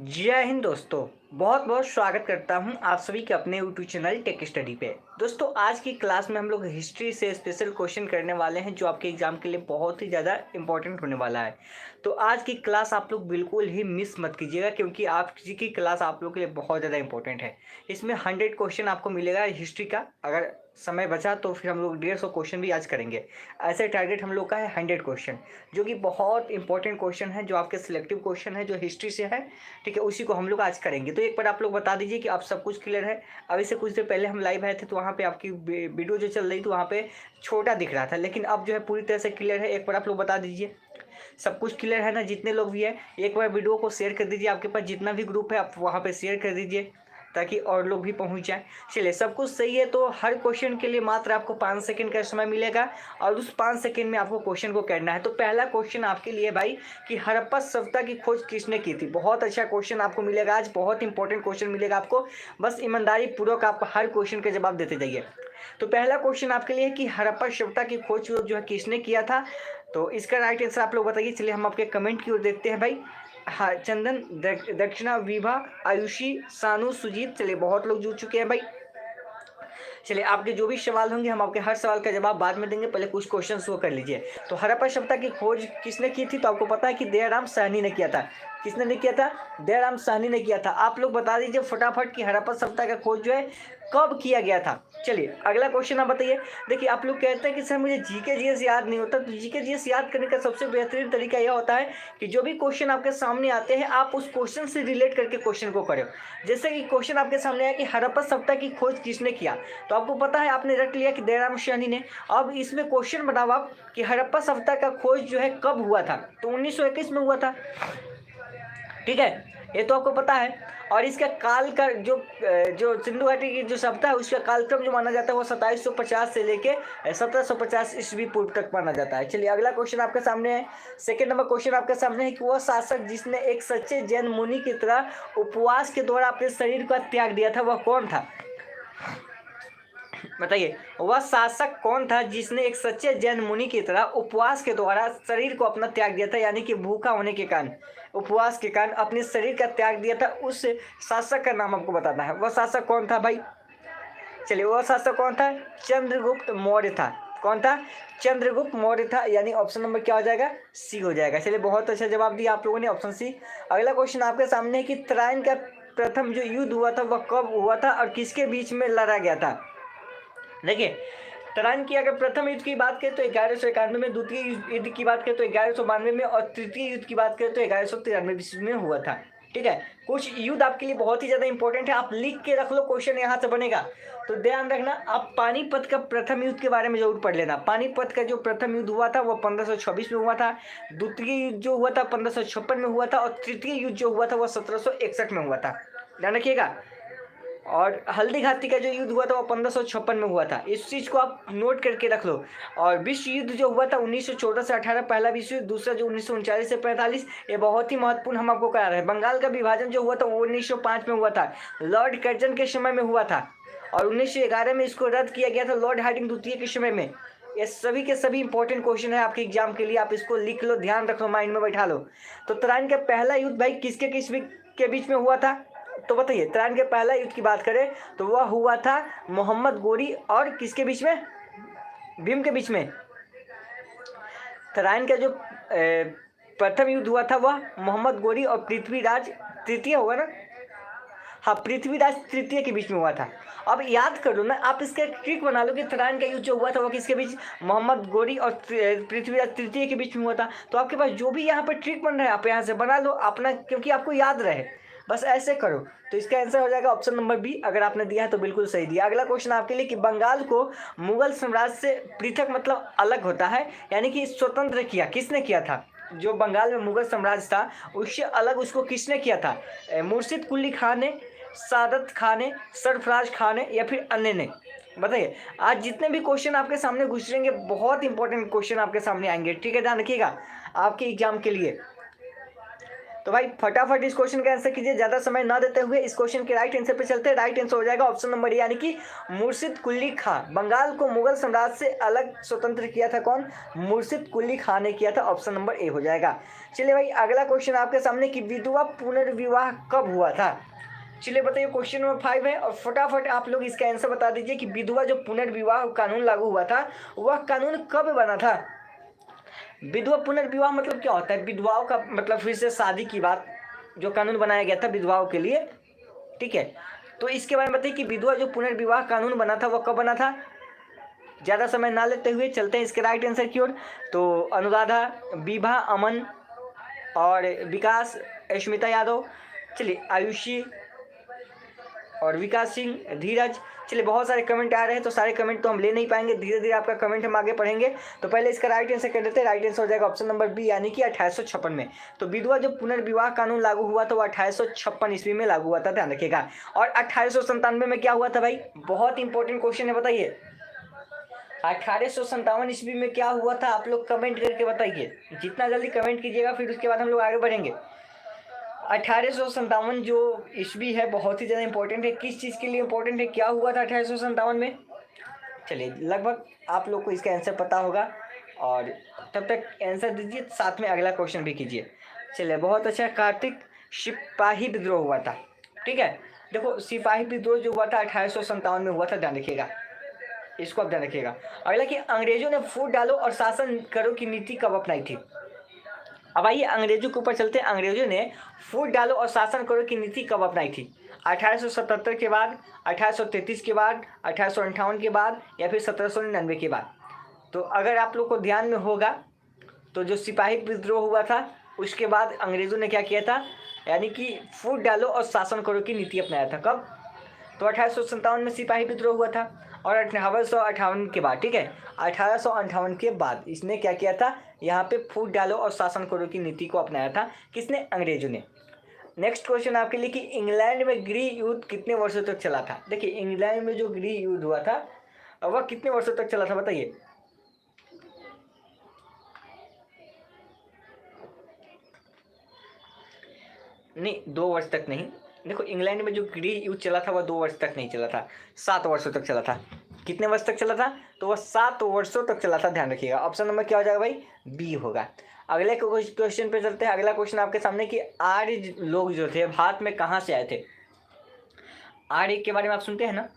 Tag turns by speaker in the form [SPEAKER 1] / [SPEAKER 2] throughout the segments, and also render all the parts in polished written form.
[SPEAKER 1] जय हिंद दोस्तों। बहुत बहुत स्वागत करता हूं आप सभी के अपने यूट्यूब चैनल टेक स्टडी पे। दोस्तों आज की क्लास में हम लोग हिस्ट्री से स्पेशल क्वेश्चन करने वाले हैं जो आपके एग्जाम के लिए बहुत ही ज़्यादा इंपॉर्टेंट होने वाला है। तो आज की क्लास आप लोग बिल्कुल ही मिस मत कीजिएगा क्योंकि आप किसी की क्लास आप लोग के लिए बहुत ज़्यादा इंपॉर्टेंट है। इसमें 100 क्वेश्चन आपको मिलेगा हिस्ट्री का। अगर समय बचा तो फिर हम लोग 150 क्वेश्चन भी आज करेंगे। ऐसे टारगेट हम लोग का है 100 क्वेश्चन, जो कि बहुत इंपॉर्टेंट क्वेश्चन है, जो आपके सिलेक्टिव क्वेश्चन है, जो हिस्ट्री से है। ठीक है, उसी को हम लोग आज करेंगे। तो एक बार आप लोग बता दीजिए कि आप सब कुछ क्लियर है। अभी से कुछ देर पहले हम लाइव आए थे तो वहाँ पे आपकी वीडियो जो चल रही थी वहाँ पे छोटा दिख रहा था, लेकिन अब जो है पूरी तरह से क्लियर है। एक बार आप लोग बता दीजिए सब कुछ क्लियर है ना। जितने लोग भी है एक बार वीडियो को शेयर कर दीजिए। आपके पास जितना भी ग्रुप है आप वहाँ पे शेयर कर दीजिए ताकि और लोग भी पहुंच जाएं। चलिए सब कुछ सही है तो हर क्वेश्चन के लिए मात्र आपको 5 सेकंड का समय मिलेगा और उस 5 सेकंड में आपको क्वेश्चन को करना है। तो पहला क्वेश्चन आपके लिए भाई कि हड़प्पा सभ्यता की खोज किसने की थी। बहुत अच्छा क्वेश्चन आपको मिलेगा आज, बहुत इंपॉर्टेंट क्वेश्चन मिलेगा आपको। बस ईमानदारी पूर्वक आप हर क्वेश्चन के जवाब देते जाइए। तो पहला क्वेश्चन आपके लिए है कि हड़प्पा सभ्यता की खोज जो है किसने किया था। तो इसका राइट आंसर आप लोग बताइए। चलिए हम आपके कमेंट की ओर देखते हैं भाई। हाँ, चंदन, दक्षिणा, विभा, आयुषी, सानू, सुजीत। चलिए बहुत लोग जुड़ चुके हैं भाई। चलिए आपके जो भी सवाल होंगे हम आपके हर सवाल का जवाब बाद में देंगे, पहले कुछ क्वेश्चन वो कर लीजिए। तो हड़प्पा सभ्यता की खोज किसने की थी। तो आपको पता है कि दयाराम साहनी ने किया था। किसने ने किया था? दयाराम साहनी ने किया था। आप लोग बता दीजिए फटाफट कि हड़प्पा सभ्यता का खोज जो है कब किया गया था। चलिए अगला क्वेश्चन आप बताइए। देखिए आप लोग कहते हैं कि सर मुझे जीके जीएस याद नहीं होता। तो जीके जीएस याद करने का सबसे बेहतरीन तरीका यह होता है कि जो भी क्वेश्चन आपके सामने आते हैं आप उस क्वेश्चन से रिलेट करके क्वेश्चन को करें। जैसे कि क्वेश्चन आपके सामने आया कि हड़प्पा सभ्यता की खोज किसने किया, तो आपको पता है आपने रट लिया कि दयाराम साहनी ने। अब इसमें क्वेश्चन बताओ आप कि हड़प्पा सभ्यता का खोज जो है कब हुआ था। तो 1921 में हुआ था। ठीक है, ये तो आपको पता है। और इसका काल का जो सिंधु घाटी की जो सभ्यता है उसका कालक्रम जो माना जाता है वो 2750 से लेके 1750 ईस्वी पूर्व तक माना जाता है। चलिए अगला क्वेश्चन आपके सामने है। सेकंड नंबर क्वेश्चन आपके सामने है कि वह शासक जिसने एक सच्चे जैन मुनि की तरह उपवास के द्वारा अपने शरीर का त्याग दिया था वह कौन था। बताइए वह शासक कौन था जिसने एक सच्चे जैन मुनि की तरह उपवास के द्वारा शरीर को अपना त्याग दिया था, यानी कि भूखा होने के कारण, उपवास के कारण अपने शरीर का त्याग दिया था। उस शासक का नाम आपको बताना है। वह शासक कौन था भाई। चलिए वह शासक कौन था? चंद्रगुप्त मौर्य था। कौन था? चंद्रगुप्त मौर्य था। यानी ऑप्शन नंबर क्या हो जाएगा? सी हो जाएगा। चलिए बहुत अच्छा जवाब दिया आप लोगों ने, ऑप्शन सी। अगला क्वेश्चन आपके सामने है कि तराइन का प्रथम जो युद्ध हुआ था वह कब हुआ था और किसके बीच में लड़ा गया था। देखिए तराइन की अगर प्रथम युद्ध की बात करें तो 1191 में, द्वितीय युद्ध की बात करें तो 1192 में और तृतीय युद्ध की बात करें तो 1193 में हुआ था। ठीक है, कुछ युद्ध आपके लिए बहुत ही ज्यादा इंपॉर्टेंट है, आप लिख के रख लो, क्वेश्चन यहाँ से बनेगा। तो ध्यान रखना, आप पानीपत का प्रथम युद्ध के बारे में जरूर पढ़ लेना। पानीपत का जो प्रथम युद्ध हुआ था वो 1526 में हुआ था। द्वितीय युद्ध जो हुआ था 1556 में हुआ था और तृतीय युद्ध जो हुआ था वो 1761 में हुआ था। ध्यान रखिएगा। और हल्दी घाटी का जो युद्ध हुआ था वो 1556 में हुआ था। इस चीज़ को आप नोट करके रख लो। और विश्व युद्ध जो हुआ था 1914 से 18 पहला विश्व युद्ध, दूसरा जो 1939 से 45, ये बहुत ही महत्वपूर्ण हम आपको करा रहे हैं। बंगाल का विभाजन जो हुआ था वो 1905 में हुआ था, लॉर्ड कर्जन के समय में हुआ था। और 1911 में इसको रद्द किया गया था लॉर्ड हार्डिंग द्वितीय के समय में। ये सभी के सभी इंपॉर्टेंट क्वेश्चन है आपके एग्जाम के लिए, आप इसको लिख लो, ध्यान रख लो, माइंड में बैठा लो। तो तराइन का पहला युद्ध भाई किसके के बीच में हुआ था। तो बताइए तराइन के पहला युद्ध की बात करें तो वह हुआ था मोहम्मद गोरी और किसके बीच में? भीम के बीच में। तराइन का जो प्रथम युद्ध हुआ था वह मोहम्मद गोरी और पृथ्वीराज तृतीय हुआ ना। हाँ, पृथ्वीराज तृतीय के बीच में हुआ था। अब याद कर लो ना, आप इसका ट्रिक बना लो कि तराइन का युद्ध जो हुआ था वो किसके बीच? मोहम्मद गोरी और पृथ्वीराज तृतीय के बीच में हुआ था। तो आपके पास जो भी यहाँ पर ट्रिक बन रहा है आप यहाँ से बना लो अपना, क्योंकि आपको याद रहे, बस ऐसे करो। तो इसका आंसर हो जाएगा ऑप्शन नंबर बी। अगर आपने दिया है तो बिल्कुल सही दिया। अगला क्वेश्चन आपके लिए कि बंगाल को मुगल साम्राज्य से पृथक मतलब अलग होता है, यानी कि स्वतंत्र किया किसने किया था। जो बंगाल में मुगल साम्राज्य था उससे अलग उसको किसने किया था? मुर्शिद कुली खान ने, सादत खान ने, सरफराज खान ने या फिर अन्य ने। बताइए आज जितने भी क्वेश्चन आपके सामने गुजरेंगे बहुत इंपॉर्टेंट क्वेश्चन आपके सामने आएंगे। ठीक है, ध्यान रखिएगा आपके एग्जाम के लिए। तो भाई फटाफट इस क्वेश्चन का आंसर कीजिए, ज़्यादा समय ना देते हुए इस क्वेश्चन के राइट आंसर पे चलते हैं। राइट आंसर हो जाएगा ऑप्शन नंबर यानी कि मुर्शिद कुली खां। बंगाल को मुगल साम्राज्य से अलग स्वतंत्र किया था कौन? मुर्शिद कुली खां ने किया था। ऑप्शन नंबर ए हो जाएगा। चलिए भाई अगला क्वेश्चन आपके सामने कि विधवा पुनर्विवाह कब हुआ था? चलिए बताइए, क्वेश्चन नंबर 5 है और फटाफट आप लोग इसका आंसर बता दीजिए कि विधवा जो पुनर्विवाह कानून लागू हुआ था वह कानून कब बना था? विधवा पुनर्विवाह मतलब क्या होता है? विधवाओं का मतलब फिर से शादी की बात, जो कानून बनाया गया था विधवाओं के लिए, ठीक है। तो इसके बारे में बताइए कि विधवा जो पुनर्विवाह कानून बना था वह कब बना था? ज़्यादा समय ना लेते हुए चलते हैं इसके राइट आंसर की ओर। तो अनुराधा, विभा अमन और विकास, स्मिता यादव, चलिए आयुषी और विकास सिंह, धीरज। चलिए बहुत सारे कमेंट आ रहे हैं तो सारे कमेंट तो हम ले नहीं पाएंगे, धीरे धीरे आपका कमेंट हम आगे पढ़ेंगे। तो पहले इसका राइट आंसर कर देते हैं। राइट आंसर हो जाएगा ऑप्शन नंबर बी यानी कि 1856 में। तो विधवा जो पुनर्विवाह कानून लागू हुआ था वो 1856 ईस्वी में लागू हुआ था, ध्यान रखिएगा। और 1897 में क्या हुआ था भाई? बहुत इंपॉर्टेंट क्वेश्चन है, बताइए 1857 ईस्वी में क्या हुआ था? आप लोग कमेंट करके बताइए, जितना जल्दी कमेंट कीजिएगा फिर उसके बाद हम लोग आगे बढ़ेंगे। 1857 जो ईस्वी है बहुत ही ज़्यादा इंपॉर्टेंट है। किस चीज़ के लिए इंपॉर्टेंट है, क्या हुआ था 1857 में? चलिए लगभग आप लोग को इसका आंसर पता होगा और तब तक आंसर दीजिए, साथ में अगला क्वेश्चन भी कीजिए। चलिए बहुत अच्छा। कार्तिक सिपाही विद्रोह हुआ था, ठीक है। देखो सिपाही विद्रोह जो हुआ था 1857 में हुआ था, ध्यान रखिएगा, इसको आप ध्यान रखिएगा। अगला कि अंग्रेजों ने फूट डालो और शासन करो की नीति कब अपनाई थी? अब आइए अंग्रेजों के ऊपर चलते हैं। अंग्रेजों ने फूट डालो और शासन करो की नीति कब अपनाई थी? 1877 के बाद, 1833 के बाद, 1858 के बाद या फिर 1799 के बाद? तो अगर आप लोग को ध्यान में होगा तो जो सिपाही विद्रोह हुआ था उसके बाद अंग्रेजों ने क्या किया था, यानी कि फूट डालो और शासन करो की नीति अपनाया था। कब? तो 1857 में सिपाही विद्रोह हुआ था और 1858 के बाद, ठीक है, 1858 के बाद इसने क्या किया था, यहाँ पे फूट डालो और शासन करो की नीति को अपनाया था। किसने? अंग्रेजों ने। नेक्स्ट क्वेश्चन आपके लिए कि इंग्लैंड में गृह युद्ध कितने वर्षों तक चला था? देखिए इंग्लैंड में जो गृह युद्ध हुआ था वह कितने वर्षों तक चला था, बताइए। नहीं 2 वर्ष तक नहीं। देखो इंग्लैंड में जो गृह युद्ध चला था वह 2 वर्ष तक नहीं चला था, 7 वर्षों तक चला था। कितने वर्ष तक चला था? तो वह 7 वर्षों तक चला था, ध्यान रखिएगा। ऑप्शन नंबर क्या हो जाएगा भाई? बी होगा। अगले क्वेश्चन पे चलते हैं। अगला क्वेश्चन आपके सामने कि आर्य लोग जो थे भारत में कहाँ से आए थे? आर्य के बारे में आप सुनते हैं ना,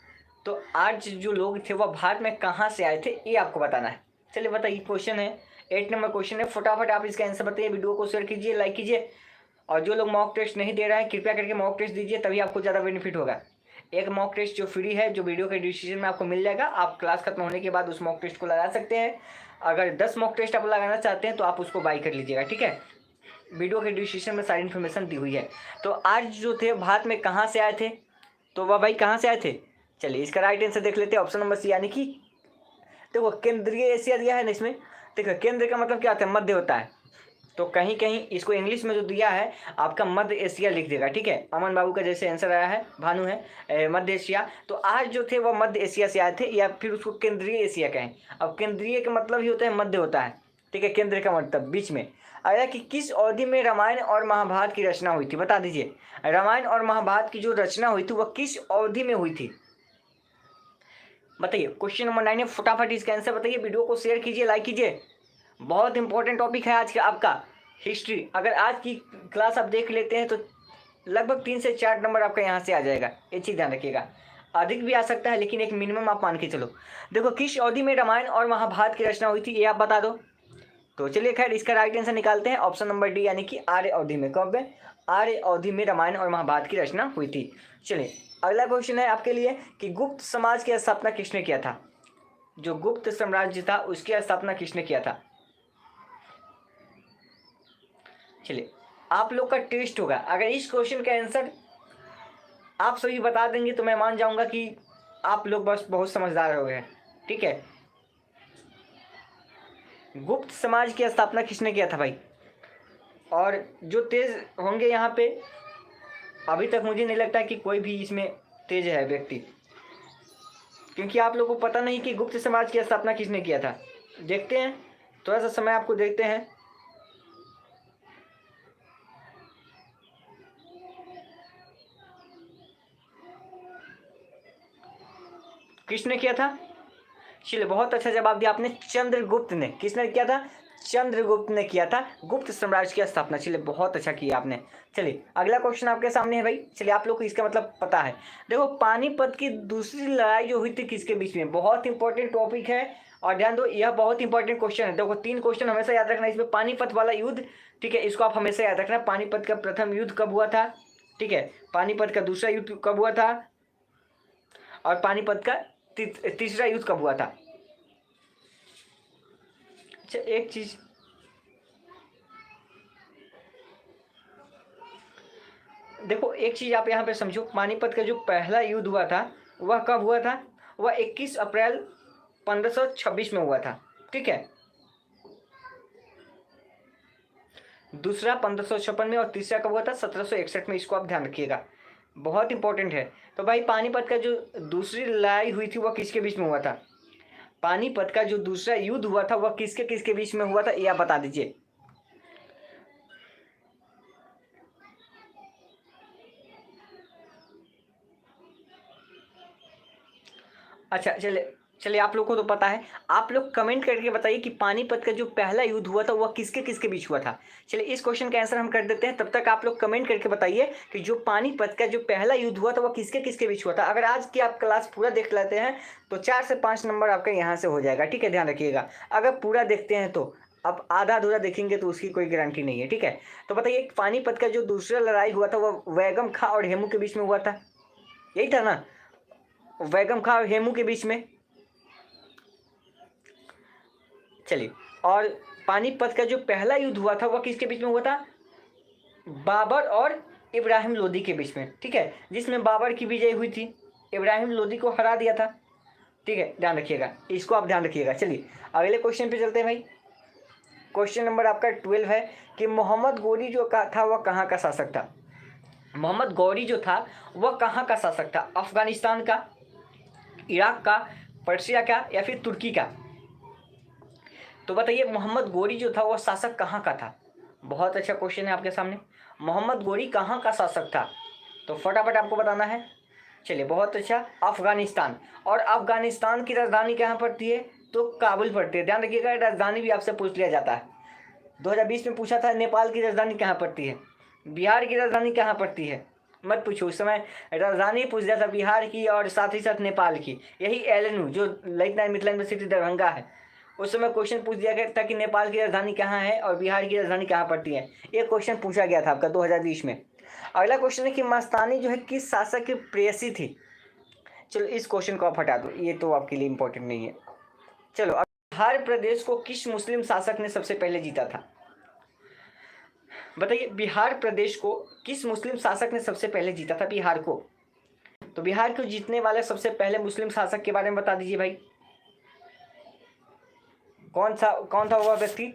[SPEAKER 1] तो आर्य जो लोग थे वह भारत में कहाँ से आए थे ये आपको बताना है। चलिए बताइए, क्वेश्चन है 8 नंबर क्वेश्चन है। फटाफट आप इसका आंसर बताइए, वीडियो को शेयर कीजिए, लाइक कीजिए। और जो लोग मॉक टेस्ट नहीं दे रहे हैं कृपया करके मॉक टेस्ट दीजिए, तभी आपको ज़्यादा बेनिफिट होगा। एक मॉक टेस्ट जो फ्री है, जो वीडियो के डिस्क्रिप्शन में आपको मिल जाएगा, आप क्लास खत्म होने के बाद उस मॉक टेस्ट को लगा सकते हैं। अगर 10 मॉक टेस्ट आप लगाना चाहते हैं तो आप उसको बाई कर लीजिएगा, ठीक है। वीडियो के डिस्क्रिप्शन में सारी इन्फॉर्मेशन दी हुई है। तो आज जो थे भारत में कहाँ से आए थे, तो वह भाई कहाँ से आए थे? चलिए इसका राइट आंसर देख लेते हैं, ऑप्शन नंबर सी यानी कि देखो केंद्रीय एशिया दिया है ना इसमें। देखो केंद्र का मतलब क्या होता है? मध्य होता है। तो कहीं कहीं इसको इंग्लिश में जो दिया है आपका मध्य एशिया लिख देगा, ठीक है। अमन बाबू का जैसे आंसर आया है, भानु है मध्य एशिया, तो आज जो थे वह मध्य एशिया से आए थे, या फिर उसको केंद्रीय एशिया कहें। अब केंद्रीय का मतलब ही होता है मध्य होता है, ठीक है। केंद्र का मतलब बीच में। अगला कि किस अवधि में रामायण और महाभारत की रचना हुई थी? बता दीजिए, रामायण और महाभारत की जो रचना हुई थी वह किस अवधि में हुई थी? बताइए। क्वेश्चन नंबर 9 है, फटाफट इसका आंसर बताइए, वीडियो को शेयर कीजिए, लाइक कीजिए। बहुत इंपॉर्टेंट टॉपिक है आज का आपका हिस्ट्री। अगर आज की क्लास आप देख लेते हैं तो लगभग 3 से 4 नंबर आपका यहाँ से आ जाएगा, ये चीज़ ध्यान रखिएगा। अधिक भी आ सकता है लेकिन एक मिनिमम आप मान के चलो। देखो किस अवधि में रामायण और महाभारत की रचना हुई थी ये आप बता दो। तो चलिए खैर इसका राइट आंसर निकालते हैं, ऑप्शन नंबर डी यानी कि आर्य अवधि में। कब है? आर्य अवधि में रामायण और महाभारत की रचना हुई थी। चलिए अगला क्वेश्चन है आपके लिए कि गुप्त समाज की स्थापना किसने किया था? जो गुप्त साम्राज्य था उसकी स्थापना किसने किया था? चलिए आप लोग का टेस्ट होगा, अगर इस क्वेश्चन का आंसर आप सभी बता देंगे तो मैं मान जाऊंगा कि आप लोग बस बहुत समझदार हो गए, ठीक है। गुप्त समाज की स्थापना किसने किया था भाई? और जो तेज होंगे यहाँ पे, अभी तक मुझे नहीं लगता कि कोई भी इसमें तेज है व्यक्ति, क्योंकि आप लोगों को पता नहीं कि गुप्त समाज की स्थापना किसने किया था। देखते हैं, थोड़ा सा समय आपको देखते हैं। किसने किया था? चलिए बहुत अच्छा जवाब दिया आपने, चंद्रगुप्त ने। किसने किया था? चंद्रगुप्त ने किया था गुप्त साम्राज्य की स्थापना। चलिए बहुत अच्छा किया आपने। चलिए अगला क्वेश्चन आपके सामने है भाई। चलिए आप लोग को इसका मतलब पता है। देखो पानीपत की दूसरी लड़ाई जो हुई थी किसके बीच में, बहुत इंपॉर्टेंट टॉपिक है और ध्यान दो यह बहुत इंपॉर्टेंट क्वेश्चन है। देखो 3 क्वेश्चन हमेशा याद रखना इसमें। पानीपत वाला युद्ध, ठीक है, इसको आप हमेशा याद रखना। पानीपत का प्रथम युद्ध कब हुआ था, ठीक है, पानीपत का दूसरा युद्ध कब हुआ था, और पानीपत का तीसरा युद्ध कब हुआ था। अच्छा एक चीज, देखो एक चीज आप यहाँ पे समझो, पानीपत का जो पहला युद्ध हुआ था वह कब हुआ था, वह 21 अप्रैल 1526 में हुआ था, ठीक है। दूसरा 1556 में और तीसरा कब हुआ था, 1761 में। इसको आप ध्यान रखिएगा, बहुत इंपॉर्टेंट है। तो भाई पानीपत का जो दूसरी लड़ाई हुई थी वह किसके बीच में हुआ था, पानीपत का जो दूसरा युद्ध हुआ था वह किसके किसके बीच में हुआ था, ये आप बता दीजिए। अच्छा चलिए चलिए आप लोग को तो पता है, आप लोग कमेंट करके बताइए कि पानीपत का जो पहला युद्ध हुआ था वह किसके किसके बीच हुआ था। चलिए इस क्वेश्चन का आंसर हम कर देते हैं, तब तक आप लोग कमेंट करके बताइए कि जो पानीपत का जो पहला युद्ध हुआ था वह किसके किसके बीच हुआ था। अगर आज की आप क्लास पूरा देख लेते हैं तो 4 से 5 नंबर आपका यहाँ से हो जाएगा, ठीक है, ध्यान रखिएगा। अगर पूरा देखते हैं तो, अब आधा अधूरा देखेंगे तो उसकी कोई गारंटी नहीं है, ठीक है। तो बताइए पानीपत का जो दूसरा लड़ाई हुआ था वह वैगम खां और हेमू के बीच में हुआ था, यही था ना, वैगम खां और हेमू के बीच में। चलिए, और पानीपत का जो पहला युद्ध हुआ था वह किसके बीच में हुआ था, बाबर और इब्राहिम लोदी के बीच में, ठीक है, जिसमें बाबर की विजय हुई थी, इब्राहिम लोदी को हरा दिया था, ठीक है, ध्यान रखिएगा, इसको आप ध्यान रखिएगा। चलिए अगले क्वेश्चन पे चलते हैं भाई। क्वेश्चन नंबर आपका 12 है कि मोहम्मद गौरी जो था वह कहाँ का शासक था। मोहम्मद गौरी जो था वह कहाँ का शासक था, अफगानिस्तान का, इराक का, पर्शिया का, या फिर तुर्की का। तो बताइए मोहम्मद गौरी जो था वह शासक कहाँ का था। बहुत अच्छा क्वेश्चन है आपके सामने, मोहम्मद गौरी कहाँ का शासक था, तो फटाफट आपको बताना है। चलिए बहुत अच्छा, अफगानिस्तान। और अफगानिस्तान की राजधानी कहाँ पड़ती है, तो काबुल पड़ती है। ध्यान रखिएगा राजधानी भी आपसे पूछ लिया जाता है। 2020 में पूछा था नेपाल की राजधानी कहाँ पड़ती है, बिहार की राजधानी कहाँ पड़ती है, मत पूछो, उस समय राजधानी पूछ दिया था बिहार की और साथ ही साथ नेपाल की। यही एलएनयू जो लेटनाइट मिथिला यूनिवर्सिटी दरभंगा है, उस समय क्वेश्चन पूछ दिया गया था कि नेपाल की राजधानी कहाँ है और बिहार की राजधानी कहाँ पड़ती है। ये क्वेश्चन पूछा गया था आपका 2020 में। अगला क्वेश्चन है कि मस्तानी जो है किस शासक की प्रेयसी थी। चलो इस क्वेश्चन को आप हटा दो, ये तो आपके लिए इंपॉर्टेंट नहीं है। चलो अब बिहार प्रदेश को किस मुस्लिम शासक ने सबसे पहले जीता था, बताइए बिहार प्रदेश को किस मुस्लिम शासक ने सबसे पहले जीता था, बिहार को। तो बिहार को जीतने वाले सबसे पहले मुस्लिम शासक के बारे में बता दीजिए भाई, कौन था वह व्यक्ति,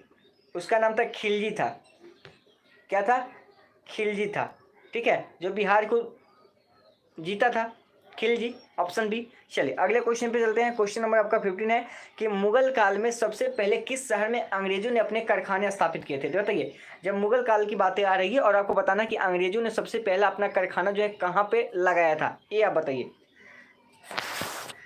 [SPEAKER 1] उसका नाम था खिलजी था। क्या था, खिलजी था, ठीक है, जो बिहार को जीता था, खिलजी, ऑप्शन बी। चलिए अगले क्वेश्चन पे चलते हैं। क्वेश्चन नंबर आपका 15 है कि मुगल काल में सबसे पहले किस शहर में अंग्रेजों ने अपने कारखाने स्थापित किए थे। तो बताइए जब मुगल काल की बातें आ रही है और आपको बताना कि अंग्रेजों ने सबसे पहला अपना कारखाना जो है कहाँ पे लगाया था, ये आप बताइए।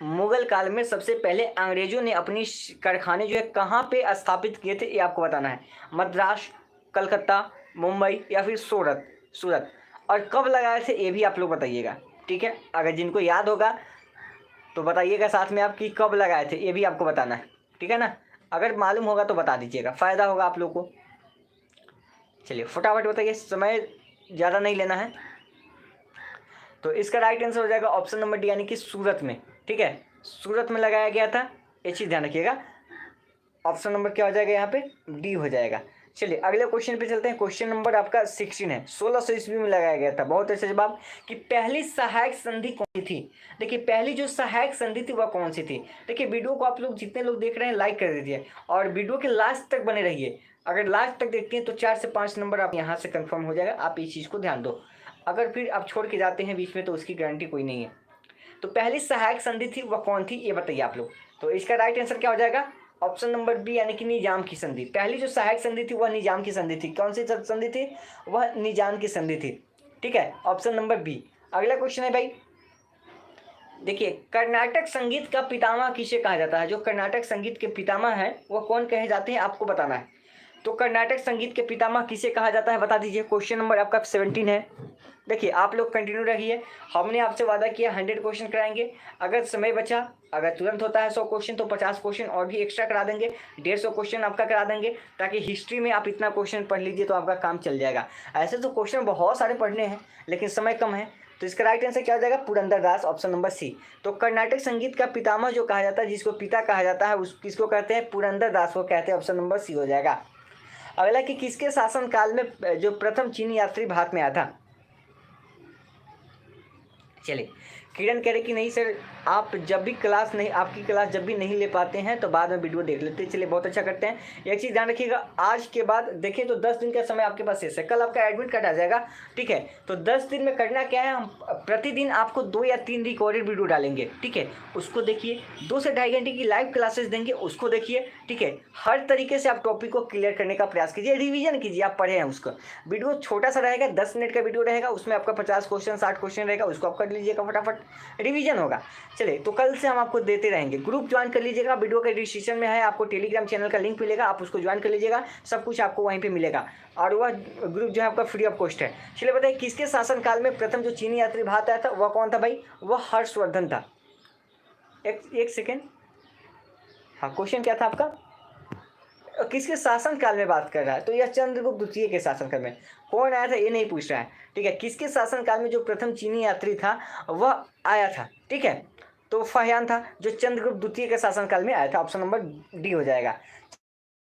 [SPEAKER 1] मुगल काल में सबसे पहले अंग्रेजों ने अपनी कारखाने जो है कहाँ पे स्थापित किए थे, ये आपको बताना है। मद्रास, कलकत्ता, मुंबई, या फिर सूरत। और कब लगाए थे ये भी आप लोग बताइएगा, ठीक है। अगर जिनको याद होगा तो बताइएगा साथ में आप कि कब लगाए थे, ये भी आपको बताना है, ठीक है ना। अगर मालूम होगा तो बता दीजिएगा, फ़ायदा होगा आप लोग को। चलिए फटाफट बताइए, समय ज़्यादा नहीं लेना है। तो इसका राइट आंसर हो जाएगा ऑप्शन नंबर डी, यानी कि सूरत में, ठीक है, सूरत में लगाया गया था। ये चीज़ ध्यान रखिएगा, ऑप्शन नंबर क्या हो जाएगा यहाँ पे, डी हो जाएगा। चलिए अगले क्वेश्चन पे चलते हैं। क्वेश्चन नंबर आपका 16 है, 1600 ईस्वी में लगाया गया था। बहुत अच्छा जवाब कि पहली सहायक संधि कौन सी थी। देखिए पहली जो सहायक संधि थी वह कौन सी थी। देखिए वीडियो को आप लोग जितने लोग देख रहे हैं लाइक कर दीजिए और वीडियो के लास्ट तक बने रहिए। अगर लास्ट तक देखते हैं तो 4 से 5 नंबर आप यहाँ से कन्फर्म हो जाएगा। आप इस चीज़ को ध्यान दो, अगर फिर आप छोड़ के जाते हैं बीच में तो उसकी गारंटी कोई नहीं है। तो पहली सहायक संधि थी वह कौन थी, ये बताइए आप लोग। तो इसका राइट आंसर क्या हो जाएगा, ऑप्शन नंबर बी, यानी कि निजाम की संधि। पहली जो सहायक संधि थी वह निजाम की संधि थी। कौन सी संधि थी, वह निजाम की संधि थी, ठीक है, ऑप्शन नंबर बी। अगला क्वेश्चन है भाई, देखिए, कर्नाटक संगीत का पितामह किसे कहा जाता है? जो कर्नाटक संगीत के पितामह हैं वो कौन कहे जाते हैं, आपको बताना है। तो कर्नाटक संगीत के पितामह किसे कहा जाता है, बता दीजिए। क्वेश्चन नंबर आपका 17 है। देखिए, आप लोग कंटिन्यू रहिए। हमने आपसे वादा किया 100 क्वेश्चन कराएंगे। अगर समय बचा, अगर तुरंत होता है 100 क्वेश्चन, तो 50 क्वेश्चन और भी एक्स्ट्रा करा देंगे। 150 क्वेश्चन आपका करा देंगे, ताकि हिस्ट्री में आप इतना क्वेश्चन पढ़ लीजिए तो आपका काम चल जाएगा। ऐसे तो क्वेश्चन बहुत सारे पढ़ने हैं, लेकिन समय कम है, तो इसका राइट आंसर क्या हो जाएगा? Purandaradasa, option number C. तो कर्नाटक संगीत का पितामह जो कहा जाता है, जिसको पिता कहा जाता है, उस किसको कहते हैं? पुरंदरदास को कहते हैं, ऑप्शन नंबर सी हो जाएगा। अगला कि किसके शासनकाल में जो प्रथम चीनी यात्री भारत में आया था? चलिए, किरण कह रहे कि नहीं सर, आप जब भी क्लास नहीं, आपकी क्लास जब भी नहीं ले पाते हैं तो बाद में वीडियो देख लेते हैं। चलिए, बहुत अच्छा करते हैं। एक चीज़ ध्यान रखिएगा, आज के बाद देखें तो 10 दिन का समय आपके पास शेष है। कल आपका एडमिट कार्ड आ जाएगा, ठीक है। तो 10 दिन में करना क्या है, हम प्रतिदिन आपको 2 या 3 रिकॉर्डेड वीडियो डालेंगे, ठीक है। उसको देखिए, 2 से ढाई घंटे की लाइव क्लासेस देंगे, उसको देखिए, ठीक है। हर तरीके से आप टॉपिक को क्लियर करने का प्रयास कीजिए, रिविजन कीजिए, आप पढ़े हैं उसको। वीडियो छोटा सा रहेगा, 10 मिनट का वीडियो रहेगा, उसमें आपका 50 क्वेश्चन 60 क्वेश्चन रहेगा, उसको आप कर लीजिएगा, फटाफट रिवीजन होगा। चलिए, तो कल से हम आपको देते रहेंगे। ग्रुप ज्वाइन कर लीजिएगा, वीडियो के डिस्क्रिप्शन में है, आपको टेलीग्राम चैनल का लिंक मिलेगा, आप उसको ज्वाइन कर लीजिएगा, सब कुछ आपको वहीं पे मिलेगा, और वह ग्रुप जो है आपका फ्री ऑफ कॉस्ट है। चलिए बताइए, किसके शासनकाल में प्रथम जो चीनी यात्री भारत आया था वह कौन था भाई? वह हर्षवर्धन था। एक सेकेंड, हाँ, क्वेश्चन क्या था आपका? किसके शासनकाल में बात कर रहा है? तो यह चंद्रगुप्त द्वितीय के शासनकाल में। कौन आया था ये नहीं पूछ रहा है, ठीक है। किसके शासनकाल में जो प्रथम चीनी यात्री था वह आया था, ठीक है। तो फाहियान था, जो चंद्रगुप्त द्वितीय के शासनकाल में आया था, ऑप्शन नंबर डी हो जाएगा।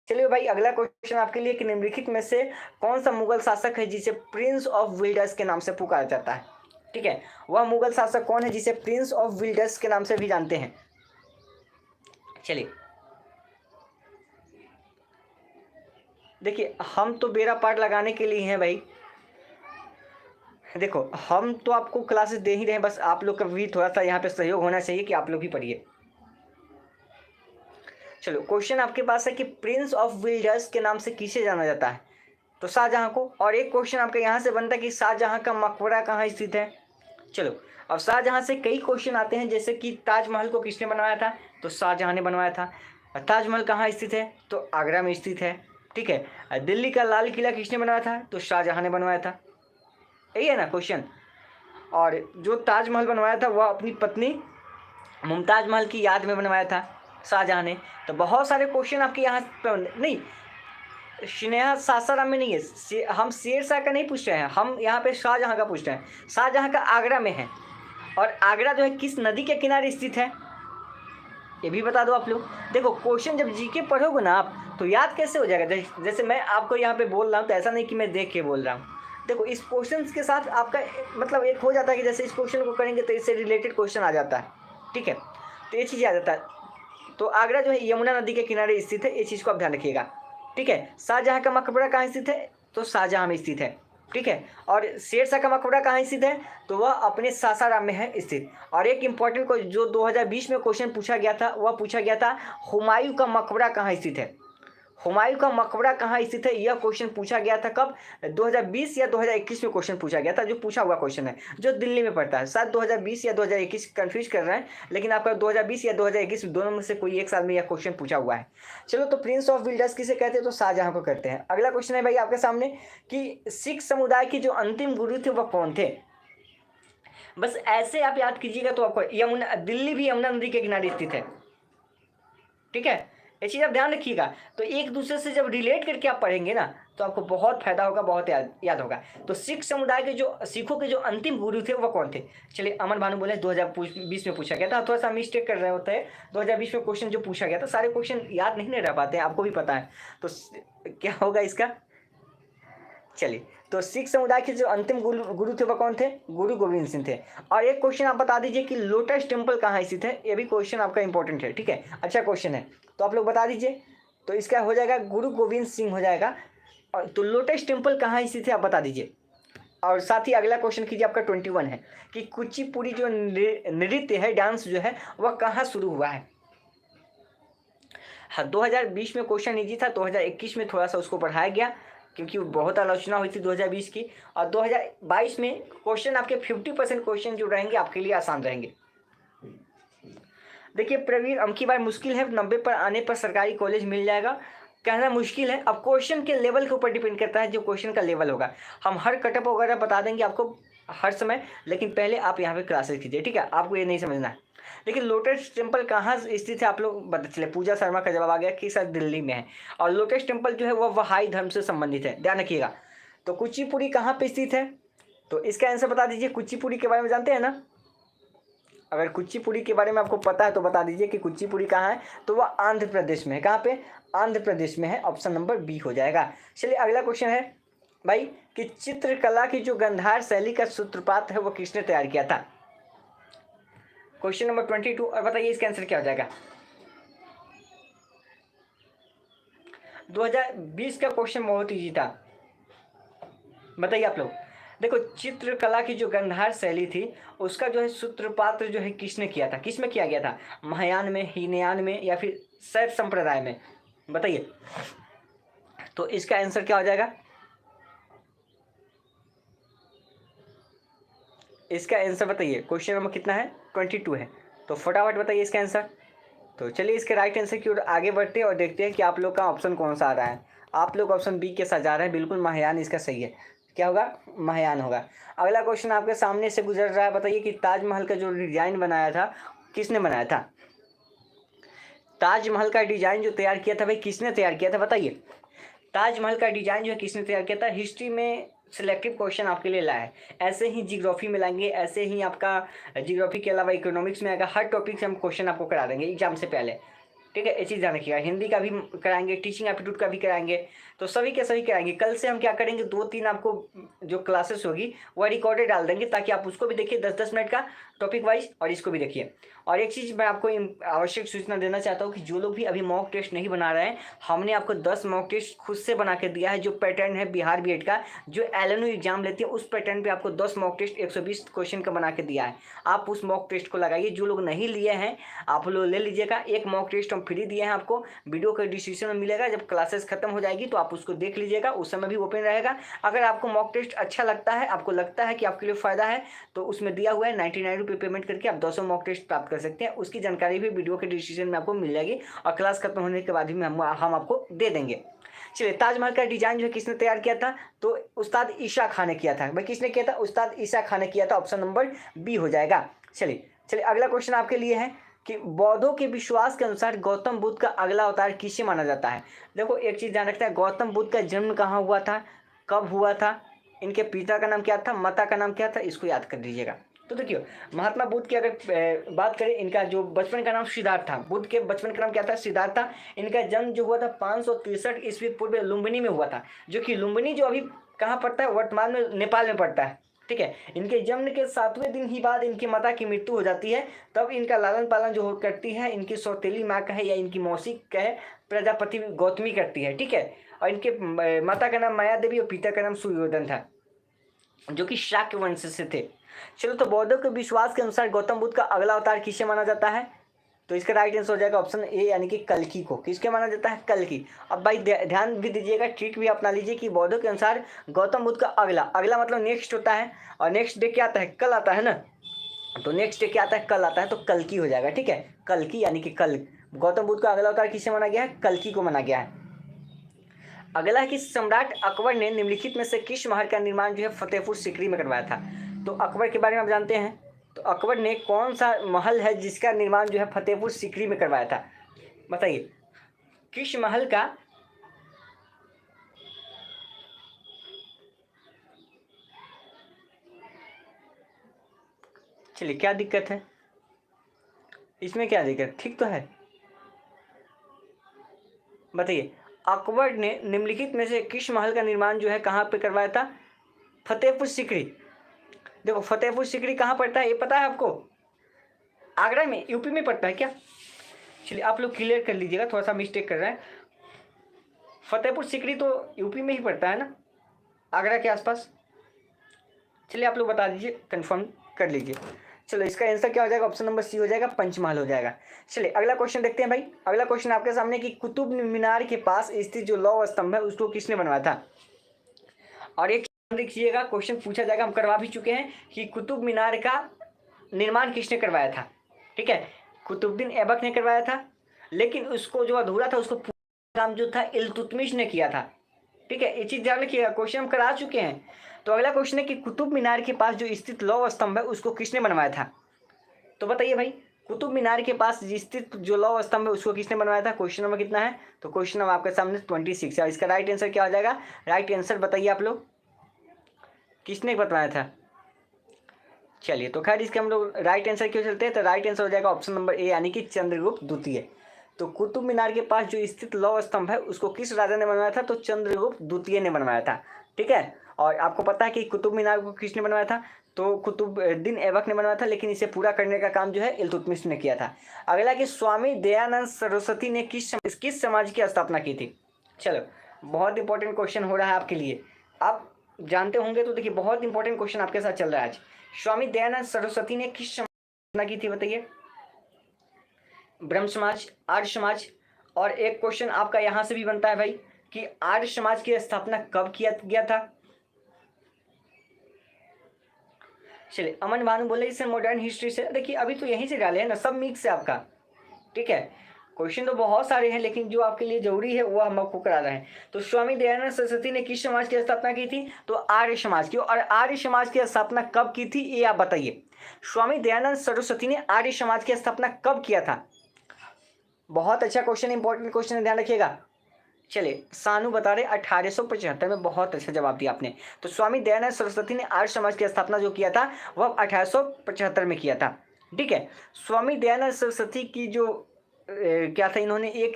[SPEAKER 1] चलिए भाई, अगला क्वेश्चन आपके लिए कि निम्नलिखित में से कौन सा मुगल शासक है जिसे प्रिंस ऑफ विल्डर्स के नाम से पुकारा जाता है, ठीक है। वह मुगल शासक कौन है जिसे प्रिंस ऑफ विल्डर्स के नाम से भी जानते हैं? चलिए, देखिए, हम तो बेड़ा पार लगाने के लिए हैं भाई। देखो, हम तो आपको क्लासेस दे ही रहे हैं, बस आप लोग का भी थोड़ा सा यहाँ पे सहयोग होना चाहिए कि आप लोग भी पढ़िए। चलो, क्वेश्चन आपके पास है कि प्रिंस ऑफ विल्डर्स के नाम से किसे जाना जाता है? तो शाहजहां को। और एक क्वेश्चन आपका यहाँ से बनता है कि शाहजहां का मकबरा कहाँ स्थित है? चलो, अब शाहजहां से कई क्वेश्चन आते हैं, जैसे कि ताजमहल को किसने बनवाया था? तो शाहजहां ने बनवाया था। ताजमहल कहाँ स्थित है? तो आगरा में स्थित है, ठीक है। दिल्ली का लाल किला किसने बनवाया था? तो शाहजहां ने बनवाया था। यही है ना क्वेश्चन। और जो ताजमहल बनवाया था वह अपनी पत्नी मुमताज महल की याद में बनवाया था शाहजहां ने। तो बहुत सारे क्वेश्चन आपके यहाँ नहीं, स्नेहा सासाराम में नहीं है, हम शेर शाह का नहीं पूछ रहे हैं, हम यहाँ पे शाहजहां का पूछ रहे हैं। शाहजहां का आगरा में है, और आगरा जो है किस नदी के किनारे स्थित है ये भी बता दो आप लोग। देखो, क्वेश्चन जब जीके पढ़ोगे ना आप, तो याद कैसे हो जाएगा? जैसे मैं आपको यहाँ पे बोल रहा हूँ, तो ऐसा नहीं कि मैं देख के बोल रहा हूँ। देखो, इस क्वेश्चन के साथ आपका मतलब एक हो जाता है कि जैसे इस क्वेश्चन को करेंगे तो इससे रिलेटेड क्वेश्चन आ जाता है, ठीक है। तो ये चीज़ आ जाता है। तो आगरा जो है यमुना नदी के किनारे स्थित है, ये चीज़ को आप ध्यान रखिएगा, ठीक है। शाहजहां का मकबरा कहाँ स्थित है? तो शाहजहां में स्थित है, ठीक है। और शेर शाह का मकबरा कहाँ स्थित है? तो वह अपने सासाराम में है स्थित। और एक इंपॉर्टेंट को जो 2020 में क्वेश्चन पूछा गया था, वह पूछा गया था हुमायूं का मकबरा कहाँ स्थित है? हुमायूं का मकबरा कहाँ स्थित है, यह क्वेश्चन पूछा गया था कब? 2020 या 2021 में क्वेश्चन पूछा गया था, जो पूछा हुआ क्वेश्चन है, जो दिल्ली में पड़ता है। शायद 2020 या 2021 कंफ्यूज कर रहे हैं, लेकिन आपका 2020 या 2021 दोनों में से कोई एक साल में यह क्वेश्चन पूछा हुआ है। चलो, तो प्रिंस ऑफ विल्डर्स किसे कहते हैं? तो शाहजहां को कहते हैं। अगला क्वेश्चन है भाई आपके सामने कि सिख समुदाय के जो अंतिम गुरु थे वह कौन थे? बस ऐसे आप याद कीजिएगा तो आपको यमुना, दिल्ली भी यमुना नदी के किनारे स्थित है, ठीक है। ये चीज़ आप ध्यान रखिएगा। तो एक दूसरे से जब रिलेट करके आप पढ़ेंगे ना, तो आपको बहुत फायदा होगा, बहुत याद होगा। तो सिख समुदाय के जो सिखों के जो अंतिम गुरु थे वो कौन थे? चलिए, अमन भानु बोले 2020 में पूछा गया था। थोड़ा सा मिस्टेक कर रहे होते हैं, 2020 में क्वेश्चन जो पूछा गया था, सारे क्वेश्चन याद नहीं रह पाते हैं, आपको भी पता है। तो क्या होगा इसका? चलिए, तो सिख समुदाय के जो अंतिम गुरु थे वह कौन थे? गुरु गोविंद सिंह थे। और एक क्वेश्चन आप बता दीजिए कि लोटस टेम्पल कहाँ स्थित है, ये भी क्वेश्चन आपका इंपॉर्टेंट है, ठीक है, अच्छा क्वेश्चन है, तो आप लोग बता दीजिए। तो इसका हो जाएगा गुरु गोविंद सिंह हो जाएगा। और तो लोटस टेम्पल कहाँ स्थित है आप बता दीजिए। और साथ ही अगला क्वेश्चन कीजिए, आपका 21 है कि कुचिपुड़ी जो नृत्य है, डांस जो है, वह कहाँ शुरू हुआ है? हाँ, 2020 में क्वेश्चन इजी था, 2021 में थोड़ा सा उसको बढ़ाया गया, क्योंकि बहुत आलोचना हुई थी 2020 की। और 2022 में क्वेश्चन आपके 50% क्वेश्चन जो रहेंगे आपके लिए आसान रहेंगे। देखिए प्रवीण, अब की बार मुश्किल है, 90 पर आने पर सरकारी कॉलेज मिल जाएगा, कहना मुश्किल है। अब क्वेश्चन के लेवल के ऊपर डिपेंड करता है, जो क्वेश्चन का लेवल होगा हम हर कटअप वगैरह बता देंगे आपको हर समय, लेकिन पहले आप यहाँ पे क्लासेस कीजिए, ठीक है। आपको ये नहीं समझना है। लेकिन लोटस टेम्पल कहाँ स्थित है आप लोग बता चले। पूजा शर्मा का जवाब आ गया कि सर दिल्ली में है, और लोटस टेम्पल जो है वह वहाई धर्म से संबंधित है, ध्यान रखिएगा। तो कुचिपुड़ी कहाँ पे स्थित है, तो इसका आंसर बता दीजिए। कुचिपुड़ी के बारे में जानते हैं ना, अगर कुचिपुड़ी के बारे में आपको पता है तो बता दीजिए कि कुचिपुड़ी कहाँ है, तो वह आंध्र प्रदेश में है। कहाँ पे, आंध्र प्रदेश में है, ऑप्शन नंबर बी हो जाएगा। चलिए अगला क्वेश्चन है भाई कि चित्रकला की जो गंधार शैली का सूत्रपात है वो किसने तैयार किया था। क्वेश्चन नंबर 22, और बताइए इसका आंसर क्या हो जाएगा। 2020 का क्वेश्चन बहुत ईजी था, बताइए आप लोग। देखो चित्रकला की जो गंधार शैली थी उसका जो है सूत्रपात जो है किसने किया था, किस में किया गया था, महायान में, हीनयान में, या फिर शैव संप्रदाय में, बताइए। तो इसका आंसर क्या हो जाएगा, इसका आंसर बताइए। क्वेश्चन नंबर कितना है, 22 है, तो फटाफट बताइए इसका आंसर। तो चलिए इसके राइट आंसर की ओर आगे बढ़ते हैं और देखते हैं कि आप लोग का ऑप्शन कौन सा आ रहा है। आप लोग ऑप्शन बी के साथ जा रहे हैं, बिल्कुल महायान इसका सही है। क्या होगा, महायान होगा। अगला क्वेश्चन आपके सामने से गुजर रहा है, बताइए कि ताजमहल का जो डिजाइन बनाया था किसने बनाया था। ताजमहल का डिजाइन जो तैयार किया था भाई किसने तैयार किया था, बताइए। ताजमहल का डिजाइन जो है किसने तैयार किया था। हिस्ट्री में सिलेक्टिव क्वेश्चन आपके लिए लाया है, ऐसे ही जियोग्राफी में लाएंगे, ऐसे ही आपका जियोग्राफी के अलावा इकोनॉमिक्स में आएगा, हर टॉपिक से हम क्वेश्चन आपको करा देंगे एग्जाम से पहले, ठीक है। ये चीज़ ध्यान रखिएगा। हिंदी का भी कराएंगे, टीचिंग एप्टीट्यूड का भी कराएंगे, तो सभी के सभी कराएंगे। कल से हम क्या करेंगे, 2-3 आपको जो क्लासेस होगी वह रिकॉर्डेड डाल देंगे, ताकि आप उसको भी देखिए 10-10 मिनट का टॉपिक वाइज, और इसको भी देखिए। और एक चीज़ मैं आपको आवश्यक सूचना देना चाहता हूँ कि जो लोग भी अभी मॉक टेस्ट नहीं बना रहे हैं, हमने आपको 10 मॉक टेस्ट खुद से बना के दिया है। जो पैटर्न है बिहार बीएड का, जो एलएनयू एग्जाम लेती है उस पैटर्न पे आपको 10 मॉक टेस्ट 120 क्वेश्चन का बना के दिया है। आप उस मॉक टेस्ट को लगाइए। जो लोग नहीं लिए हैं आप लोग ले लीजिएगा। एक मॉक टेस्ट हम फ्री दिए हैं आपको, वीडियो का डिस्क्रिप्शन में मिलेगा, जब क्लासेस खत्म हो जाएगी तो आप उसको देख लीजिएगा, उस समय भी ओपन रहेगा। अगर आपको मॉक टेस्ट अच्छा लगता है, आपको लगता है कि आपके लिए फ़ायदा है, तो उसमें दिया हुआ है 99 रुपये पेमेंट करके आप 200 मॉक टेस्ट प्राप्त कर सकते हैं। उसकी जानकारी भी वीडियो के डिस्क्रिप्शन में आपको मिल जाएगी, और क्लास खत्म होने के बाद भी हम आपको दे देंगे। चलिए ताजमहल का डिजाइन जो है किसने तैयार किया था, तो उस्ताद ईसा खान ने किया था। भाई किसने किया था, उस्ताद ईसा खान ने किया था, ऑप्शन नंबर बी हो जाएगा। चलिए अगला क्वेश्चन आपके लिए है कि बौद्धों के विश्वास के अनुसार गौतम बुद्ध का अगला अवतार किसे माना जाता है। देखो एक चीज़ ध्यान रखते हैं, गौतम बुद्ध का जन्म कहाँ हुआ था, कब हुआ था, इनके पिता का नाम क्या था, माता का नाम क्या था, इसको याद कर लीजिएगा। तो देखिए महात्मा बुद्ध की अगर बात करें, इनका जो बचपन का नाम सिद्धार्थ था। बुद्ध के बचपन का नाम क्या था, सिद्धार्थ था। इनका जन्म जो हुआ था 563 ईस्वी पूर्व लुम्बिनी में हुआ था, जो कि लुम्बिनी जो अभी कहाँ पड़ता है, वर्तमान में नेपाल में पड़ता है, ठीक है। इनके जन्म के 7वें दिन ही बाद इनकी माता की मृत्यु हो जाती है। तब इनका लालन पालन जो करती है इनकी सौतेली माँ का है या इनकी मौसी का है, प्रजापति गौतमी करती है, ठीक है। और इनके माता का नाम माया देवी और पिता का नाम सुयोधन था, जो कि शाक्य वंश से थे। चलो तो बौद्धों के विश्वास के अनुसार गौतम बुद्ध का अगला अवतार किसे माना जाता है, तो इसका राइट आंसर हो जाएगा ऑप्शन ए, यानी कि कल्कि को। किसके माना जाता है, कल्कि। अब भाई ध्यान भी दीजिएगा, ट्रिक भी अपना लीजिए कि बौद्धों के अनुसार गौतम बुद्ध का अगला मतलब नेक्स्ट होता है, और नेक्स्ट डे क्या आता है, कल आता है ना, तो नेक्स्ट डे क्या आता है, कल आता है, तो कल्कि हो जाएगा, ठीक है। कल्कि यानी कि कल। गौतम बुद्ध का अगला अवतार किसे माना गया है, कल्कि को माना गया है। अगला है कि सम्राट अकबर ने निम्नलिखित में से किस महल का निर्माण जो है फतेहपुर सीकरी में करवाया था। तो अकबर के बारे में आप जानते हैं, तो अकबर ने कौन सा महल है जिसका निर्माण जो है फतेहपुर सीकरी में करवाया था, बताइए किस महल का। चलिए क्या दिक्कत है इसमें, क्या दिक्कत, ठीक तो है, बताइए। अकबर ने निम्नलिखित में से किस महल का निर्माण जो है कहाँ पे करवाया था, फतेहपुर सीकरी। देखो फतेहपुर सीकरी कहाँ पड़ता है ये पता है आपको, आगरा में, यूपी में पड़ता है क्या। चलिए आप लोग क्लियर कर लीजिएगा, थोड़ा सा मिस्टेक कर रहे हैं। फतेहपुर सीकरी तो यूपी में ही पड़ता है ना, आगरा के आसपास। चलिए आप लोग बता दीजिए, कंफर्म कर लीजिए। चलो इसका आंसर क्या हो जाएगा, ऑप्शन नंबर सी हो जाएगा, पंचमहल हो जाएगा। चलिए अगला क्वेश्चन देखते हैं भाई। अगला क्वेश्चन आपके सामने कि कुतुब मीनार के पास स्थित जो लौह स्तंभ है उसको किसने बनवाया था। और एक देखिएगा क्वेश्चन पूछा जाएगा, हम करवा भी चुके हैं कि कुतुब मीनार का निर्माण किसने करवाया था, ठीक है। कुतुबुद्दीन ऐबक ने करवाया था, लेकिन उसको जो अधूरा था उसको पूरा काम जो था इल्तुतमिश ने किया था। ठीक है, ये चीज ध्यान रखिएगा, क्वेश्चन हम करा चुके हैं। तो अगला क्वेश्चन है कि कुतुब मीनार के पास जो स्थित लौह स्तंभ है उसको किसने बनवाया था? तो बताइए भाई, कुतुब मीनार के पास स्थित जो लौह स्तंभ है उसको किसने बनवाया था? क्वेश्चन नंबर कितना है? तो क्वेश्चन नंबर आपके सामने 26 है। इसका राइट आंसर क्या हो जाएगा? राइट आंसर बताइए आप लोग, किसने बनवाया था? चलिए, तो खैर इसके हम लोग राइट आंसर क्यों चलते हैं, तो राइट आंसर हो जाएगा ऑप्शन नंबर ए, यानी कि चंद्रगुप्त द्वितीय। तो कुतुब मीनार के पास जो स्थित लौह स्तंभ है उसको किस राजा ने बनवाया था? तो चंद्रगुप्त द्वितीय ने बनवाया था। ठीक है, और आपको पता है कि कुतुब मीनार को किसने बनवाया था? तो कुतुबुद्दीन ऐबक ने बनवाया था, लेकिन इसे पूरा करने का काम जो है इल्तुतमिश ने किया था। अगला कि स्वामी दयानंद सरस्वती ने किस समाज की स्थापना की थी? चलो, बहुत इंपॉर्टेंट क्वेश्चन हो रहा है आपके लिए, आप जानते होंगे तो देखिए, बहुत इंपॉर्टेंट क्वेश्चन आपके साथ चल रहा है आज। स्वामी दयानंद सरस्वती ने किस समाज की स्थापना की थी बताइए? ब्रह्म समाज, आर्य समाज, और एक क्वेश्चन आपका यहां से भी बनता है भाई कि आर्य समाज की स्थापना कब किया गया था? चलिए, अमन भानु बोले इसे मॉडर्न हिस्ट्री से। देखिए, अभी तो यहीं से डाले हैं ना, सब मिक्स है आपका। ठीक है, क्वेश्चन तो बहुत सारे हैं, लेकिन जो आपके लिए जरूरी है वो हम आपको करा रहे हैं। तो स्वामी दयानंद सरस्वती ने किस समाज की स्थापना की थी? तो आर्य समाज की। और आर्य समाज की स्थापना कब की थी ये आप बताइए। स्वामी दयानंद सरस्वती ने आर्य समाज की स्थापना कब किया था? बहुत अच्छा क्वेश्चन, इंपॉर्टेंट क्वेश्चन है, ध्यान रखिएगा। चलिए, सानू बता रहे 1875 में। बहुत अच्छा जवाब दिया आपने। तो स्वामी दयानंद सरस्वती ने आर्य समाज की स्थापना जो किया था वह 1875 में किया था। ठीक है, स्वामी दयानंद सरस्वती की जो क्या था, इन्होंने एक,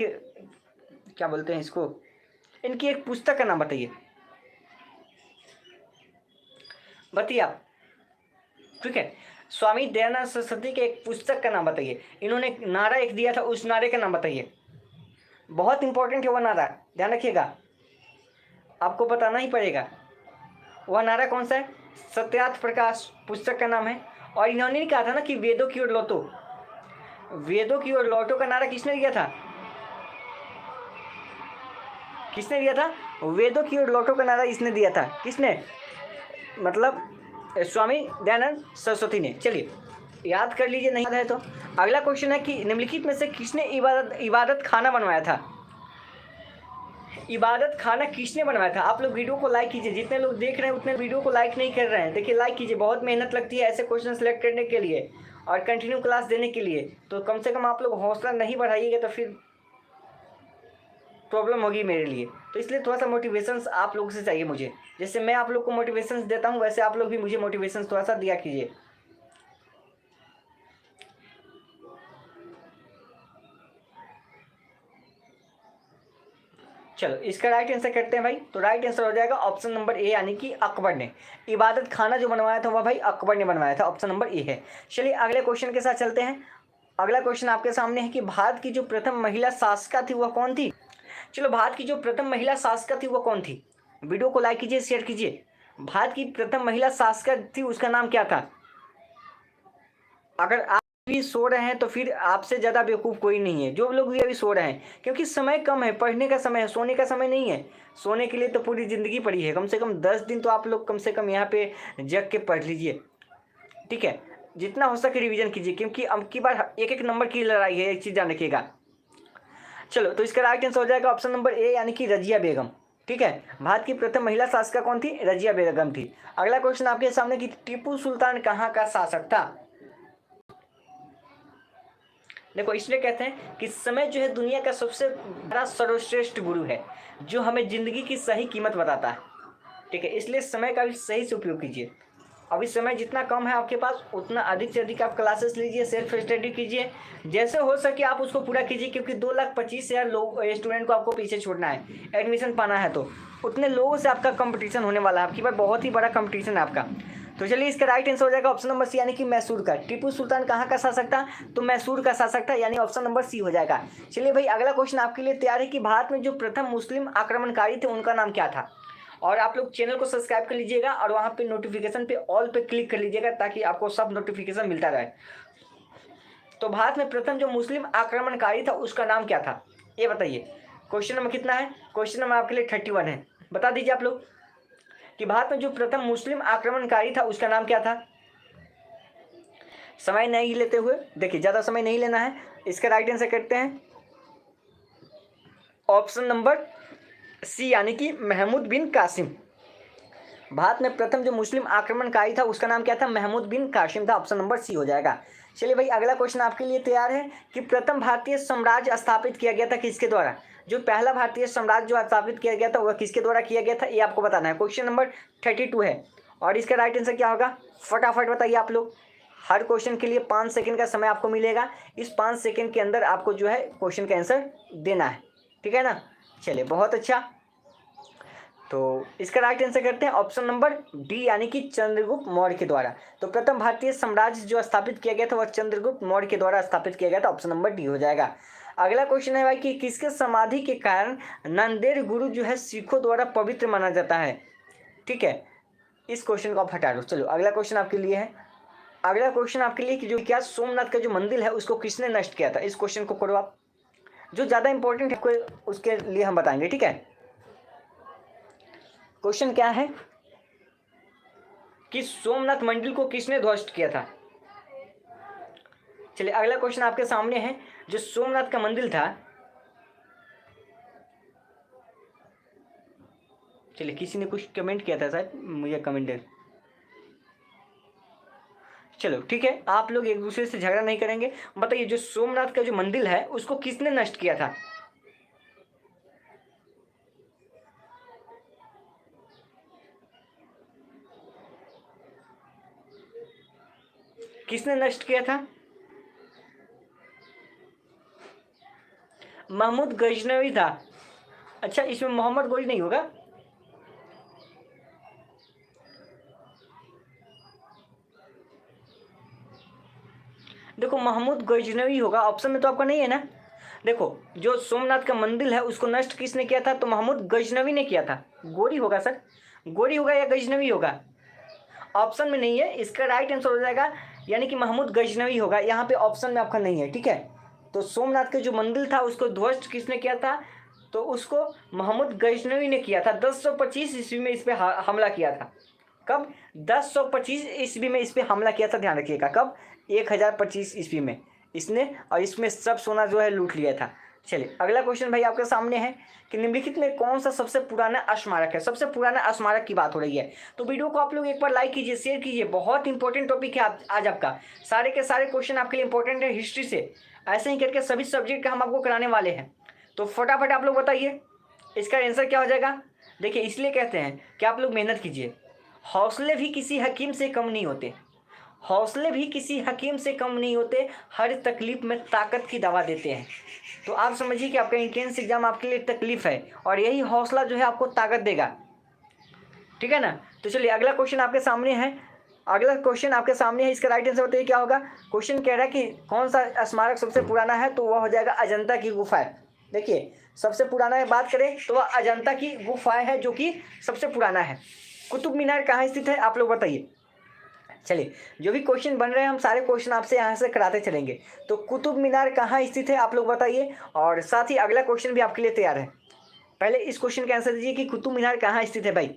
[SPEAKER 1] क्या बोलते हैं इसको, इनकी एक पुस्तक का नाम बताइए, बताइए आप। ठीक है, स्वामी दयानंद सरस्वती के एक पुस्तक का नाम बताइए। इन्होंने नारा एक दिया था, उस नारे का नाम बताइए। बहुत इंपॉर्टेंट है वह नारा, ध्यान रखिएगा, आपको बताना ही पड़ेगा। वह नारा कौन सा है? सत्यार्थ प्रकाश पुस्तक का नाम है। और इन्होंने नहीं कहा था ना कि वेदों की ओर लौटो, वेदों की ओर लौटो का नारा किसने दिया था? किसने दिया था? वेदों की ओर लौटो का नारा इसने दिया था। किसने? मतलब स्वामी दयानंद सरस्वती ने। चलिए, याद कर लीजिए, नहीं याद है तो। अगला क्वेश्चन है कि निम्नलिखित में से किसने इबादत खाना बनवाया था? इबादत खाना किसने बनवाया था? आप लोग वीडियो को लाइक कीजिए, जितने लोग देख रहे हैं उतने वीडियो को लाइक नहीं कर रहे हैं। देखिए, लाइक कीजिए, बहुत मेहनत लगती है ऐसे क्वेश्चन सेलेक्ट करने के लिए और कंटिन्यू क्लास देने के लिए। तो कम से कम आप लोग हौसला नहीं बढ़ाइएगा तो फिर प्रॉब्लम होगी मेरे लिए। तो इसलिए थोड़ा सा मोटिवेशंस आप लोगों से चाहिए मुझे। जैसे मैं आप लोग को मोटिवेशंस देता हूँ, वैसे आप लोग भी मुझे मोटिवेशंस थोड़ा सा दिया कीजिए। चलो, इसका राइट आंसर करते हैं भाई। तो राइट आंसर हो जाएगा ऑप्शन नंबर ए, यानी कि अकबर ने। इबादत खाना जो बनवाया था वह भाई अकबर ने बनवाया था, ऑप्शन नंबर ए है। चलिए, अगले क्वेश्चन के साथ चलते हैं। अगला क्वेश्चन आपके सामने है कि भारत की जो प्रथम महिला शासिका थी वह कौन थी? चलो, भारत की जो प्रथम महिला शासिका थी वह कौन थी? वीडियो को लाइक कीजिए, शेयर कीजिए। भारत की प्रथम महिला शासिका थी, उसका नाम क्या था? अगर आप भी सो रहे हैं तो फिर आपसे ज़्यादा बेवकूफ़ कोई नहीं है। जो लोग भी अभी सो रहे हैं, क्योंकि समय कम है, पढ़ने का समय है, सोने का समय नहीं है। सोने के लिए तो पूरी ज़िंदगी पड़ी है, कम से कम 10 दिन तो आप लोग कम से कम यहाँ पे जग के पढ़ लीजिए। ठीक है, जितना हो सके रिवीजन कीजिए, क्योंकि अब की बार एक एक नंबर की लड़ाई है, एक चीज़ ध्यान रखिएगा। चलो, तो इसका राइट आंसर हो जाएगा ऑप्शन नंबर ए, यानी कि रजिया बेगम। ठीक है, भारत की प्रथम महिला शासिका कौन थी? रजिया बेगम थी। अगला क्वेश्चन आपके सामने कि टीपू सुल्तान कहाँ का शासक था? देखो, इसलिए कहते हैं कि समय जो है दुनिया का सबसे बड़ा सर्वश्रेष्ठ गुरु है, जो हमें जिंदगी की सही कीमत बताता है। ठीक है, इसलिए समय का भी सही से उपयोग कीजिए। अभी समय जितना कम है आपके पास, उतना अधिक से अधिक आप क्लासेस लीजिए, सेल्फ स्टडी कीजिए, जैसे हो सके आप उसको पूरा कीजिए, क्योंकि 2,25,000 लोग स्टूडेंट को आपको पीछे छोड़ना है, एडमिशन पाना है। तो उतने लोगों से आपका कंपटीशन होने वाला है, आपकी बार बहुत ही बड़ा कंपटीशन है आपका। तो चलिए, इसका राइट आंसर हो जाएगा ऑप्शन नंबर सी, यानी कि मैसूर का। टीपू सुल्तान कहाँ का शासक था? तो मैसूर का शासक था, यानी ऑप्शन नंबर सी हो जाएगा। चलिए भाई, अगला क्वेश्चन आपके लिए तैयार है कि भारत में जो प्रथम मुस्लिम आक्रमणकारी थे उनका नाम क्या था? और आप लोग चैनल को सब्सक्राइब कर लीजिएगा और वहाँ पे नोटिफिकेशन पे ऑल पे क्लिक कर लीजिएगा, ताकि आपको सब नोटिफिकेशन मिलता रहे। तो भारत में प्रथम जो मुस्लिम आक्रमणकारी था उसका नाम क्या था, ये बताइए। क्वेश्चन नंबर कितना है? क्वेश्चन नंबर आपके लिए 31 है। बता दीजिए आप लोग कि भारत में जो प्रथम मुस्लिम आक्रमणकारी था उसका नाम क्या था। समय नहीं लेते हुए, देखिए ज़्यादा समय नहीं लेना है, इसका राइट आंसर करते हैं ऑप्शन नंबर सी यानी कि महमूद बिन कासिम। भारत में प्रथम जो मुस्लिम आक्रमणकारी था उसका नाम क्या था? महमूद बिन कासिम था। ऑप्शन नंबर सी हो जाएगा। चलिए भाई अगला क्वेश्चन आपके लिए तैयार है कि प्रथम भारतीय साम्राज्य स्थापित किया गया था किसके द्वारा? जो पहला भारतीय साम्राज्य जो स्थापित किया गया था वह किसके द्वारा किया गया था, ये आपको बताना है। क्वेश्चन नंबर 32 है और इसका राइट आंसर क्या होगा फटाफट बताइए आप लोग। हर क्वेश्चन के लिए 5 सेकंड का समय आपको मिलेगा। इस 5 सेकंड के अंदर आपको जो है क्वेश्चन का आंसर देना है, ठीक है ना। चलिए बहुत अच्छा, तो इसका राइट आंसर करते हैं ऑप्शन नंबर डी यानी कि चंद्रगुप्त मौर्य के द्वारा। तो प्रथम भारतीय साम्राज्य जो स्थापित किया गया था वह चंद्रगुप्त मौर्य के द्वारा स्थापित किया गया था। ऑप्शन नंबर डी हो जाएगा। अगला क्वेश्चन है भाई कि किसके समाधि के कारण नांदेड़ गुरु जो है सिखों द्वारा पवित्र माना जाता है, ठीक है। इस क्वेश्चन को आप हटा दो। चलो अगला क्वेश्चन आपके लिए है। अगला क्वेश्चन आपके लिए कि जो क्या सोमनाथ का जो मंदिर है उसको किसने नष्ट किया था? इस क्वेश्चन को करो आप, जो ज़्यादा इंपॉर्टेंट है उसके लिए हम बताएंगे, ठीक है। क्वेश्चन क्या है कि सोमनाथ मंदिर को किसने ध्वस्त किया था? चलिए अगला क्वेश्चन आपके सामने है। जो सोमनाथ का मंदिर था, चलिए किसी ने कुछ कमेंट किया था शायद, मुझे कमेंट दे। चलो ठीक है, आप लोग एक दूसरे से झगड़ा नहीं करेंगे। बताइए जो सोमनाथ का जो मंदिर है उसको किसने नष्ट किया था? किसने नष्ट किया था? महमूद गजनवी था। अच्छा इसमें मोहम्मद गोरी नहीं होगा? देखो महमूद गजनवी होगा, ऑप्शन में तो आपका नहीं है ना। देखो जो सोमनाथ का मंदिर है उसको नष्ट किसने किया था? तो महमूद गजनवी ने किया था। गोरी होगा सर, गोरी होगा या गजनवी होगा? ऑप्शन में नहीं है, इसका राइट आंसर हो जाएगा यानी कि महमूद गजनवी होगा। यहाँ पे ऑप्शन में आपका नहीं है, ठीक है। तो सोमनाथ का जो मंदिर था उसको ध्वस्त किसने किया था? तो उसको महमूद गजनवी ने किया था। 1025 ईस्वी में इस पर हमला किया था। कब? 1025 ईस्वी में इस पर हमला किया था, ध्यान रखिएगा। कब? 1025 ईस्वी में इसने, और इसमें सब सोना जो है लूट लिया था। चलिए अगला क्वेश्चन भाई आपके सामने है कि निम्नलिखित में कौन सा सबसे पुराना स्मारक है? सबसे पुराना स्मारक की बात हो रही है, तो वीडियो को आप लोग एक बार लाइक कीजिए, शेयर कीजिए। बहुत इंपॉर्टेंट टॉपिक है आज आपका, सारे के सारे क्वेश्चन आपके लिए इंपॉर्टेंट है हिस्ट्री से। ऐसे ही करके सभी सब्जेक्ट का हम आपको कराने वाले हैं, तो फटाफट आप लोग बताइए इसका आंसर क्या हो जाएगा। देखिए इसलिए कहते हैं कि आप लोग मेहनत कीजिए। हौसले भी किसी हकीम से कम नहीं होते, हौसले भी किसी हकीम से कम नहीं होते, हर तकलीफ में ताकत की दवा देते हैं। तो आप समझिए कि आपका एंट्रेंस एग्जाम आपके लिए तकलीफ है और यही हौसला जो है आपको ताकत देगा, ठीक है ना। तो चलिए अगला क्वेश्चन आपके सामने है। अगला क्वेश्चन आपके सामने है, इसका राइट आंसर बताइए क्या होगा। क्वेश्चन कह रहा है कि कौन सा स्मारक सबसे पुराना है, तो वह हो जाएगा अजंता की गुफा। देखिए सबसे पुराना बात करें तो वह अजंता की गुफाएं है जो कि सबसे पुराना है। कुतुब मीनार कहाँ स्थित है आप लोग बताइए। चलिए जो भी क्वेश्चन बन रहे हैं हम सारे क्वेश्चन आपसे यहाँ से कराते चलेंगे। तो कुतुब मीनार कहाँ स्थित है आप लोग बताइए, और साथ ही अगला क्वेश्चन भी आपके लिए तैयार है। पहले इस क्वेश्चन का आंसर दीजिए कि कुतुब मीनार कहाँ स्थित है भाई,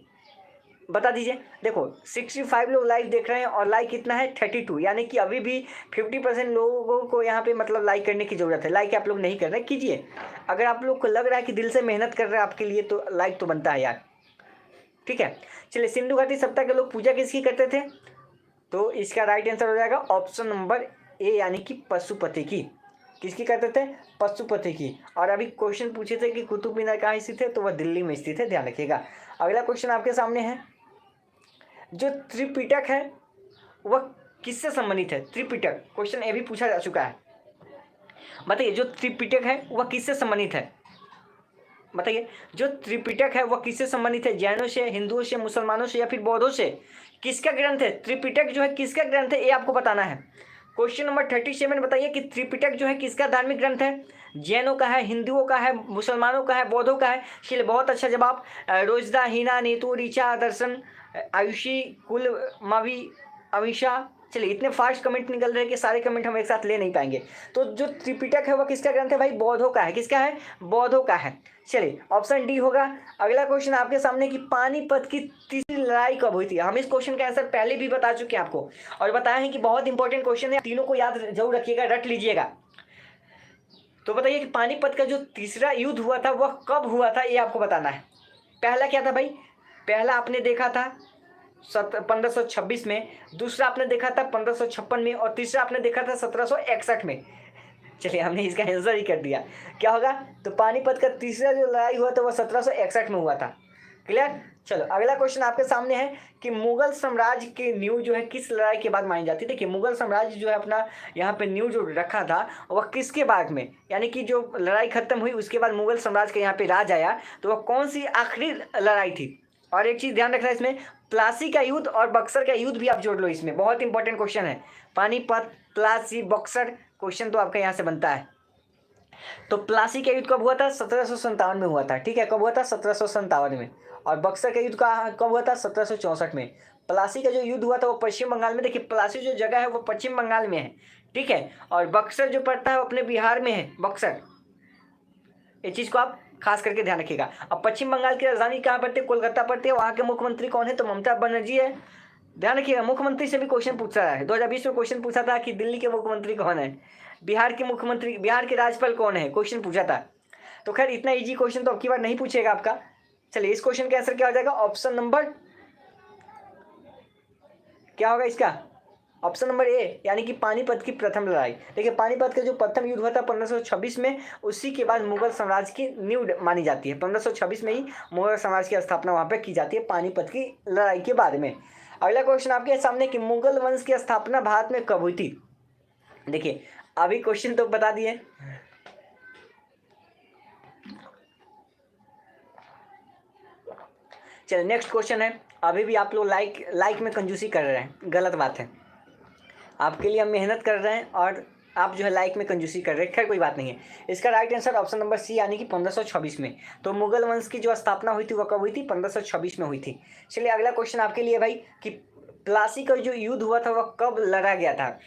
[SPEAKER 1] बता दीजिए। देखो 65 लोग लाइक देख रहे हैं और लाइक कितना है 32, यानी कि अभी भी 50% लोगों को यहाँ पे मतलब लाइक करने की ज़रूरत है। लाइक आप लोग नहीं कर रहे, कीजिए। अगर आप लोग को लग रहा है कि दिल से मेहनत कर रहे हैं आपके लिए, तो लाइक तो बनता है यार, ठीक है। चलिए सिंधु घाटी सभ्यता के लोग पूजा किसकी करते थे? तो इसका राइट आंसर हो जाएगा ऑप्शन नंबर ए यानी कि पशुपति की। किसकी करते थे? पशुपति की। और अभी क्वेश्चन पूछे थे कि कुतुब मीनार कहाँ स्थित है, तो वह दिल्ली में स्थित है, ध्यान रखिएगा। अगला क्वेश्चन आपके सामने है, जो त्रिपिटक है वह किससे संबंधित है? त्रिपिटक क्वेश्चन ये भी पूछा जा चुका है। बताइए जो त्रिपिटक है वह किससे संबंधित है? बताइए जो त्रिपिटक है वह किससे संबंधित है? जैनों से, हिंदुओं से, मुसलमानों से या फिर बौद्धों से? किसका ग्रंथ है त्रिपिटक जो है, किसका ग्रंथ है ये आपको बताना है। क्वेश्चन नंबर 37 बताइए कि त्रिपिटक जो है किसका धार्मिक ग्रंथ है? जैनों का है, हिंदुओं का है, मुसलमानों का है, बौद्धों का है? चलिए बहुत अच्छा जवाब। रोजदा, हिना, नीतू, ऋचा, दर्शन, आयुषी, कुल, मवी, अमीषा, चलिए, इतने फास्ट कमेंट निकल रहे हैं कि सारे कमेंट हम एक साथ ले नहीं पाएंगे। तो जो त्रिपिटक है वह किसका ग्रंथ है भाई? बौद्धों का है। किसका है? बौद्धों का है। चलिए, ऑप्शन डी होगा। अगला क्वेश्चन आपके सामने कि पानीपत की तीसरी लड़ाई कब हुई थी? हम इस क्वेश्चन का आंसर पहले भी बता चुके हैं आपको, और बताया है कि बहुत इंपॉर्टेंट क्वेश्चन है, तीनों को याद जरूर रखिएगा, रट लीजिएगा। तो बताइए कि पानीपत का जो तीसरा युद्ध हुआ था वह कब हुआ था, ये आपको बताना है। पहला क्या था भाई? पहला आपने देखा था 1526 में, दूसरा आपने देखा था 1556 में, और तीसरा आपने देखा था 1761 में। चलिए, हमने इसका आंसर ही कर दिया। क्या होगा? तो पानीपत का तीसरा जो लड़ाई हुआ था वह 1761 में हुआ था। क्लियर? चलो, अगला क्वेश्चन आपके सामने है कि मुगल साम्राज्य की नींव जो है किस लड़ाई के बाद मानी जाती है? देखिए, मुगल साम्राज्य जो है अपना यहाँ पे नींव जो रखा था वह किसके बाद में, यानी कि जो लड़ाई खत्म हुई उसके बाद मुगल साम्राज्य का यहाँ पे राज आया, तो वह कौन सी आखिरी लड़ाई थी? और एक चीज़ ध्यान रखना है इसमें, प्लासी का युद्ध और बक्सर का युद्ध भी आप जोड़ लो, इसमें बहुत इंपॉर्टेंट क्वेश्चन है। पानीपत, प्लासी, बक्सर, क्वेश्चन तो आपका यहाँ से बनता है। तो प्लासी का युद्ध कब हुआ था? 1757 में हुआ था। ठीक है, कब हुआ था? 1757 में। और बक्सर का युद्ध कब हुआ था? 1764 में। प्लासी का जो युद्ध हुआ था वो पश्चिम बंगाल में, देखिए प्लासी जो जगह है वो पश्चिम बंगाल में है। ठीक है, और बक्सर जो पड़ता है वो अपने बिहार में है, बक्सर। ये चीज़ को आप खास करके ध्यान रखिएगा। अब पश्चिम बंगाल की राजधानी कहाँ पड़ती है? कोलकाता पड़ती है। वहाँ के मुख्यमंत्री कौन है? तो ममता बनर्जी है। ध्यान रखिएगा, मुख्यमंत्री से भी क्वेश्चन पूछ रहा है। 2020 में क्वेश्चन पूछा था कि दिल्ली के मुख्यमंत्री कौन है, बिहार के मुख्यमंत्री, बिहार के राज्यपाल कौन है, क्वेश्चन पूछा था। तो खैर, इतना इजी क्वेश्चन तो अब की बार नहीं पूछेगा आपका। चलिए, इस क्वेश्चन का आंसर क्या हो जाएगा? ऑप्शन नंबर क्या होगा इसका? ऑप्शन नंबर ए, यानी कि पानीपत की प्रथम लड़ाई। देखिए, पानीपत का जो प्रथम युद्ध हुआ था 1526 में, उसी के बाद मुगल साम्राज्य की नींव मानी जाती है। 1526 में ही मुगल साम्राज्य की स्थापना वहाँ पे की जाती है, पानीपत की लड़ाई के बाद में। अगला क्वेश्चन आपके सामने कि मुगल वंश की स्थापना भारत में कब हुई थी? देखिए, अभी क्वेश्चन तो बता दिए। चलिए, नेक्स्ट क्वेश्चन है। अभी भी आप लोग लाइक में कंजूसी कर रहे हैं, गलत बात है। आपके लिए हम मेहनत कर रहे हैं और आप जो है लाइक में कंजूसी कर रहे हैं। खैर, कोई बात नहीं है। इसका right answer option number C, यानी कि 1526 में। तो मुगल वंश की जो स्थापना हुई थी वह कब हुई थी? 1526 में हुई थी। चलिए, अगला क्वेश्चन आपके लिए भाई कि प्लासी का जो युद्ध हुआ था वह कब लड़ा गया था?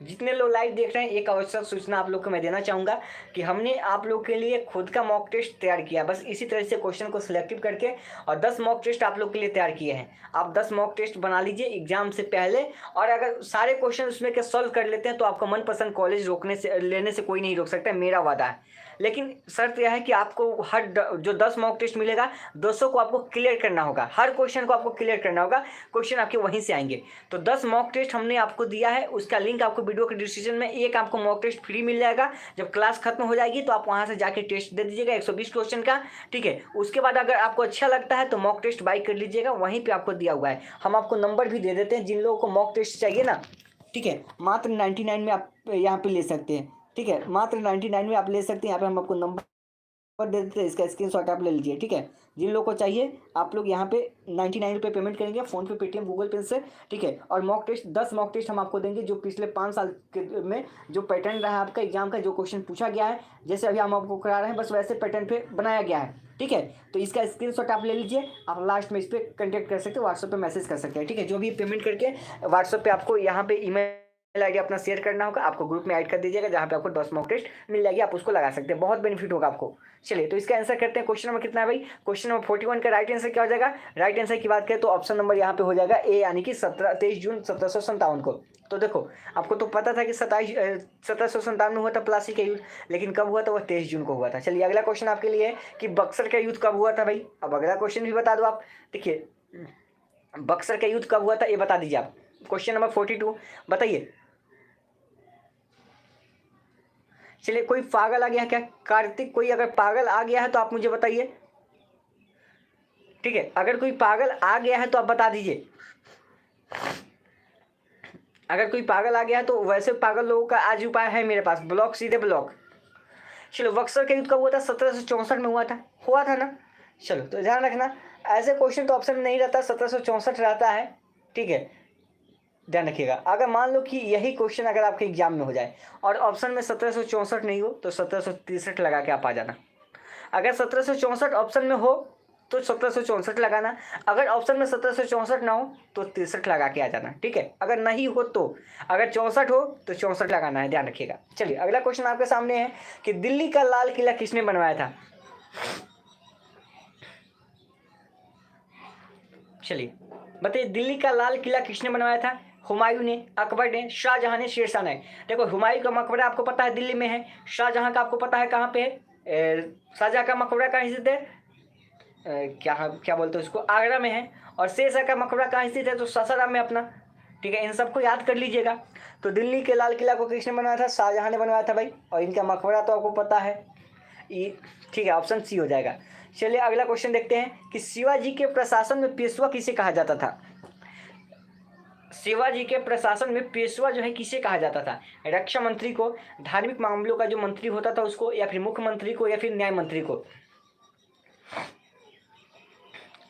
[SPEAKER 1] जितने लोग लाइव देख रहे हैं, एक आवश्यक सूचना आप लोग को मैं देना चाहूँगा कि हमने आप लोग के लिए खुद का मॉक टेस्ट तैयार किया। बस इसी तरह से क्वेश्चन को सिलेक्टिव करके, और 10 मॉक टेस्ट आप लोग के लिए तैयार किए हैं। आप 10 मॉक टेस्ट बना लीजिए एग्जाम से पहले, और अगर सारे क्वेश्चन उसमें के सॉल्व कर लेते हैं तो आपका मनपसंद कॉलेज लेने से कोई नहीं रोक सकता है, मेरा वादा है। लेकिन शर्त यह है कि आपको हर जो 10 मॉक टेस्ट मिलेगा 200 को आपको क्लियर करना होगा, हर क्वेश्चन को आपको क्लियर करना होगा, क्वेश्चन आपके वहीं से आएंगे। तो 10 मॉक टेस्ट हमने आपको दिया है, उसका लिंक आपको वीडियो के डिस्क्रिप्शन में, एक आपको मॉक टेस्ट फ्री मिल जाएगा। जब क्लास खत्म हो जाएगी तो आप वहाँ से जाके टेस्ट दे दीजिएगा 120 क्वेश्चन का। ठीक है, उसके बाद अगर आपको अच्छा लगता है तो मॉक टेस्ट बाई कर लीजिएगा, वहीं पर आपको दिया हुआ है। हम आपको नंबर भी दे देते हैं, जिन लोगों को मॉक टेस्ट चाहिए ना, ठीक है, मात्र 99 में आप यहाँ पे ले सकते हैं। ठीक है, मात्र 99 में आप ले सकते हैं। यहाँ पे हम आपको नंबर दे देते हैं, इसका स्क्रीनशॉट आप ले लीजिए। ठीक है, जिन लोगों को चाहिए आप लोग यहाँ पे 99 रुपये पेमेंट करेंगे, फ़ोन पे, पेटीएम, गूगल पे से। ठीक है, और मॉक टेस्ट 10 मॉक टेस्ट हम आपको देंगे जो पिछले 5 साल में जो पैटर्न रहा है आपका एग्जाम का, जो क्वेश्चन पूछा गया है, जैसे अभी हम आपको करा रहे हैं बस वैसे पैटर्न पे बनाया गया है। ठीक है, तो इसका स्क्रीनशॉट आप ले लीजिए, आप लास्ट में इस पर कॉन्टैक्ट कर सकते हो, व्हाट्सएप पे मैसेज कर सकते हैं। ठीक है, जो भी पेमेंट करके व्हाट्सएप पे आपको यहाँ पे ईमेल आईडी अपना शेयर करना होगा, आपको ग्रुप में ऐड कर दीजिएगा, जहाँ पे आपको 10 मॉक टेस्ट मिल जाएगी, आप उसको लगा सकते हैं, बहुत बेनिफिट होगा आपको। चलिए, तो इसका आंसर करते हैं। क्वेश्चन नंबर कितना है भाई? क्वेश्चन नंबर 41 का राइट आंसर क्या हो जाएगा? राइट आंसर की बात करें तो ऑप्शन नंबर यहाँ पे हो जाएगा ए, यानी कि 23 जून 1757 को। तो देखो, आपको तो पता था कि 1757 में हुआ था प्लासी का युद्ध, लेकिन कब हुआ था? वह 23 जून को हुआ था। चलिए, अगला क्वेश्चन आपके लिए है कि बक्सर का युद्ध कब हुआ था भाई? अब अगला क्वेश्चन भी बता दो आप। देखिए, बक्सर का युद्ध कब हुआ था ये बता दीजिए आप। क्वेश्चन नंबर 42 बताइए। चलिए, कोई पागल आ गया क्या? कार्तिक, कोई अगर पागल आ गया है तो आप मुझे बताइए। ठीक है, अगर कोई पागल आ गया है तो आप बता दीजिए। अगर कोई पागल आ गया है तो वैसे पागल लोगों का आज उपाय है मेरे पास, ब्लॉक, सीधे ब्लॉक। चलो, बक्सर का युद्ध कब हुआ था? 1764 में हुआ था ना। चलो, तो ध्यान रखना, ऐसे क्वेश्चन तो ऑप्शन में नहीं रहता, 1764 रहता है। ठीक है, ध्यान रखिएगा। अगर मान लो कि यही क्वेश्चन अगर आपके एग्जाम में हो जाए और ऑप्शन में 1764 नहीं हो तो 1763 लगा के आप आ जाना। अगर 1764 ऑप्शन में हो तो 1764 लगाना। अगर ऑप्शन में 1764 ना हो तो 63 लगा के आ जाना, ठीक है। अगर नहीं हो तो, अगर 64 हो तो 64 लगाना है, ध्यान रखिएगा। चलिए अगला क्वेश्चन आपके सामने है कि दिल्ली का लाल किला किसने बनवाया था। चलिए बताइए, दिल्ली का लाल किला किसने बनवाया था। हुमायूं ने, अकबर ने, शाहजहां ने, शेरशाह ने। देखो हुमायूं का मकबरा आपको पता है दिल्ली में है, शाहजहां का आपको पता है कहाँ पे है, शाहजहां का मकबरा कहाँ स्थित है, क्या क्या बोलते हैं उसको, आगरा में है। और शेरशाह का मकबरा कहाँ स्थित है, तो सासाराम में अपना, ठीक है। इन सबको याद कर लीजिएगा। तो दिल्ली के लाल किला को किसने बनवाया था, शाहजहां ने बनवाया था भाई। और इनका मकबरा तो आपको पता है, ये ठीक है, ऑप्शन सी हो जाएगा। चलिए अगला क्वेश्चन देखते हैं कि शिवाजी के प्रशासन में पेशवा किसे कहा जाता था। शिवाजी के प्रशासन में पेशवा जो है किसे कहा जाता था, रक्षा मंत्री को, धार्मिक मामलों का जो मंत्री होता था उसको, या फिर मुख्यमंत्री को, या फिर न्याय मंत्री को।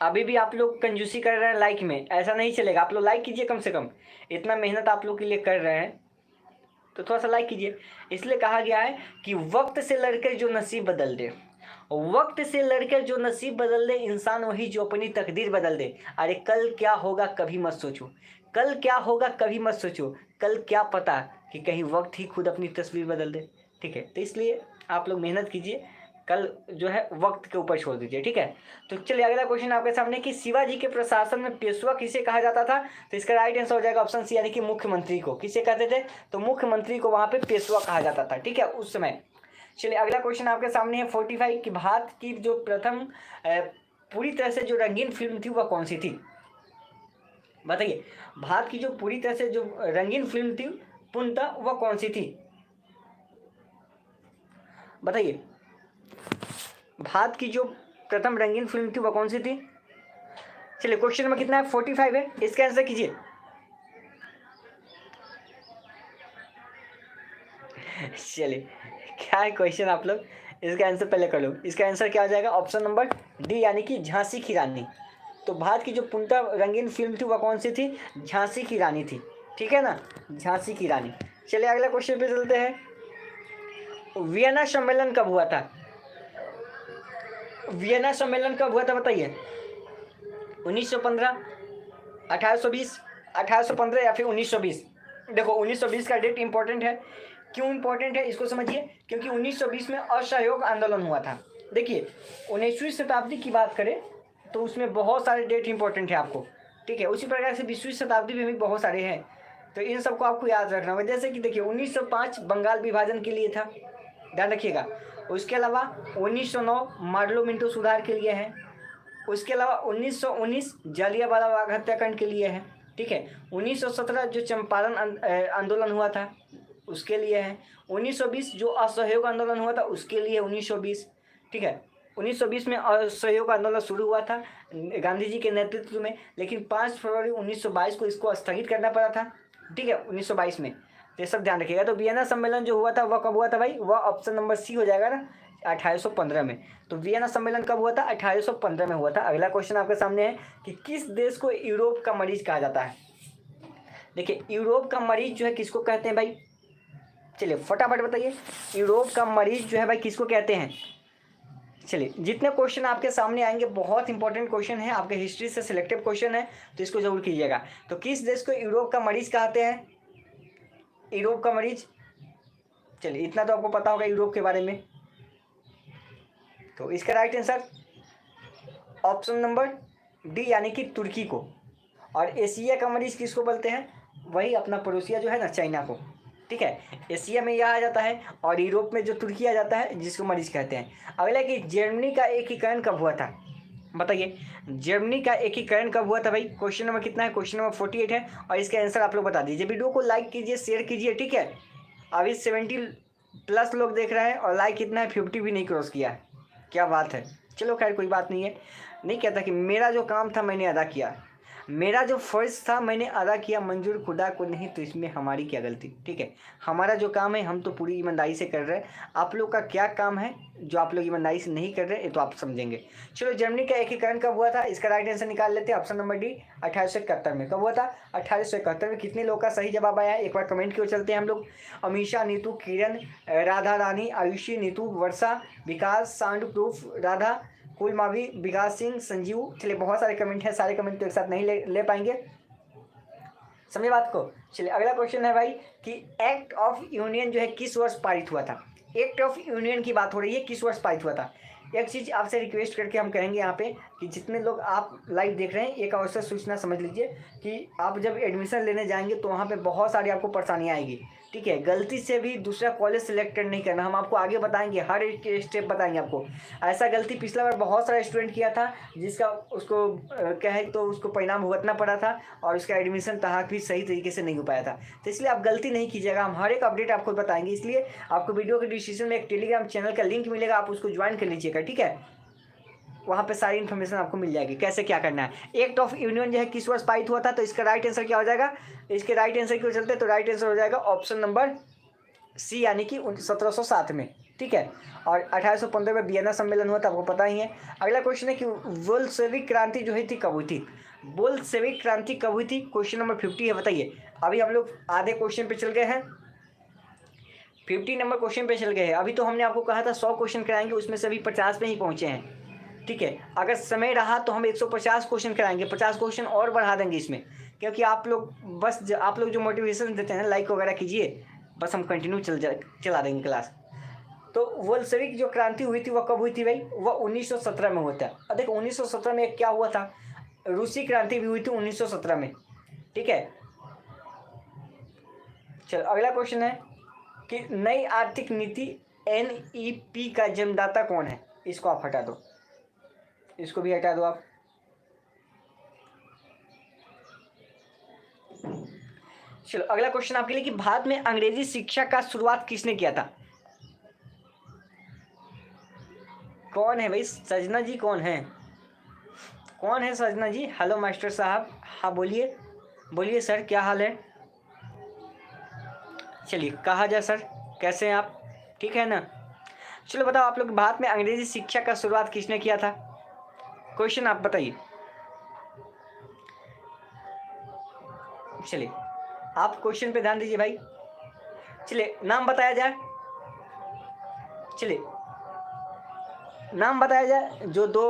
[SPEAKER 1] अभी भी आप लोग कंजूसी कर रहे हैं लाइक में, ऐसा नहीं चलेगा। आप लोग लाइक कीजिए कम से कम, इतना मेहनत आप लोग के लिए कर रहे हैं तो थोड़ा सा लाइक कीजिए। इसलिए कहा गया है कि वक्त से लड़कर जो नसीब बदल दे, वक्त से लड़कर जो नसीब बदल दे, इंसान वही जो अपनी तकदीर बदल दे। अरे कल क्या होगा कभी मत सोचो, कल क्या होगा कभी मत सोचो, कल क्या पता कि कहीं वक्त ही खुद अपनी तस्वीर बदल दे, ठीक है। तो इसलिए आप लोग मेहनत कीजिए, कल जो है वक्त के ऊपर छोड़ दीजिए, ठीक है। तो चलिए अगला क्वेश्चन आपके सामने कि शिवाजी के प्रशासन में पेशवा किसे कहा जाता था। तो इसका राइट आंसर हो जाएगा ऑप्शन सी, यानी कि मुख्यमंत्री को। किसे कहते थे, तो मुख्यमंत्री को वहां पे पेशवा कहा जाता था, ठीक है, उस समय। चलिए अगला क्वेश्चन आपके सामने है 45 कि भारत की जो प्रथम पूरी तरह से जो रंगीन फिल्म थी वह कौन सी थी। बताइए, भारत की जो पूरी तरह से जो रंगीन फिल्म थी पूर्णतः वह कौन सी थी, बताइए। भारत की जो प्रथम रंगीन फिल्म थी वह कौन सी थी। चलिए क्वेश्चन नंबर कितना है, 45 है, इसका आंसर कीजिए। चलिए क्या है क्वेश्चन, आप लोग इसका आंसर पहले कर लो। इसका आंसर क्या हो जाएगा, ऑप्शन नंबर डी, यानी कि झांसी की रानी। तो भारत की जो पूर्णतः रंगीन फिल्म थी वह कौन सी थी, झांसी की रानी थी, ठीक है ना, झांसी की रानी। चलिए अगला क्वेश्चन पे चलते हैं, वियना सम्मेलन कब हुआ था। वियना सम्मेलन कब हुआ था बताइए, 1915, 1820, 1815 या फिर 1920। देखो 1920 का डेट इंपॉर्टेंट है, क्यों इंपॉर्टेंट है इसको समझिए, क्योंकि 1920 में असहयोग आंदोलन हुआ था। देखिए 19वीं शताब्दी की बात करें तो उसमें बहुत सारे डेट इंपॉर्टेंट है आपको, ठीक है। उसी प्रकार से 20वीं शताब्दी में भी बहुत सारे हैं, तो इन सबको आपको याद रखना होगा। जैसे कि देखिए 1905 बंगाल विभाजन के लिए था, ध्यान रखिएगा। उसके अलावा 1909 मार्लो मिंटो सुधार के लिए है। उसके अलावा 1919 जालियांवाला बाग हत्याकांड के लिए है, ठीक है। 1917 जो चंपारण आंदोलन हुआ था उसके लिए है। 1920 जो असहयोग आंदोलन हुआ था उसके लिए 1920, ठीक है। 1920 में असहयोग आंदोलन शुरू हुआ था गांधी जी के नेतृत्व में, लेकिन 5 फरवरी 1922 को इसको स्थगित करना पड़ा था, ठीक है, 1922 में। तो ये सब ध्यान रखिएगा। तो वियना सम्मेलन जो हुआ था वह कब हुआ था भाई, वह ऑप्शन नंबर सी हो जाएगा ना, 1815 में। तो वियना सम्मेलन कब हुआ था, 1815 में हुआ था। अगला क्वेश्चन आपके सामने है कि किस देश को यूरोप का मरीज कहा जाता है। देखिए यूरोप का मरीज जो है किसको कहते हैं भाई, चलिए फटाफट बताइए, यूरोप का मरीज जो है भाई किसको कहते हैं। चलिए जितने क्वेश्चन आपके सामने आएंगे बहुत इंपॉर्टेंट क्वेश्चन है, आपके हिस्ट्री से सिलेक्टेड क्वेश्चन है, तो इसको जरूर कीजिएगा। तो किस देश को यूरोप का मरीज कहते हैं, यूरोप का मरीज। चलिए इतना तो आपको पता होगा यूरोप के बारे में। तो इसका right answer option number D, यानी कि तुर्की को। और एशिया का मरीज किसको बोलते हैं, वही अपना पड़ोसिया जो है ना, चाइना को, ठीक है। एशिया में यह आ जाता है और यूरोप में जो तुर्की आ जाता है जिसको मरीज कहते हैं। अगला कि जर्मनी का एकीकरण कब हुआ था, बताइए। जर्मनी का एकीकरण कब हुआ था भाई। क्वेश्चन नंबर कितना है, क्वेश्चन नंबर 48 है, और इसका आंसर आप लोग बता दीजिए। वीडियो को लाइक कीजिए, शेयर कीजिए, ठीक है। अभी 70+ लोग देख रहे हैं और लाइक कितना है, 50 भी नहीं क्रॉस किया है, क्या बात है। चलो खैर कोई बात नहीं है, नहीं कहता कि मेरा जो काम था मैंने अदा किया, मेरा जो फ़र्ज़ था मैंने अदा किया, मंजूर खुदा को नहीं तो इसमें हमारी क्या गलती, ठीक है। हमारा जो काम है हम तो पूरी ईमानदारी से कर रहे हैं, आप लोग का क्या काम है जो आप लोग ईमानदारी से नहीं कर रहे ये तो आप समझेंगे। चलो जर्मनी का एकीकरण कब हुआ था, इसका राइट आंसर निकाल लेते हैं। ऑप्शन नंबर डी 1871 में। कब हुआ था, 1871 में। कितने लोग का सही जवाब आया है एक बार कमेंट की ओर चलते हैं हम लोग। अमीषा, नीतू, किरण, राधा रानी, आयुषी, नीतू, वर्षा, विकास, सांड, प्रूफ, राधा, कुल मावी, विकास सिंह, संजीव। चलिए बहुत सारे कमेंट हैं, सारे कमेंट तो एक साथ नहीं ले पाएंगे, समझे बात को। चलिए अगला क्वेश्चन है भाई कि एक्ट ऑफ यूनियन जो है किस वर्ष पारित हुआ था। एक्ट ऑफ यूनियन की बात हो रही है, किस वर्ष पारित हुआ था। एक चीज़ आपसे रिक्वेस्ट करके हम कहेंगे यहाँ पे कि जितने लोग आप लाइव देख रहे हैं, एक आवश्यक सूचना समझ लीजिए कि आप जब एडमिशन लेने जाएंगे तो वहाँ पे बहुत सारी आपको परेशानियाँ आएगी, ठीक है। गलती से भी दूसरा कॉलेज सेलेक्ट नहीं करना, हम आपको आगे बताएंगे, हर एक स्टेप बताएंगे आपको। ऐसा गलती पिछला बार बहुत सारा स्टूडेंट किया था, जिसका उसको कहे तो उसको परिणाम भुगतना पड़ा था और उसका एडमिशन तहाक भी सही तरीके से नहीं हो पाया था। तो इसलिए आप गलती नहीं कीजिएगा, हम हर एक अपडेट आपको बताएंगे। इसलिए आपको वीडियो के डिस्क्रिप्शन में एक टेलीग्राम चैनल का लिंक मिलेगा, आप उसको ज्वाइन कर लीजिएगा, ठीक है। वहाँ पे सारी इन्फॉर्मेशन आपको मिल जाएगी कैसे क्या करना है। एक्ट ऑफ यूनियन जो है किस वर्ष पारित हुआ था, तो इसका राइट आंसर क्या हो जाएगा। इसके राइट आंसर क्यों चलते, तो राइट आंसर हो जाएगा ऑप्शन नंबर सी, यानी कि 1707 में, ठीक है। और 1815 में वियना सम्मेलन हुआ था, आपको पता ही है। अगला क्वेश्चन है कि बोल्शेविक क्रांति जो हुई थी कब हुई थी। बोल्शेविक क्रांति कब हुई थी, क्वेश्चन नंबर 50 है, बताइए। अभी हम लोग आधे क्वेश्चन पे चल गए हैं, 50 नंबर क्वेश्चन पे चल गए हैं। अभी तो हमने आपको कहा था 100 क्वेश्चन कराएंगे, उसमें से अभी 50 पे ही पहुंचे हैं, ठीक है। अगर समय रहा तो हम 150 क्वेश्चन कराएंगे, 50 क्वेश्चन और बढ़ा देंगे इसमें, क्योंकि आप लोग बस आप लोग जो मोटिवेशन देते हैं, लाइक वगैरह कीजिए, बस हम कंटिन्यू चला देंगे क्लास। तो बोल्शेविक जो क्रांति हुई थी वह कब हुई थी भाई, वह 1917 में होता है। अब देखो 1917 में क्या हुआ था, रूसी क्रांति भी हुई थी 1917 में, ठीक है। चलो अगला क्वेश्चन है कि नई आर्थिक नीति NEP का जन्मदाता कौन है। इसको आप हटा दो, इसको भी हटा दो आप। चलो अगला क्वेश्चन आपके लिए कि भारत में अंग्रेजी शिक्षा का शुरुआत किसने किया था। कौन है भाई, सजना जी कौन है, कौन है सजना जी। हेलो मास्टर साहब, हाँ बोलिए बोलिए सर, क्या हाल है। चलिए कहा जाए सर, कैसे हैं आप, ठीक है ना। चलो बताओ आप लोग, भारत में अंग्रेजी शिक्षा का शुरुआत किसने किया था, क्वेश्चन आप बताइए। चलिए आप क्वेश्चन पे ध्यान दीजिए भाई। चलिए नाम बताया जाए, चलिए नाम बताया जाए। जो दो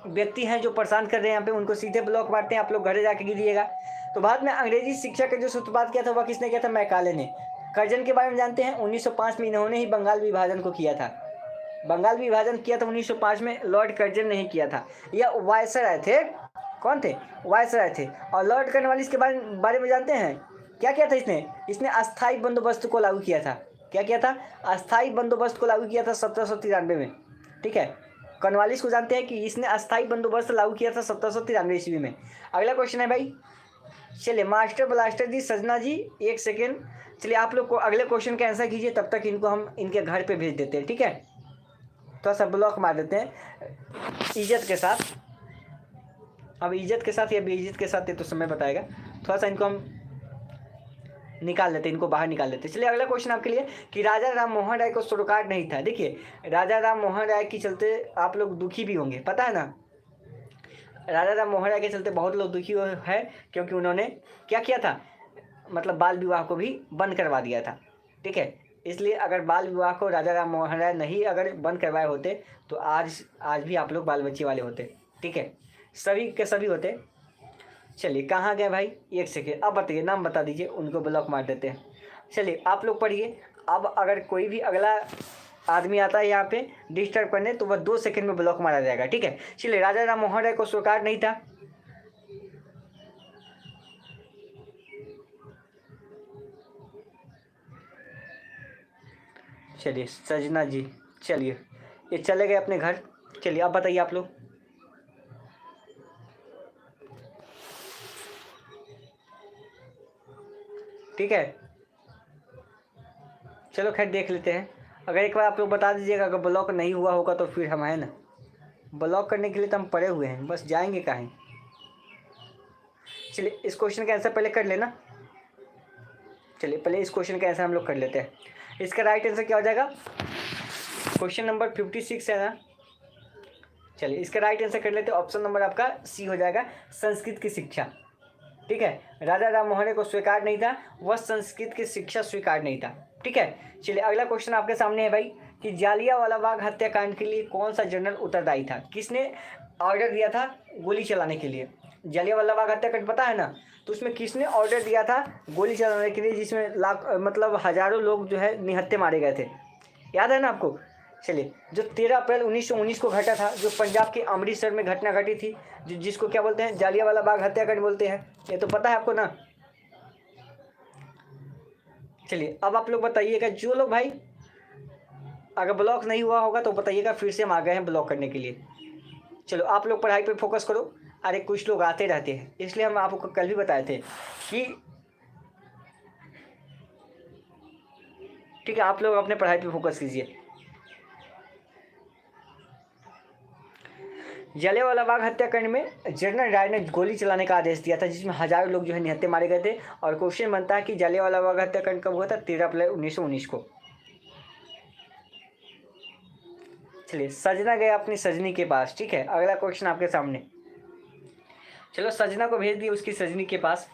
[SPEAKER 1] व्यक्ति हैं जो परेशान कर रहे हैं यहाँ पे, उनको सीधे ब्लॉक मारते हैं, आप लोग घरे जाके गिरिएगा। तो भारत में अंग्रेजी शिक्षा का जो सूत्रपात किया था वह किसने किया था, मैकाले ने। कर्जन के बारे में जानते हैं, 1905 में इन्होंने ही बंगाल विभाजन को किया था। बंगाल विभाजन किया था 1905 में, लॉर्ड कर्जन ने ही किया था। यह वायसराय थे, कौन थे, वायसराय थे। और लॉर्ड कर्नवालिस के बारे में जानते हैं, क्या किया था इसने अस्थायी बंदोबस्त को लागू किया था। क्या किया था, अस्थायी बंदोबस्त को लागू किया था 1793 में, ठीक है। कर्नवालिस को जानते हैं कि इसने अस्थायी बंदोबस्त लागू किया था 1793 ईस्वी में। अगला क्वेश्चन है भाई, चलिए मास्टर ब्लास्टर जी, सजना जी, एक सेकेंड। चलिए आप लोग को अगले क्वेश्चन का आंसर कीजिए, तब तक इनको हम इनके घर पे भेज देते हैं, ठीक है। थोड़ा सा ब्लॉक मार देते हैं इज्जत के साथ। अब इज्जत के साथ या बेइज्जत के साथ ये तो समय बताएगा। थोड़ा सा इनको हम निकाल लेते हैं, इनको बाहर निकाल लेते हैं। चलिए अगला क्वेश्चन आपके लिए कि राजा राम मोहन राय को स्वरोकार नहीं था। देखिए राजा राम मोहन राय के चलते आप लोग दुखी भी होंगे, पता है ना। राजा राम मोहन राय के चलते बहुत लोग दुखी है, क्योंकि उन्होंने क्या किया था, मतलब बाल विवाह को भी बंद करवा दिया था, ठीक है। इसलिए अगर बाल विवाह को राजा राम मोहन राय नहीं अगर बंद करवाए होते तो आज भी आप लोग बाल बच्चे वाले होते, ठीक है, सभी के सभी होते। चलिए कहाँ गए भाई, एक सेकेंड, अब बताइए, नाम बता दीजिए, उनको ब्लॉक मार देते हैं। चलिए आप लोग पढ़िए। अब अगर कोई भी अगला आदमी आता है यहाँ पे डिस्टर्ब करने, तो वह 2 सेकंड में ब्लॉक मारा जाएगा, ठीक है। चलिए राजा राम मोहन राय को स्वरोकार नहीं था। चलिए सजना जी, चलिए ये चले गए अपने घर। चलिए अब बताइए आप लोग। ठीक है, चलो खैर देख लेते हैं। अगर एक बार आप लोग बता दीजिएगा, अगर ब्लॉक नहीं हुआ होगा तो फिर हम है ना, ब्लॉक करने के लिए तो हम पड़े हुए हैं, बस जाएंगे कहाँ। चलिए इस क्वेश्चन का आंसर पहले कर लेना। चलिए पहले इस क्वेश्चन का आंसर हम लोग कर लेते हैं। इसका राइट आंसर क्या हो जाएगा, क्वेश्चन नंबर 56 है ना। चलिए इसका राइट आंसर कर लेते हैं, ऑप्शन नंबर आपका सी हो जाएगा, संस्कृत की शिक्षा, ठीक है। राजा राम मोहन राय को स्वीकार नहीं था, वह संस्कृत की शिक्षा स्वीकार नहीं था, ठीक है। चलिए अगला क्वेश्चन आपके सामने है भाई कि जालियांवाला बाग हत्याकांड के लिए कौन सा जनरल उत्तरदायी था, किसने ऑर्डर दिया था गोली चलाने के लिए। जालियांवाला बाग हत्याकांड पता है ना, तो उसमें किसने ऑर्डर दिया था गोली चलाने के लिए, जिसमें लाख मतलब हजारों लोग जो है निहत्थे मारे गए थे, याद है ना आपको। चलिए, जो 13 अप्रैल 1919 को घटा था, जो पंजाब के अमृतसर में घटना घटी थी, जिसको क्या बोलते हैं, जालियांवाला बाग हत्याकांड बोलते हैं, ये तो पता है आपको ना। चलिए अब आप लोग बताइएगा, जो लोग भाई अगर ब्लॉक नहीं हुआ होगा तो बताइएगा, फिर से हम आ गए हैं ब्लॉक करने के लिए। चलो आप लोग पढ़ाई पे फोकस करो। अरे कुछ लोग आते रहते हैं, इसलिए हम आपको कल भी बताए थे कि ठीक है, आप लोग अपने पढ़ाई पे फोकस कीजिए। जलियांवाला बाग हत्याकांड में जनरल डायर ने गोली चलाने का आदेश दिया था, जिसमें हजारों लोग जो है निहत्थे मारे गए थे। और क्वेश्चन बनता है कि जलियांवाला बाग हत्याकांड कब हुआ था, 13 अप्रैल 1919 को। चलिए, सजना गया अपनी सजनी के पास, ठीक है, अगला क्वेश्चन आपके सामने। चलो सजना को भेज दिया उसकी सजनी के पास।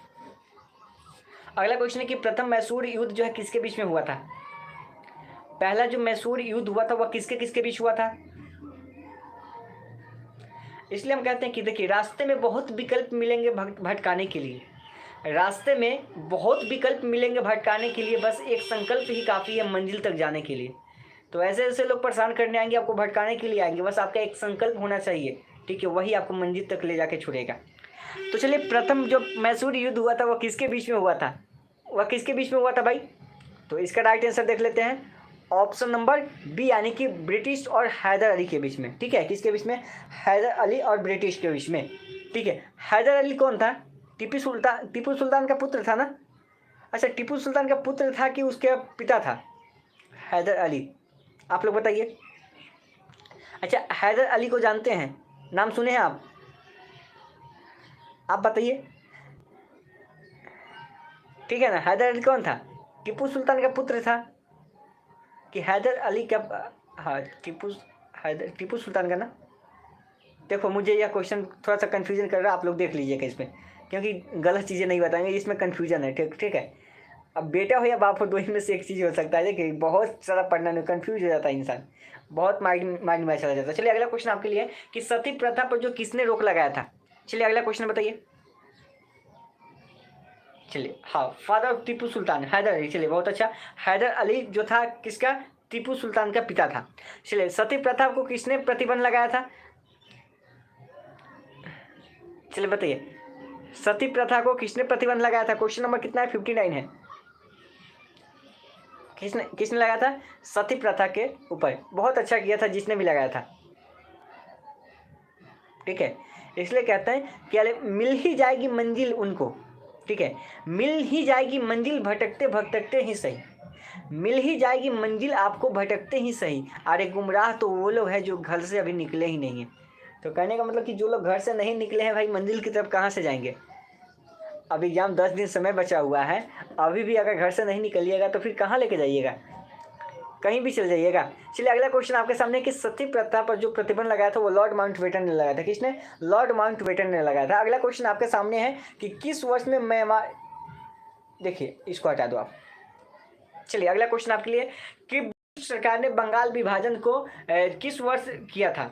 [SPEAKER 1] अगला क्वेश्चन है कि प्रथम मैसूर युद्ध जो है किसके बीच में हुआ था। पहला जो मैसूर युद्ध हुआ था वह किसके किसके बीच हुआ था। इसलिए हम कहते हैं कि देखिए, रास्ते में बहुत विकल्प मिलेंगे भटकाने के लिए, रास्ते में बहुत विकल्प मिलेंगे भटकाने के लिए, बस एक संकल्प ही काफ़ी है मंजिल तक जाने के लिए। तो ऐसे ऐसे लोग परेशान करने आएंगे, आपको भटकाने के लिए आएंगे, बस आपका एक संकल्प होना चाहिए, ठीक है, वही आपको मंजिल तक ले जाके छोड़ेगा। तो चलिए, प्रथम जो मैसूर युद्ध हुआ था वह किसके बीच में हुआ था, वह किसके बीच में हुआ था भाई। तो इसका राइट आंसर देख लेते हैं, ऑप्शन नंबर बी, यानी कि ब्रिटिश और हैदर अली के बीच में, ठीक है। किसके बीच में, हैदर अली और ब्रिटिश के बीच में, ठीक है। हैदर अली कौन था, टीपू सुल्तान का पुत्र था ना। अच्छा, टीपू सुल्तान का पुत्र था कि उसके पिता था हैदर अली, आप लोग बताइए। अच्छा, हैदर अली को जानते हैं, नाम सुने हैं आप बताइए, ठीक है ना। हैदर अली कौन था, टीपू सुल्तान का पुत्र था कि हैदर अली का, हाँ टीपू सुल्तान का ना। देखो, मुझे यह क्वेश्चन थोड़ा सा कन्फ्यूजन कर रहा है, आप लोग देख लीजिएगा इसमें, क्योंकि गलत चीज़ें नहीं बताएंगे, इसमें कन्फ्यूजन है, ठीक है। अब बेटा हो या बाप हो, दो ही में से एक चीज़ हो सकता है। देखिए, बहुत सारा पढ़ने में कन्फ्यूज हो जाता है इंसान, बहुत माइंड में चला जाता है। चलिए अगला क्वेश्चन आपके लिए कि सती प्रथा पर जो किसने रोक लगाया था। चलिए अगला क्वेश्चन बताइए। चलिए, हाँ, फादर ऑफ टीपू सुल्तान हैदर अली। चलिए बहुत अच्छा, हैदर अली जो था किसका, टीपू सुल्तान का पिता था। चलिए, सती प्रथा को किसने प्रतिबंध लगाया था। चलिए बताइए, सती प्रथा को किसने प्रतिबंध लगाया था। क्वेश्चन नंबर कितना है, 59 है। किसने लगाया था सती प्रथा के ऊपर। बहुत अच्छा किया था जिसने भी लगाया था, ठीक है। इसलिए कहते हैं कि अरे मिल ही जाएगी मंजिल उनको, ठीक है, मिल ही जाएगी मंजिल भटकते भटकते ही सही, मिल ही जाएगी मंजिल आपको भटकते ही सही। अरे गुमराह तो वो लोग हैं जो घर से अभी निकले ही नहीं हैं। तो कहने का मतलब कि जो लोग घर से नहीं निकले हैं भाई, मंजिल की तरफ कहाँ से जाएंगे। अब एग्जाम 10 दिन समय बचा हुआ है, अभी भी अगर घर से नहीं निकलिएगा तो फिर कहाँ लेके जाइएगा, कहीं भी चल जाइएगा। चलिए अगला क्वेश्चन आपके सामने कि सती प्रथा पर जो प्रतिबंध लगाया था वो लॉर्ड माउंटबेटन ने लगाया था। किसने, लॉर्ड माउंटबेटन ने लगाया था। अगला क्वेश्चन आपके सामने है कि किस वर्ष में म्यांमार, देखिए इसको हटा दो आप। चलिए अगला क्वेश्चन आपके लिए कि ब्रिटिश सरकार ने बंगाल विभाजन को किस वर्ष किया था।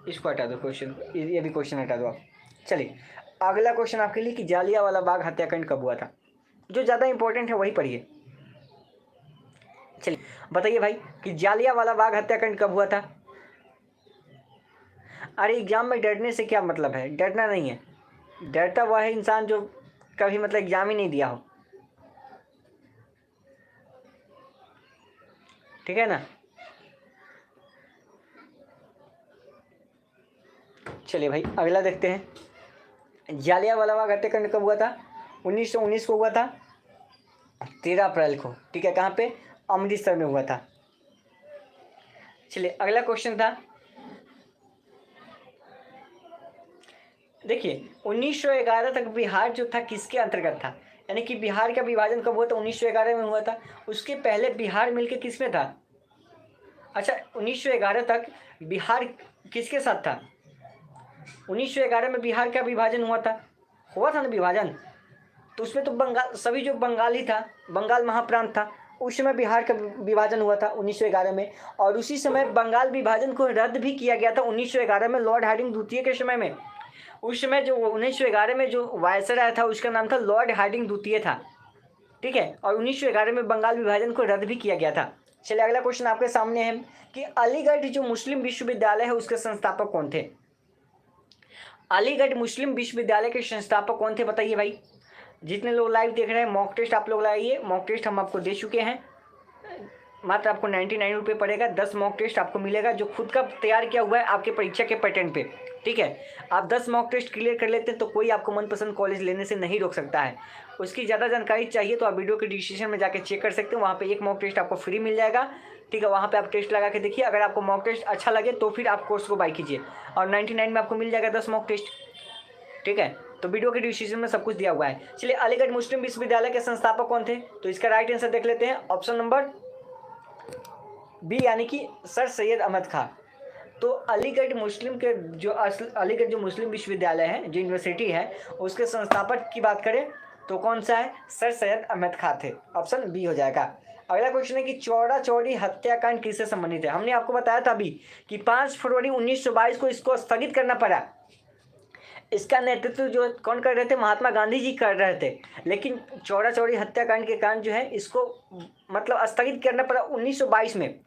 [SPEAKER 1] इसको हटा दो क्वेश्चन, ये भी क्वेश्चन हटा दो आप। चलिए अगला क्वेश्चन आपके लिए कि जालियांवाला बाग हत्याकांड कब हुआ था। जो ज़्यादा इंपॉर्टेंट है वही पढ़िए। चलिए बताइए भाई कि जालियांवाला बाग हत्याकांड कब हुआ था। अरे एग्जाम में डरने से क्या मतलब है, डरना नहीं है, डरता वह है इंसान जो कभी मतलब एग्जाम ही नहीं दिया हो, ठीक है ना। चलिए भाई अगला देखते हैं, जालियांवाला बाग हत्याकांड कब हुआ था। 1919 को हुआ था, 13 अप्रैल को, ठीक है। कहाँ पे, अमृतसर में हुआ था। चलिए अगला क्वेश्चन था, देखिए 1911 तक बिहार जो था किसके अंतर्गत था, यानी कि बिहार का विभाजन कब हुआ था, 1911 में हुआ था। उसके पहले बिहार मिलके किस में था। अच्छा, 1911 तक बिहार किसके साथ था। 1911 में बिहार का विभाजन हुआ था ना विभाजन, तो उसमें तो बंगाल, सभी जो बंगाली था, बंगाल महाप्रांत था, उस समय बिहार का विभाजन हुआ था 1911 में, और उसी समय बंगाल विभाजन को रद्द भी किया गया था 1911 में लॉर्ड हार्डिंग द्वितीय के समय में। उस समय जो 1911 में जो वायसराय था उसका नाम था लॉर्ड हार्डिंग द्वितीय था, ठीक है, और 1911 में बंगाल विभाजन को रद्द भी किया गया था। चलिए अगला क्वेश्चन आपके सामने है कि अलीगढ़ जो मुस्लिम विश्वविद्यालय है उसके संस्थापक कौन थे? अलीगढ़ मुस्लिम विश्वविद्यालय के संस्थापक कौन थे बताइए भाई। जितने लोग लाइव देख रहे हैं मॉक टेस्ट आप लोग लाइए, मॉक टेस्ट हम आपको दे चुके हैं, मात्र आपको 99 रुपये पड़ेगा। 10 मॉक टेस्ट आपको मिलेगा जो खुद का तैयार किया हुआ है आपके परीक्षा के पैटर्न पे, ठीक है। आप 10 मॉक टेस्ट क्लियर कर लेते हैं तो कोई आपको मनपसंद कॉलेज लेने से नहीं रोक सकता है। उसकी ज़्यादा जानकारी चाहिए तो आप वीडियो के डिस्क्रिप्शन में जाकर चेक कर सकते हैं, वहाँ पे एक मॉक टेस्ट आपको फ्री मिल जाएगा, ठीक है। वहाँ पे आप टेस्ट लगा के देखिए, अगर आपको मॉक टेस्ट अच्छा लगे तो फिर आप कोर्स को बाय कीजिए, और 99 में आपको मिल जाएगा 10 मॉक टेस्ट, ठीक है। तो वीडियो के डिस्क्रिप्शन में सब कुछ दिया हुआ है। चलिए अलीगढ़ मुस्लिम विश्वविद्यालय के संस्थापक कौन थे? तो इसका राइट आंसर देख लेते हैं, ऑप्शन नंबर बी यानी कि सर सैयद अहमद खां। तो अलीगढ़ मुस्लिम के जो अलीगढ़ जो मुस्लिम विश्वविद्यालय है, जो यूनिवर्सिटी है, उसके संस्थापक की बात करें तो कौन सा है? सर सैयद अहमद खां थे, ऑप्शन बी हो जाएगा। अगला क्वेश्चन है कि चौरा चौरी हत्याकांड किससे संबंधित है? हमने आपको बताया था अभी कि 5 फरवरी 1922 को इसको स्थगित करना पड़ा। इसका नेतृत्व जो कौन कर रहे थे? महात्मा गांधी जी कर रहे थे, लेकिन चौरा चौरी हत्याकांड के कारण जो है इसको मतलब स्थगित करना पड़ा 1922 में।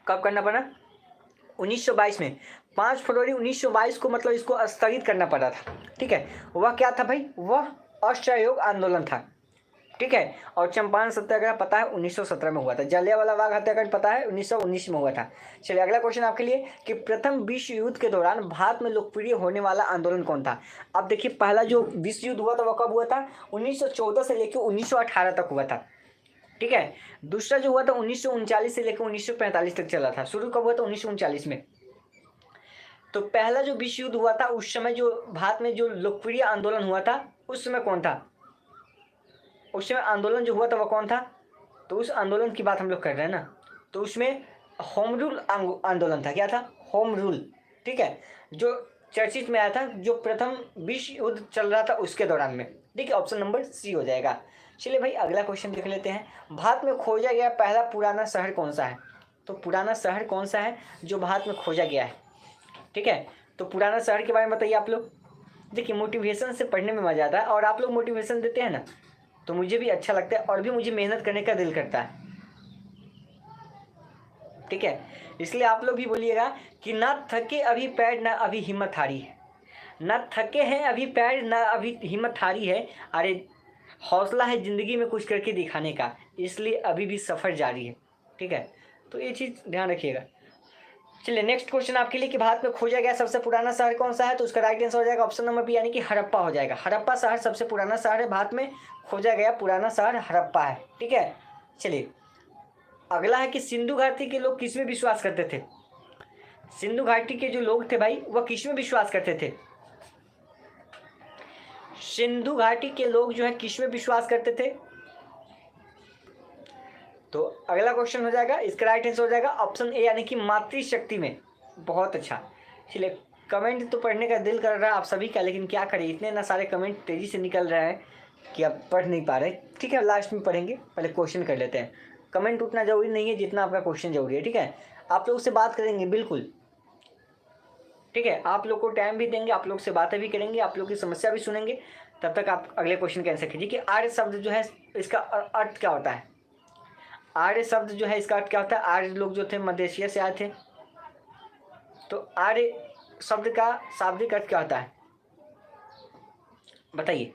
[SPEAKER 1] कब करना पड़ा? 1922 में। 5 फरवरी 1922 को मतलब इसको स्थगित करना पड़ा था, ठीक है। वह क्या था भाई? वह असहयोग आंदोलन था, ठीक है। और चंपारण सत्याग्रह पता है 1917 में हुआ था। जलियांवाला बाग हत्याकांड पता है 1919 में हुआ था। चलिए अगला क्वेश्चन आपके लिए कि प्रथम विश्व युद्ध के दौरान भारत में लोकप्रिय होने वाला आंदोलन कौन था? अब देखिए पहला जो विश्व युद्ध हुआ था वह कब हुआ था? 1914 से लेकर 1918 तक हुआ था, ठीक है। दूसरा जो हुआ था 1939 से लेकर 1945 तक चला था। शुरू कब हुआ था? 1939 में। तो पहला जो विश्व युद्ध हुआ था उस समय जो भारत में जो लोकप्रिय आंदोलन हुआ था उस समय कौन था? उस समय आंदोलन जो हुआ था वह कौन था? तो उस आंदोलन की बात हम लोग कर रहे हैं ना, तो उसमें होम रूल आंदोलन था। क्या था? होम रूल, ठीक है, जो चर्चित में आया था जो प्रथम विश्व युद्ध चल रहा था उसके दौरान में, ठीक है। ऑप्शन नंबर सी हो जाएगा। चलिए भाई अगला क्वेश्चन देख लेते हैं। भारत में खोजा गया पहला पुराना शहर कौन सा है? तो पुराना शहर कौन सा है जो भारत में खोजा गया है, ठीक है। तो पुराना शहर के बारे में बताइए आप लोग। देखिए मोटिवेशन से पढ़ने में मजा आता है, और आप लोग मोटिवेशन देते हैं ना तो मुझे भी अच्छा लगता है और भी मुझे मेहनत करने का दिल करता है, ठीक है। इसलिए आप लोग भी बोलिएगा कि ना थके अभी पैर ना अभी हिम्मत हारी है, ना थके हैं अभी पैर ना अभी हिम्मत हारी है, अरे हौसला है ज़िंदगी में कुछ करके दिखाने का, इसलिए अभी भी सफ़र जारी है, ठीक है। तो ये चीज़ ध्यान रखिएगा। चलिए नेक्स्ट क्वेश्चन आपके लिए कि भारत में खोजा गया सबसे पुराना शहर कौन सा है? तो उसका राइट आंसर हो जाएगा ऑप्शन नंबर बी यानी कि हड़प्पा हो जाएगा। हड़प्पा शहर सबसे पुराना शहर है, भारत में खोजा गया पुराना शहर हड़प्पा है, ठीक है। चलिए अगला है कि सिंधु घाटी के लोग किस में विश्वास करते थे? सिंधु घाटी के जो लोग थे भाई वह किस में विश्वास करते थे? सिंधु घाटी के लोग जो है किस में विश्वास करते थे? तो अगला क्वेश्चन हो जाएगा, इसका राइट आंसर हो जाएगा ऑप्शन ए यानी कि मातृशक्ति में। बहुत अच्छा। चलिए कमेंट तो पढ़ने का दिल कर रहा है आप सभी का, लेकिन क्या करें इतने ना सारे कमेंट तेज़ी से निकल रहे हैं कि आप पढ़ नहीं पा रहे, ठीक है। लास्ट में पढ़ेंगे, पहले क्वेश्चन कर लेते हैं। कमेंट उतना ज़रूरी नहीं है जितना आपका क्वेश्चन ज़रूरी है, ठीक है। आप लोग से बात करेंगे बिल्कुल, ठीक है। आप लोग को टाइम भी देंगे, आप लोग से बातें भी करेंगे, आप लोग की समस्या भी सुनेंगे, तब तक आप अगले क्वेश्चन का आंसर कीजिए कि आर्य शब्द जो है इसका अर्थ क्या होता है? आर्य शब्द जो है इसका अर्थ क्या होता है? आर्य लोग जो थे मध्य एशिया से आए थे, तो आर्य शब्द का शाब्दिक अर्थ क्या होता है बताइए?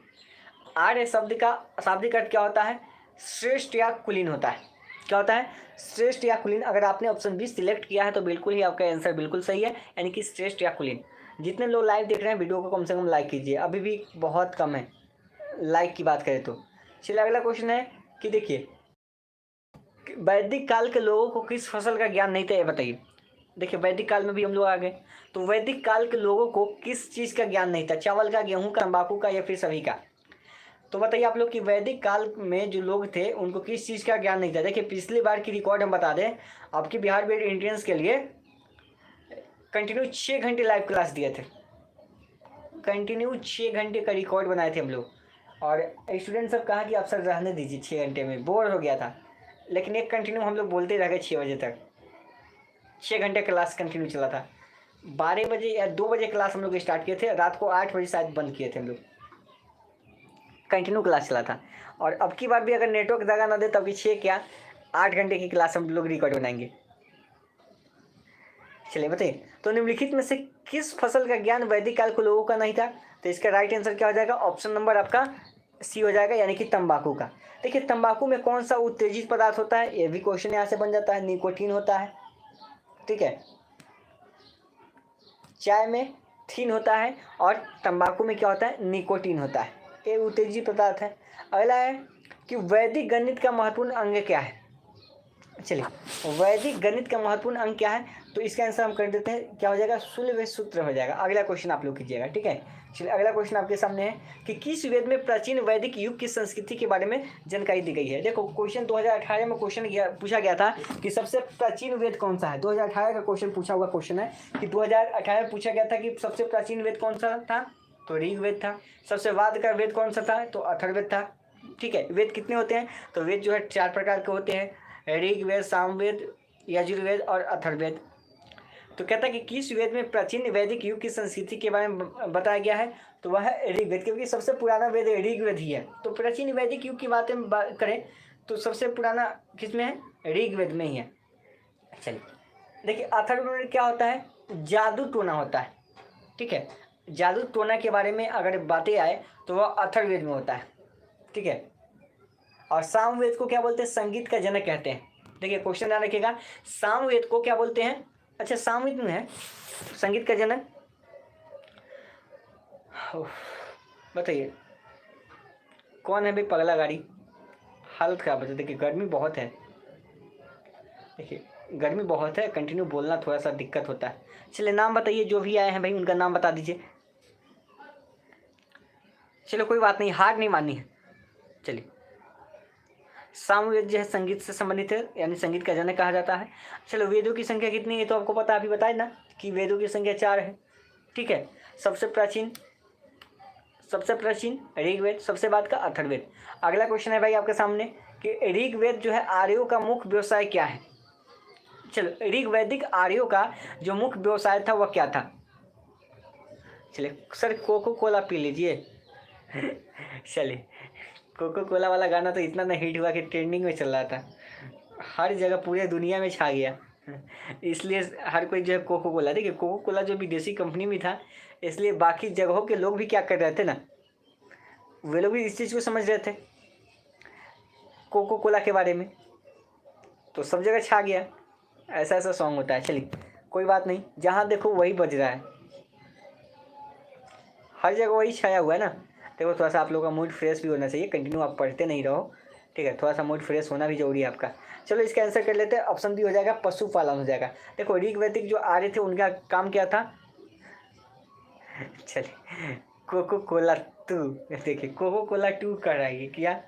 [SPEAKER 1] आर्य शब्द का शाब्दिक अर्थ क्या होता है? श्रेष्ठ या कुलीन होता है। क्या होता है? श्रेष्ठ या कुलीन। अगर आपने ऑप्शन बी सिलेक्ट किया है तो बिल्कुल ही आपका आंसर बिल्कुल सही है, यानी कि श्रेष्ठ या कुलीन। जितने लोग लाइव देख रहे हैं वीडियो को कम से कम लाइक कीजिए, अभी भी बहुत कम है लाइक की बात करें तो। चलिए अगला क्वेश्चन है कि देखिए वैदिक काल के लोगों को किस फसल का ज्ञान नहीं था ये बताइए। देखिए वैदिक काल में भी हम लोग आ गए, तो वैदिक काल के लोगों को किस चीज़ का ज्ञान नहीं था? चावल का, गेहूं का, तंबाकू का, या फिर सभी का? तो बताइए आप लोग कि वैदिक काल में जो लोग थे उनको किस चीज़ का ज्ञान नहीं था? देखिए पिछली बार की रिकॉर्ड हम बता दें, आपकी बिहार बोर्ड एंट्रेंस के लिए कंटिन्यू 6 घंटे लाइव क्लास दिए थे, कंटिन्यू 6 घंटे का रिकॉर्ड बनाए थे हम लोग। और स्टूडेंट सब कहा कि आप सर रहने दीजिए, 6 घंटे में बोर हो गया था। लेकिन एक कंटिन्यू हम लोग बोलते रह गए 6 बजे तक। 6 घंटे क्लास कंटिन्यू चला था। 12 बजे या 2 बजे क्लास हम लोग स्टार्ट किए थे, रात को 8 बजे शायद बंद किए थे हम लोग। कंटिन्यू क्लास चला था। और अब की बार भी अगर नेटवर्क दगा ना दे तब की 6 क्या 8 घंटे की क्लास हम लोग रिकॉर्ड बनाएंगे। चलिए बताइए, तो निम्नलिखित में से किस फसल का ज्ञान वैदिक काल के लोगों का नहीं था? तो इसका राइट आंसर क्या हो जाएगा? ऑप्शन नंबर आपका सी हो जाएगा, यानी कि तंबाकू का। देखिए तंबाकू में कौन सा उत्तेजित पदार्थ होता है, ये भी क्वेश्चन यहाँ से बन जाता है। निकोटीन होता है, ठीक है। चाय में थीन होता है और तंबाकू में क्या होता है? निकोटीन होता है। ये उत्तेजित पदार्थ है। अगला है कि वैदिक गणित का महत्वपूर्ण अंग क्या है? चलिए वैदिक गणित का महत्वपूर्ण अंग क्या है? तो इसका आंसर हम कर देते हैं, क्या हो जाएगा? शून्य सूत्र हो जाएगा। अगला क्वेश्चन आप लोग कीजिएगा, ठीक है। चलिए अगला क्वेश्चन आपके सामने है कि किस वेद में प्राचीन वैदिक युग की संस्कृति के बारे में जानकारी दी गई है? देखो क्वेश्चन 2018 में क्वेश्चन पूछा गया था कि सबसे प्राचीन वेद कौन सा है। 2018 का क्वेश्चन पूछा हुआ क्वेश्चन है कि 2018 में पूछा गया था कि सबसे प्राचीन वेद कौन सा था, तो ऋग्वेद था। सबसे बाद का वेद कौन सा था, तो अथर्ववेद था, ठीक है। वेद कितने होते हैं? तो वेद जो है 4 प्रकार के होते हैं, ऋग्वेद, सामवेद, यजुर्वेद और अथर्ववेद। तो कहता है कि किस वेद में प्राचीन वैदिक युग की संस्कृति के बारे में बताया गया है? तो वह है ऋग्वेद, क्योंकि सबसे पुराना वेद ऋग्वेद ही है। तो प्राचीन वैदिक युग की बातें करें तो सबसे पुराना किसमें है? ऋग्वेद में ही है। चलिए देखिए अथर्ववेद में क्या होता है? जादू टोना होता है, ठीक है। जादू टोना के बारे में अगर बातें आए तो वह अथर्ववेद में होता है, ठीक है। और सामवेद को क्या बोलते हैं? संगीत का जनक कहते हैं। देखिए क्वेश्चन ध्यान रखिएगा, सामवेद को क्या बोलते हैं? अच्छा सामवेद में है संगीत का जनक। बताइए कौन है भाई? पगला गाड़ी। हालत खराब है। देखिए गर्मी बहुत है, देखिए गर्मी बहुत है, कंटिन्यू बोलना थोड़ा सा दिक्कत होता है। चलिए नाम बताइए, जो भी आए हैं भाई उनका नाम बता दीजिए। चलो कोई बात नहीं, हार नहीं माननी है। चलिए सामवेद जो है संगीत से संबंधित है, यानी संगीत का जनक कहा जाता है। चलो वेदों की संख्या कितनी है तो आपको पता, अभी बताए ना कि वेदों की संख्या 4 है, ठीक है। सबसे प्राचीन ऋग्वेद, सबसे बाद का अथर्ववेद। अगला क्वेश्चन है भाई आपके सामने कि ऋग्वेद जो है आर्यों का मुख्य व्यवसाय क्या है? चलो ऋग्वैदिक आर्यों का जो मुख्य व्यवसाय था वह क्या था? चलिए सर कोको कोला पी लीजिए। चलिए कोको कोला वाला गाना तो इतना ना हिट हुआ कि ट्रेंडिंग में चल रहा था, हर जगह पूरे दुनिया में छा गया। इसलिए हर कोई जो है कोको कोला, देखिए कोको कोला जो विदेशी कंपनी में था, इसलिए बाकी जगहों के लोग भी क्या कर रहे थे ना, वे लोग भी इस चीज़ को समझ रहे थे कोको कोला के बारे में, तो सब जगह छा गया। ऐसा ऐसा सॉन्ग होता है। चलिए कोई बात नहीं, जहाँ देखो वही बज रहा है, हर जगह वही छाया हुआ है ना। देखो थोड़ा सा आप लोगों का मूड फ्रेश भी होना चाहिए, कंटिन्यू आप पढ़ते नहीं रहो, ठीक है। थोड़ा सा मूड फ्रेश होना भी जरूरी है आपका। चलो इसका आंसर कर लेते हैं, ऑप्शन बी हो जाएगा, पशुपालन हो जाएगा। देखो ऋग्वैदिक जो आर्य थे उनका काम क्या था? चलिए कोको कोला टू, देखिए कोको कोला टू कर रहा है क्या?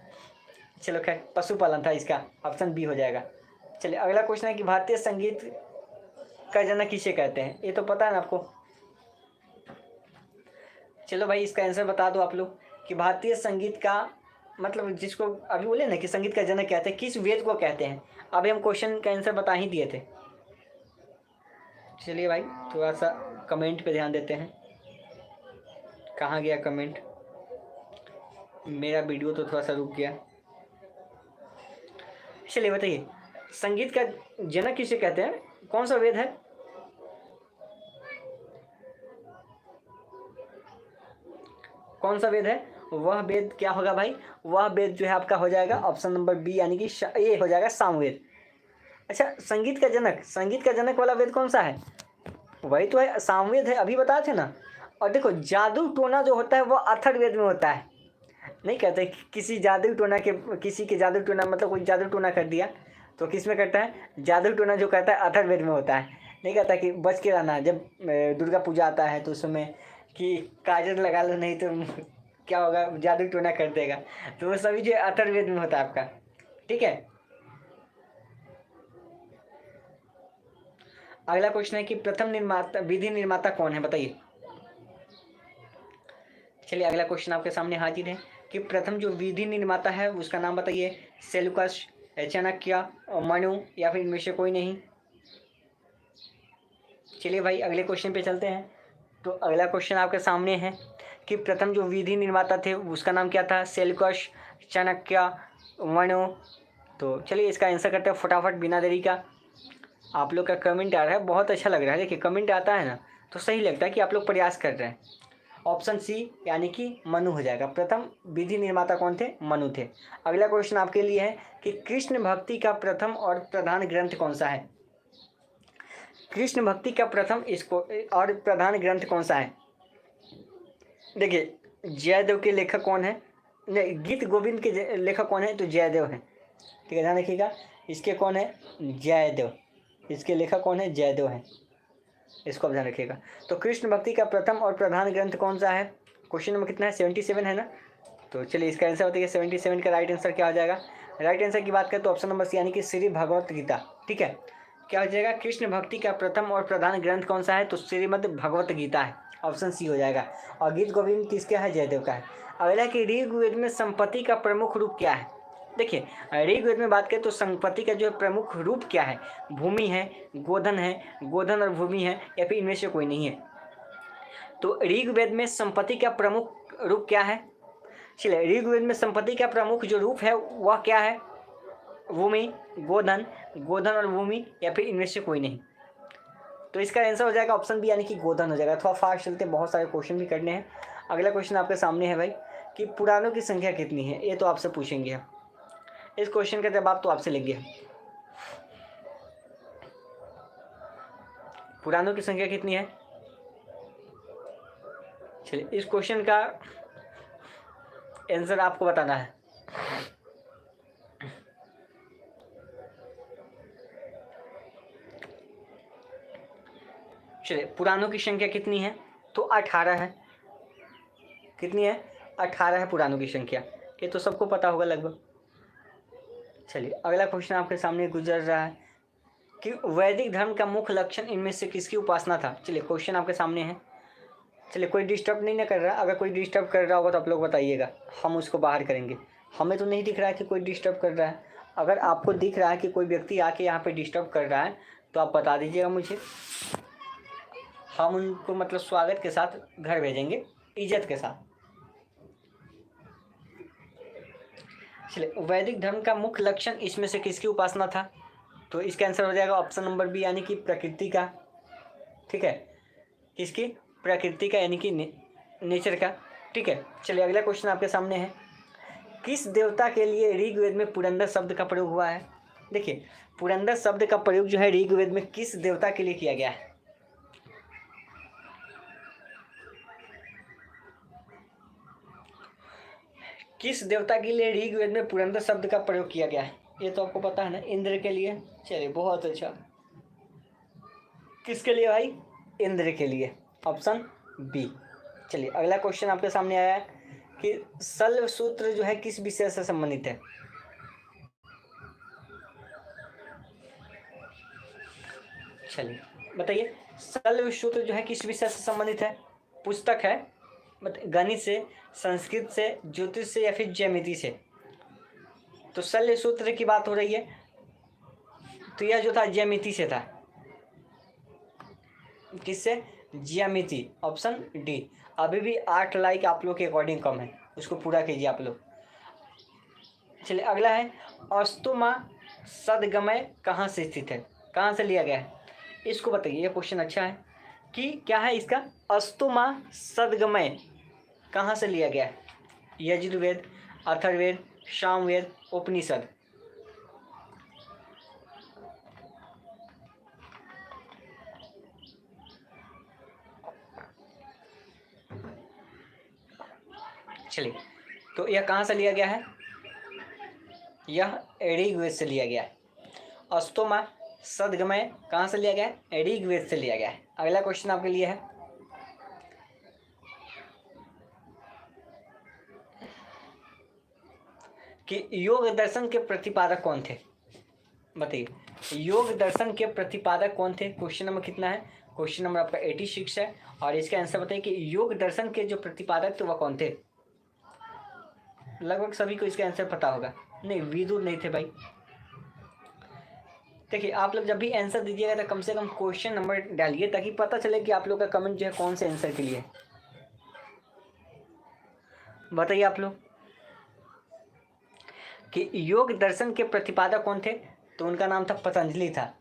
[SPEAKER 1] चलो खैर पशुपालन था, इसका ऑप्शन बी हो जाएगा। चलिए अगला क्वेश्चन है कि भारतीय संगीत का जनक किसे कहते हैं? ये तो पता है ना आपको। चलो भाई इसका आंसर बता दो आप लोग कि भारतीय संगीत का मतलब, जिसको अभी बोले ना कि संगीत का जनक कहते हैं, किस वेद को कहते हैं? अभी हम क्वेश्चन का आंसर बता ही दिए थे। चलिए भाई थोड़ा सा कमेंट पे ध्यान देते हैं, कहाँ गया कमेंट? मेरा वीडियो तो थोड़ा सा रुक गया। चलिए बताइए संगीत का जनक किसे कहते हैं? कौन सा वेद है? कौन सा वेद है? वह वेद क्या होगा भाई? वह वेद जो है आपका हो जाएगा ऑप्शन नंबर बी, यानी कि ये हो जाएगा सामवेद। अच्छा संगीत का जनक वाला वेद कौन सा है? वही तो है, सामवेद है, अभी बताए थे ना। और देखो जादू टोना जो होता है वो अथर्ववेद में होता है। नहीं कहते किसी जादू टोना के, किसी के जादू टोना मतलब कोई जादू टोना कर दिया तो किस में करता है? जादू टोना जो कहता है अथर्ववेद में होता है। नहीं कहता कि बच के रहना, जब दुर्गा पूजा आता है तो उसमें कि काजल लगा लो नहीं तो क्या होगा, जादू टोना कर देगा। तो वो सभी जो अथर्ववेद में होता है आपका, ठीक है। अगला क्वेश्चन है कि प्रथम निर्माता, विधि निर्माता कौन है बताइए? चलिए अगला क्वेश्चन आपके सामने हाजिर है कि प्रथम जो विधि निर्माता है उसका नाम बताइए। सेल्यूकस, चाणक्य, मनु या फिर इनमें से कोई नहीं। चलिए भाई अगले क्वेश्चन पे चलते हैं। तो अगला क्वेश्चन आपके सामने है कि प्रथम जो विधि निर्माता थे उसका नाम क्या था। सेल्यूकस, चाणक्य, मनु। तो चलिए इसका आंसर करते हैं फटाफट बिना देरी का। आप लोग का कमेंट आ रहा है, बहुत अच्छा लग रहा है। देखिए कमेंट आता है ना तो सही लगता है कि आप लोग प्रयास कर रहे हैं। ऑप्शन सी यानी कि मनु हो जाएगा। प्रथम विधि निर्माता कौन थे। मनु थे। अगला क्वेश्चन आपके लिए है कि कृष्ण भक्ति का प्रथम और प्रधान ग्रंथ कौन सा है। कृष्ण भक्ति का प्रथम इसको और प्रधान ग्रंथ कौन सा है। देखिए जयदेव के लेखक कौन है। नहीं, गीत गोविंद के लेखक कौन है तो जयदेव है। ठीक है, ध्यान रखिएगा। इसके कौन है जयदेव, इसके लेखक कौन है जयदेव है, इसको आप ध्यान रखिएगा। तो कृष्ण भक्ति का प्रथम और प्रधान ग्रंथ कौन सा है। क्वेश्चन नंबर कितना है 77 है ना। तो चलिए इसका आंसर बताइए 77 का राइट आंसर क्या हो जाएगा। राइट आंसर की बात करें तो ऑप्शन नंबर सी यानी कि श्री भगवत गीता। ठीक है, क्या हो जाएगा कृष्ण भक्ति का प्रथम और प्रधान ग्रंथ कौन सा है तो श्रीमद् भगवत गीता है। ऑप्शन सी हो जाएगा। और गीत गोविंद किसका है जयदेव का है। अगला कि ऋग्वेद में संपत्ति का प्रमुख रूप क्या है। देखिए ऋग्वेद में बात करें तो संपत्ति का जो है प्रमुख रूप क्या है। भूमि है, गोधन है, गोधन और भूमि है या फिर इनमें से कोई नहीं है। तो ऋग्वेद में संपत्ति का प्रमुख रूप क्या है। चलिए ऋग्वेद में संपत्ति का प्रमुख जो रूप है वह क्या है। भूमि, गोधन, गोधन और भूमि या फिर इनमें से कोई नहीं। तो इसका आंसर हो जाएगा ऑप्शन बी यानी कि गोधन हो जाएगा। थोड़ा फास्ट चलते हैं, बहुत सारे क्वेश्चन भी करने हैं। अगला क्वेश्चन आपके सामने है भाई कि पुराणों की संख्या कितनी है। ये तो आपसे पूछेंगे हम, इस क्वेश्चन का जवाब तो आपसे लेंगे। पुराणों की संख्या कितनी है। चलिए इस क्वेश्चन का आंसर आपको बताना है। चलिए पुराणों की संख्या कितनी है तो 18 है। कितनी है 18 है पुराणों की संख्या। ये तो सबको पता होगा लगभग। चलिए अगला क्वेश्चन आपके सामने गुजर रहा है कि वैदिक धर्म का मुख्य लक्षण इनमें से किसकी उपासना था। चलिए क्वेश्चन आपके सामने है। चलिए कोई डिस्टर्ब नहीं ना कर रहा। अगर कोई डिस्टर्ब कर रहा होगा तो आप लोग बताइएगा, हम उसको बाहर करेंगे। हमें तो नहीं दिख रहा है कि कोई डिस्टर्ब कर रहा है। अगर आपको दिख रहा है कि कोई व्यक्ति आके यहाँ पे डिस्टर्ब कर रहा है तो आप बता दीजिएगा मुझे। हम उनको मतलब स्वागत के साथ घर भेजेंगे, इज्जत के साथ। चलिए वैदिक धर्म का मुख्य लक्षण इसमें से किसकी उपासना था तो इसका आंसर हो जाएगा ऑप्शन नंबर बी यानी कि प्रकृति का। ठीक है, किसकी प्रकृति का यानी कि नेचर का। ठीक है, चलिए अगला क्वेश्चन आपके सामने है किस देवता के लिए ऋग्वेद में पुरंदर शब्द का प्रयोग हुआ है। देखिए पुरंदर शब्द का प्रयोग जो है ऋग्वेद में किस देवता के लिए किया गया है। किस देवता के लिए ऋग्वेद में पुरंदर शब्द का प्रयोग किया गया है। ये तो आपको पता है ना, इंद्र के लिए। चलिए बहुत अच्छा। किसके लिए भाई, इंद्र के लिए। Option B. चलिए अगला क्वेश्चन आपके सामने आया है कि शल्व सूत्र जो है किस विषय से संबंधित है। चलिए बताइए शल्व सूत्र जो है किस विषय से संबंधित है। पुस्तक है, गणित से, संस्कृत से, ज्योतिष से या फिर ज्यामिति से। तो शल्य सूत्र की बात हो रही है तो यह जो था ज्यामिति से था। किससे, ज्यामिति। Option D. अभी भी 8 लाइक आप लोग के अकॉर्डिंग कम है, उसको पूरा कीजिए आप लोग। चलिए अगला है अस्तुमा सदगमय कहाँ से स्थित है, कहाँ से लिया गया है, इसको बताइए। ये क्वेश्चन अच्छा है कि क्या है इसका अस्तुमा सदगमय कहाँ से लिया गया है। यजुर्वेद, अथर्ववेद, सामवेद, उपनिषद। चलिए तो यह कहाँ से लिया गया है, यह ऋग्वेद से लिया गया है। अस्तोमा सदगमय कहाँ से लिया गया है, ऋग्वेद से लिया गया है। अगला क्वेश्चन आपके लिए है कि योग दर्शन के प्रतिपादक कौन थे। बताइए योग दर्शन के प्रतिपादक कौन थे। क्वेश्चन नंबर कितना है क्वेश्चन नंबर आपका 86 है और इसका आंसर बताइए कि योग दर्शन के जो प्रतिपादक थे वह कौन थे। लगभग सभी को इसका आंसर पता होगा। नहीं, विदुर नहीं थे भाई। देखिए, आप लोग जब भी आंसर दीजिएगा तो कम से कम क्वेश्चन नंबर डालिए ताकि पता चले कि आप लोग का कमेंट जो है कौन से आंसर के लिए। बताइए आप लोग कि योग दर्शन के प्रतिपादक कौन थे। तो उनका नाम था पतंजलि था।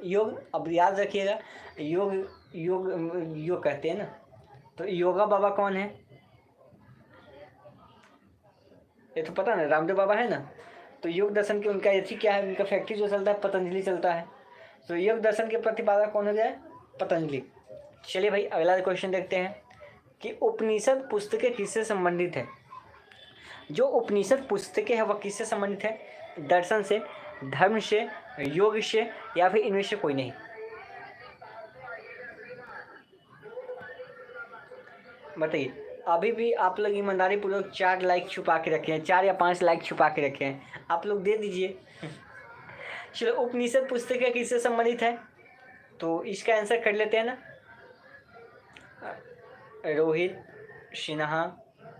[SPEAKER 1] योग, अब याद रखिएगा, योग योग योग कहते हैं ना, तो योगा बाबा कौन है ये तो पता ना, रामदेव बाबा है ना। तो योग दर्शन के उनका यथी क्या है, उनका फैक्ट्री जो चलता है पतंजलि चलता है। तो योग दर्शन के प्रतिपादक कौन हो गया, पतंजलि। चलिए भाई, अगला क्वेश्चन देखते हैं कि उपनिषद पुस्तकें किससे संबंधित है। जो उपनिषद पुस्तकें हैं वह किससे संबंधित है, दर्शन से, धर्म से, योग से, या फिर इनमें से कोई नहीं। बताइए। अभी भी आप लोग ईमानदारी पूर्वक 4 लाइक छुपा के रखे हैं, 4 या 5 लाइक छुपा के रखे हैं, आप लोग दे दीजिए। चलो, उपनिषद पुस्तकें किससे संबंधित है, तो इसका आंसर कर लेते हैं ना। रोहित, सिन्हा,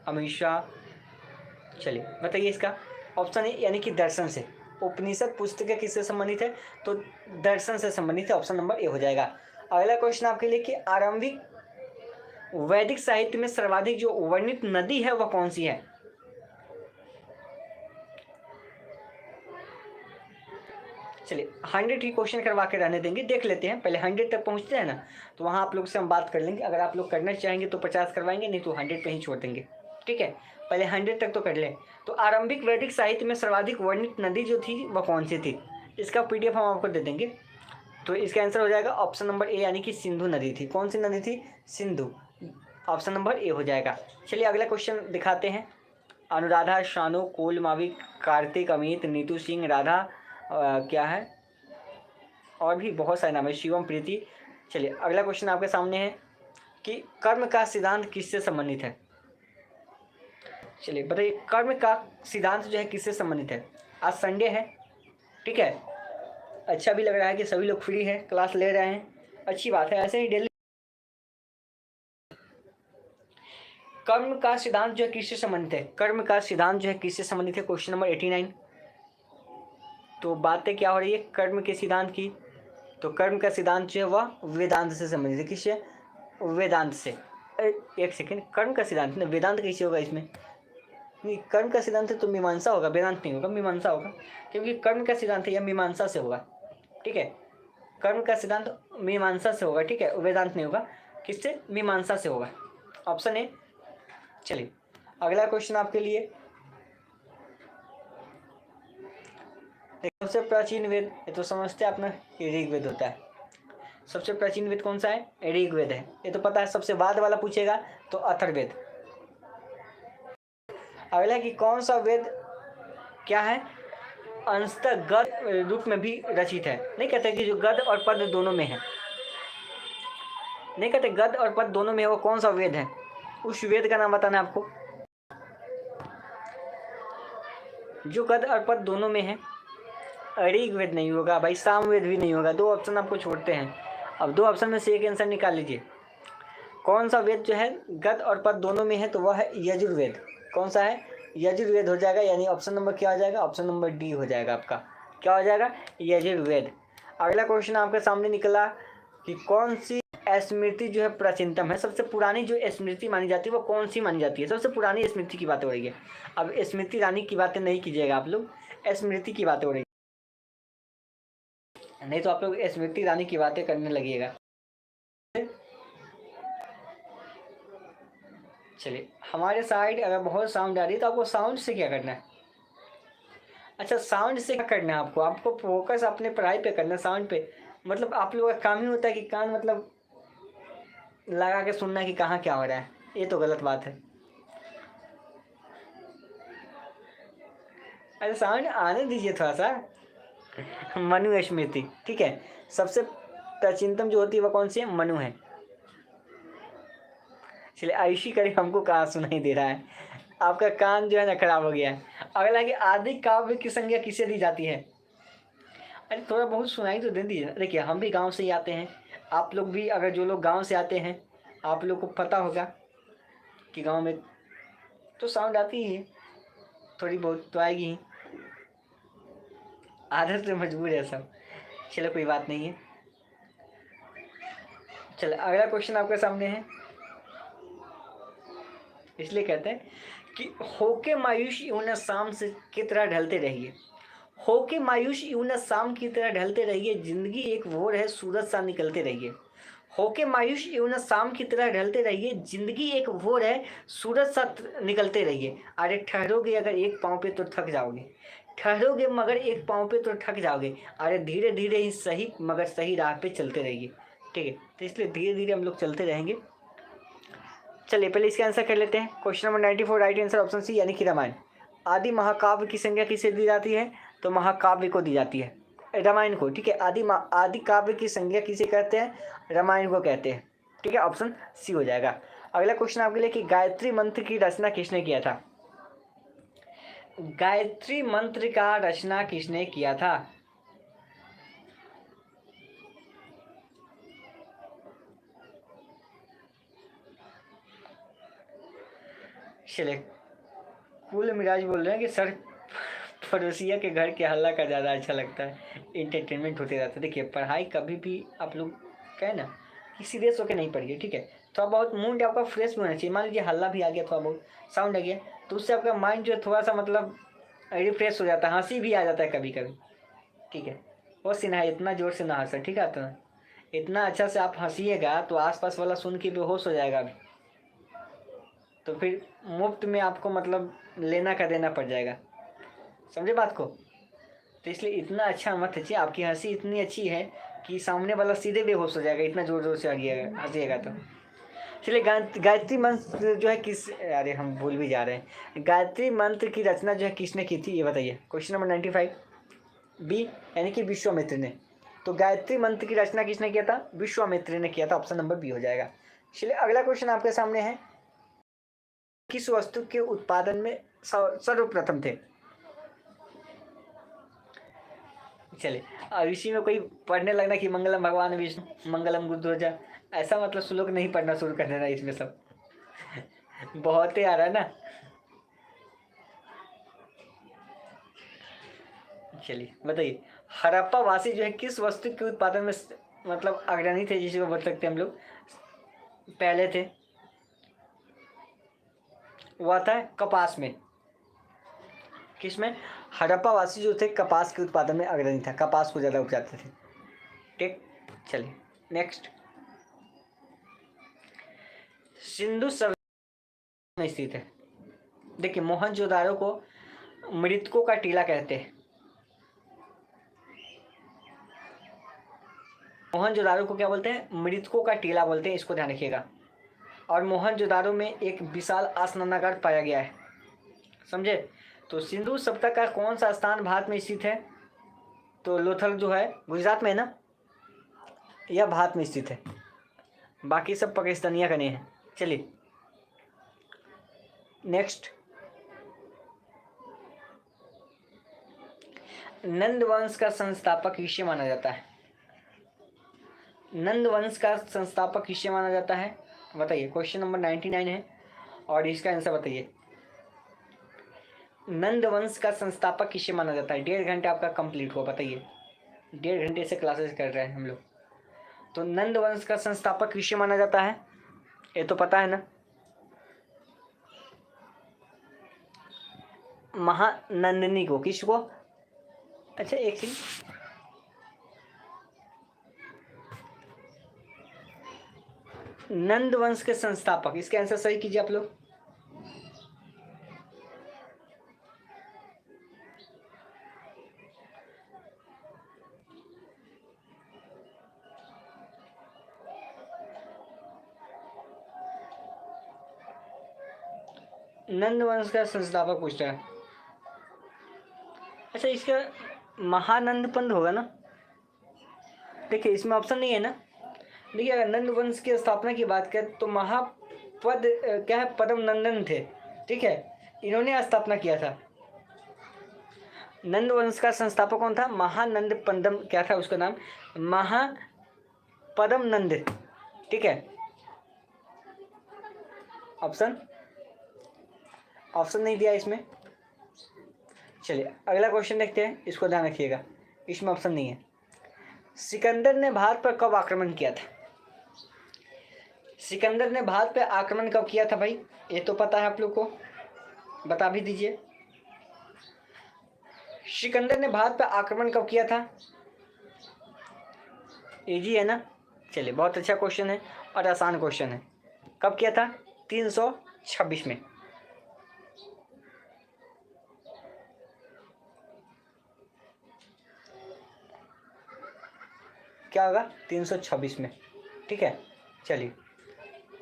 [SPEAKER 1] अमीषा। चलिए बताइए इसका ऑप्शन है, यानी कि दर्शन से। उपनिषद पुस्तकें किससे संबंधित है, तो दर्शन से संबंधित है, ऑप्शन नंबर ए हो जाएगा। अगला क्वेश्चन आपके लिए कि आरंभिक वैदिक साहित्य में सर्वाधिक जो वर्णित नदी है वह कौन सी है। चलिए 100 ही क्वेश्चन करवा के रहने देंगे, देख लेते हैं पहले 100 तक पहुंचते हैं ना, तो वहां आप लोग से हम बात कर लेंगे। अगर आप लोग करना चाहेंगे तो 50 करवाएंगे, नहीं तो 100 पे ही छोड़ देंगे। ठीक है, पहले 100 तक तो कर लें। तो आरंभिक वैदिक साहित्य में सर्वाधिक वर्णित नदी जो थी वह कौन सी थी, इसका PDF हम आपको दे देंगे। तो इसका आंसर हो जाएगा ऑप्शन नंबर ए, यानी कि सिंधु नदी थी। कौन सी नदी थी, सिंधु। ऑप्शन नंबर ए हो जाएगा। चलिए अगला क्वेश्चन दिखाते हैं। अनुराधा, शानु, कोल, माविक, कार्तिक, अमित, नीतू सिंह, राधा, क्या है, और भी बहुत सारे नाम है, शिवम, प्रीति। चलिए अगला क्वेश्चन आपके सामने है कि कर्म का सिद्धांत किससे संबंधित है। चलिए बताइए, कर्म का सिद्धांत जो है किससे संबंधित है। आज संडे है, ठीक है, अच्छा भी लग रहा है कि सभी लोग फ्री है, क्लास ले रहे हैं, अच्छी बात है, ऐसे ही डेली। कर्म का सिद्धांत जो है किससे संबंधित है, कर्म का सिद्धांत जो है किससे संबंधित है, क्वेश्चन नंबर 89। तो बातें क्या हो रही है कर्म के सिद्धांत की, तो कर्म का सिद्धांत जो है वह वेदांत से संबंधित है। किससे, वेदांत से। एक सेकेंड, कर्म का सिद्धांत ना, वेदांत कैसे होगा इसमें, नहीं कर्म का सिद्धांत है तो मीमांसा होगा, वेदांत नहीं होगा, मीमांसा होगा, क्योंकि कर्म का सिद्धांत है या मीमांसा से होगा। ठीक है, कर्म का सिद्धांत मीमांसा से होगा, ठीक है, वेदांत नहीं होगा, किससे, मीमांसा से होगा, ऑप्शन ए। चलिए अगला क्वेश्चन आपके लिए, सबसे प्राचीन वेद, ये तो समझते हैं अपना, ऋग्वेद होता है। सबसे प्राचीन वेद कौन सा है, ऋग्वेद है, ये तो पता है। सबसे बाद वाला पूछेगा तो अथर्ववेद। अगला कि कौन सा वेद क्या है, अंशतः गद रूप में भी रचित है। नहीं कहते कि जो गद और पद दोनों में है, नहीं कहते गद और पद दोनों में है, वो कौन सा वेद है, उस वेद का नाम बताना है आपको। जो गद और पद दोनों में है, ऋग्वेद नहीं होगा भाई, सामवेद भी नहीं होगा। 2 ऑप्शन आपको छोड़ते हैं, अब 2 ऑप्शन में से एक आंसर निकाल लीजिए। कौन सा वेद जो है गद और पद दोनों में है, तो वह है यजुर्वेद। कौन सा है, यजुर्वेद हो जाएगा, यानी ऑप्शन नंबर क्या हो जाएगा, ऑप्शन नंबर डी हो जाएगा आपका। क्या हो जाएगा, यजुर्वेद। अगला क्वेश्चन आपके सामने निकला कि कौन सी स्मृति जो है प्राचीनतम है, सबसे पुरानी जो स्मृति मानी जाती है वो कौन सी मानी जाती है। सबसे पुरानी स्मृति की बात हो रही है, अब स्मृति रानी की बातें नहीं कीजिएगा आप लोग, स्मृति की बातें हो रही है, नहीं तो आप लोग स्मृति रानी की बातें करने लगिएगा। चलिए, हमारे साइड अगर बहुत साउंड आ रही है तो आपको साउंड से क्या करना है, अच्छा साउंड से क्या करना है आपको, आपको फोकस अपने पढ़ाई पे करना है, साउंड पे मतलब आप लोगों का काम ही होता है कि कान मतलब लगा के सुनना कि कहाँ क्या हो रहा है, ये तो गलत बात है। अरे साउंड आने दीजिए थोड़ा सा। मनु स्मृति, ठीक है, सबसे प्राचीनतम जो होती है वह कौन सी है, मनु है। चलिए आयुषी करे, हमको कहाँ सुनाई दे रहा है, आपका कान जो है ना खराब हो गया है। अगला कि आदि काव्य की संज्ञा किसे दी जाती है, अरे थोड़ा बहुत सुनाई तो दे दीजिए। देखिए हम भी गांव से ही आते हैं, आप लोग भी अगर जो लोग गांव से आते हैं आप लोग को पता होगा कि गांव में तो साउंड आती ही है, थोड़ी बहुत तो आएगी ही, आदत से मजबूर है सब। चलो कोई बात नहीं है। चलो अगला क्वेश्चन आपके सामने है। इसलिए कहते हैं कि होके मायूस यूं न शाम से की तरह ढलते रहिए, होके मायूस यूं न शाम की तरह ढलते रहिए, जिंदगी एक भोर है सूरज सा निकलते रहिए। होके मायूस यूं न शाम की तरह ढलते रहिए, जिंदगी एक भोर है सूरज सा निकलते रहिए। अरे ठहरोगे अगर एक पाँव पे तो थक जाओगे, ठहरोगे मगर एक पाँव पे तो थक जाओगे। अरे धीरे धीरे ही सही मगर सही राह पे चलते रहिए। ठीक है, तो इसलिए धीरे धीरे हम लोग चलते रहेंगे। चलिए पहले इसका आंसर कर लेते हैं। Question number 94 right answer option C यानी कि रामायण। आदि महाकाव्य की संज्ञा किसे दी जाती है? तो महाकाव्य को दी जाती है, रामायण को। ठीक है, आदि काव्य की संज्ञा किसे कहते हैं? रामायण को कहते हैं। ठीक है, ऑप्शन सी हो जाएगा। अगला क्वेश्चन आपके लिए कि गायत्री मंत्र की रचना किसने किया था? गायत्री मंत्र का रचना किसने किया था? चलिए कुल मिराज बोल रहे हैं कि सर पड़ोसिया के घर के हल्ला का ज़्यादा अच्छा लगता है, इंटरटेनमेंट होते रहता है। देखिए पढ़ाई कभी भी आप लोग कहें ना कि सीरियस होकर नहीं पढ़िए। ठीक है, थोड़ा बहुत मूड आपका फ्रेश भी होना चाहिए। मान लीजिए हल्ला भी आ गया, थोड़ा बहुत साउंड आ गया, तो उससे आपका माइंड जो है थोड़ा सा मतलब रिफ्रेश हो जाता है, हंसी भी आ जाता है कभी कभी। ठीक है, वो सिन्हा इतना ज़ोर से ना हंसा, ठीक है, तो इतना अच्छा से आप हंसीएगा तो आसपास वाला सुन के बेहोश हो जाएगा, तो फिर मुफ्त में आपको मतलब लेना का देना पड़ जाएगा। समझे बात को? तो इसलिए इतना अच्छा मत हंसिए, आपकी हंसी इतनी अच्छी है कि सामने वाला सीधे बेहोश हो जाएगा, इतना जोर जोर से हंसिएगा तो। चलिए गायत्री मंत्र जो है किस, अरे हम भूल भी जा रहे हैं, गायत्री मंत्र की रचना जो है किसने की थी ये बताइए। क्वेश्चन नंबर 95 बी यानी कि विश्वामित्र ने। तो गायत्री मंत्र की रचना किसने किया था? विश्वामित्र ने किया था, ऑप्शन नंबर बी हो जाएगा। चलिए अगला क्वेश्चन आपके सामने है, किस वस्तु के उत्पादन में सर्वप्रथम थे? चलिए अब इसी में कोई पढ़ने लगना कि मंगलम भगवान विष्णु मंगलम गुरुध्वजा, ऐसा मतलब श्लोक नहीं पढ़ना शुरू कर देना इसमें सब बहुत ही आ रहा है ना। चलिए बताइए, हड़प्पा वासी जो है किस वस्तु के उत्पादन में मतलब अग्रणी थे, जिसको बोल सकते हैं हम लोग पहले थे? वह था कपास में। किस में? हड़प्पा वासी जो थे कपास के उत्पादन में अग्रणी था, कपास को ज़्यादा उपजाते थे। ठीक, चलिए नेक्स्ट। सिंधु सभ्यता में स्थित है। देखिए मोहनजोदारो को मृतकों का टीला कहते हैं, मोहनजोदारो को क्या बोलते हैं? मृतकों का टीला बोलते हैं, इसको ध्यान रखिएगा। और मोहनजोदारो में एक विशाल स्नानागार पाया गया है, समझे? तो सिंधु सभ्यता का कौन सा स्थान भारत में स्थित है? तो लोथल जो है गुजरात में है ना, यह भारत में स्थित है, बाकी सब पाकिस्तानिया का नहीं है। चलिए नेक्स्ट, नंद वंश का संस्थापक किसे माना जाता है? नंद वंश का संस्थापक किसे माना जाता है बताइए। क्वेश्चन नंबर 99 है और इसका आंसर बताइए। नंद वंश का संस्थापक किसे माना जाता है? 1.5 घंटे आपका कंप्लीट हुआ, बताइए। 1.5 घंटे से क्लासेस कर रहे हैं हम लोग। तो नंद वंश का संस्थापक किसे माना जाता है? ये तो पता है ना, महानंदिनी को। किसको? अच्छा एक सेकंड, नंद वंश के संस्थापक, इसका आंसर सही कीजिए आप लोग। नंद वंश का संस्थापक पूछ रहा है। अच्छा इसका महानंद पंथ होगा ना? देखिए इसमें ऑप्शन नहीं है ना। देखिए अगर नंद वंश की स्थापना की बात करें तो महापद क्या है, पद्म नंदन थे। ठीक है, इन्होंने स्थापना किया था। नंद वंश का संस्थापक कौन था? महानंद पंदम, क्या था उसका नाम? पदम नंद, ठीक है। ऑप्शन नहीं दिया इसमें। चलिए अगला क्वेश्चन देखते हैं, इसको ध्यान रखिएगा, इसमें ऑप्शन नहीं है। सिकंदर ने भारत पर कब आक्रमण किया था? सिकंदर ने भारत पर आक्रमण कब किया था भाई? ये तो पता है आप लोग को, बता भी दीजिए। सिकंदर ने भारत पर आक्रमण कब किया था? इजी है ना? चलिए बहुत अच्छा क्वेश्चन है और आसान क्वेश्चन है। कब किया था? 326 में। क्या होगा? 326 में, ठीक है। चलिए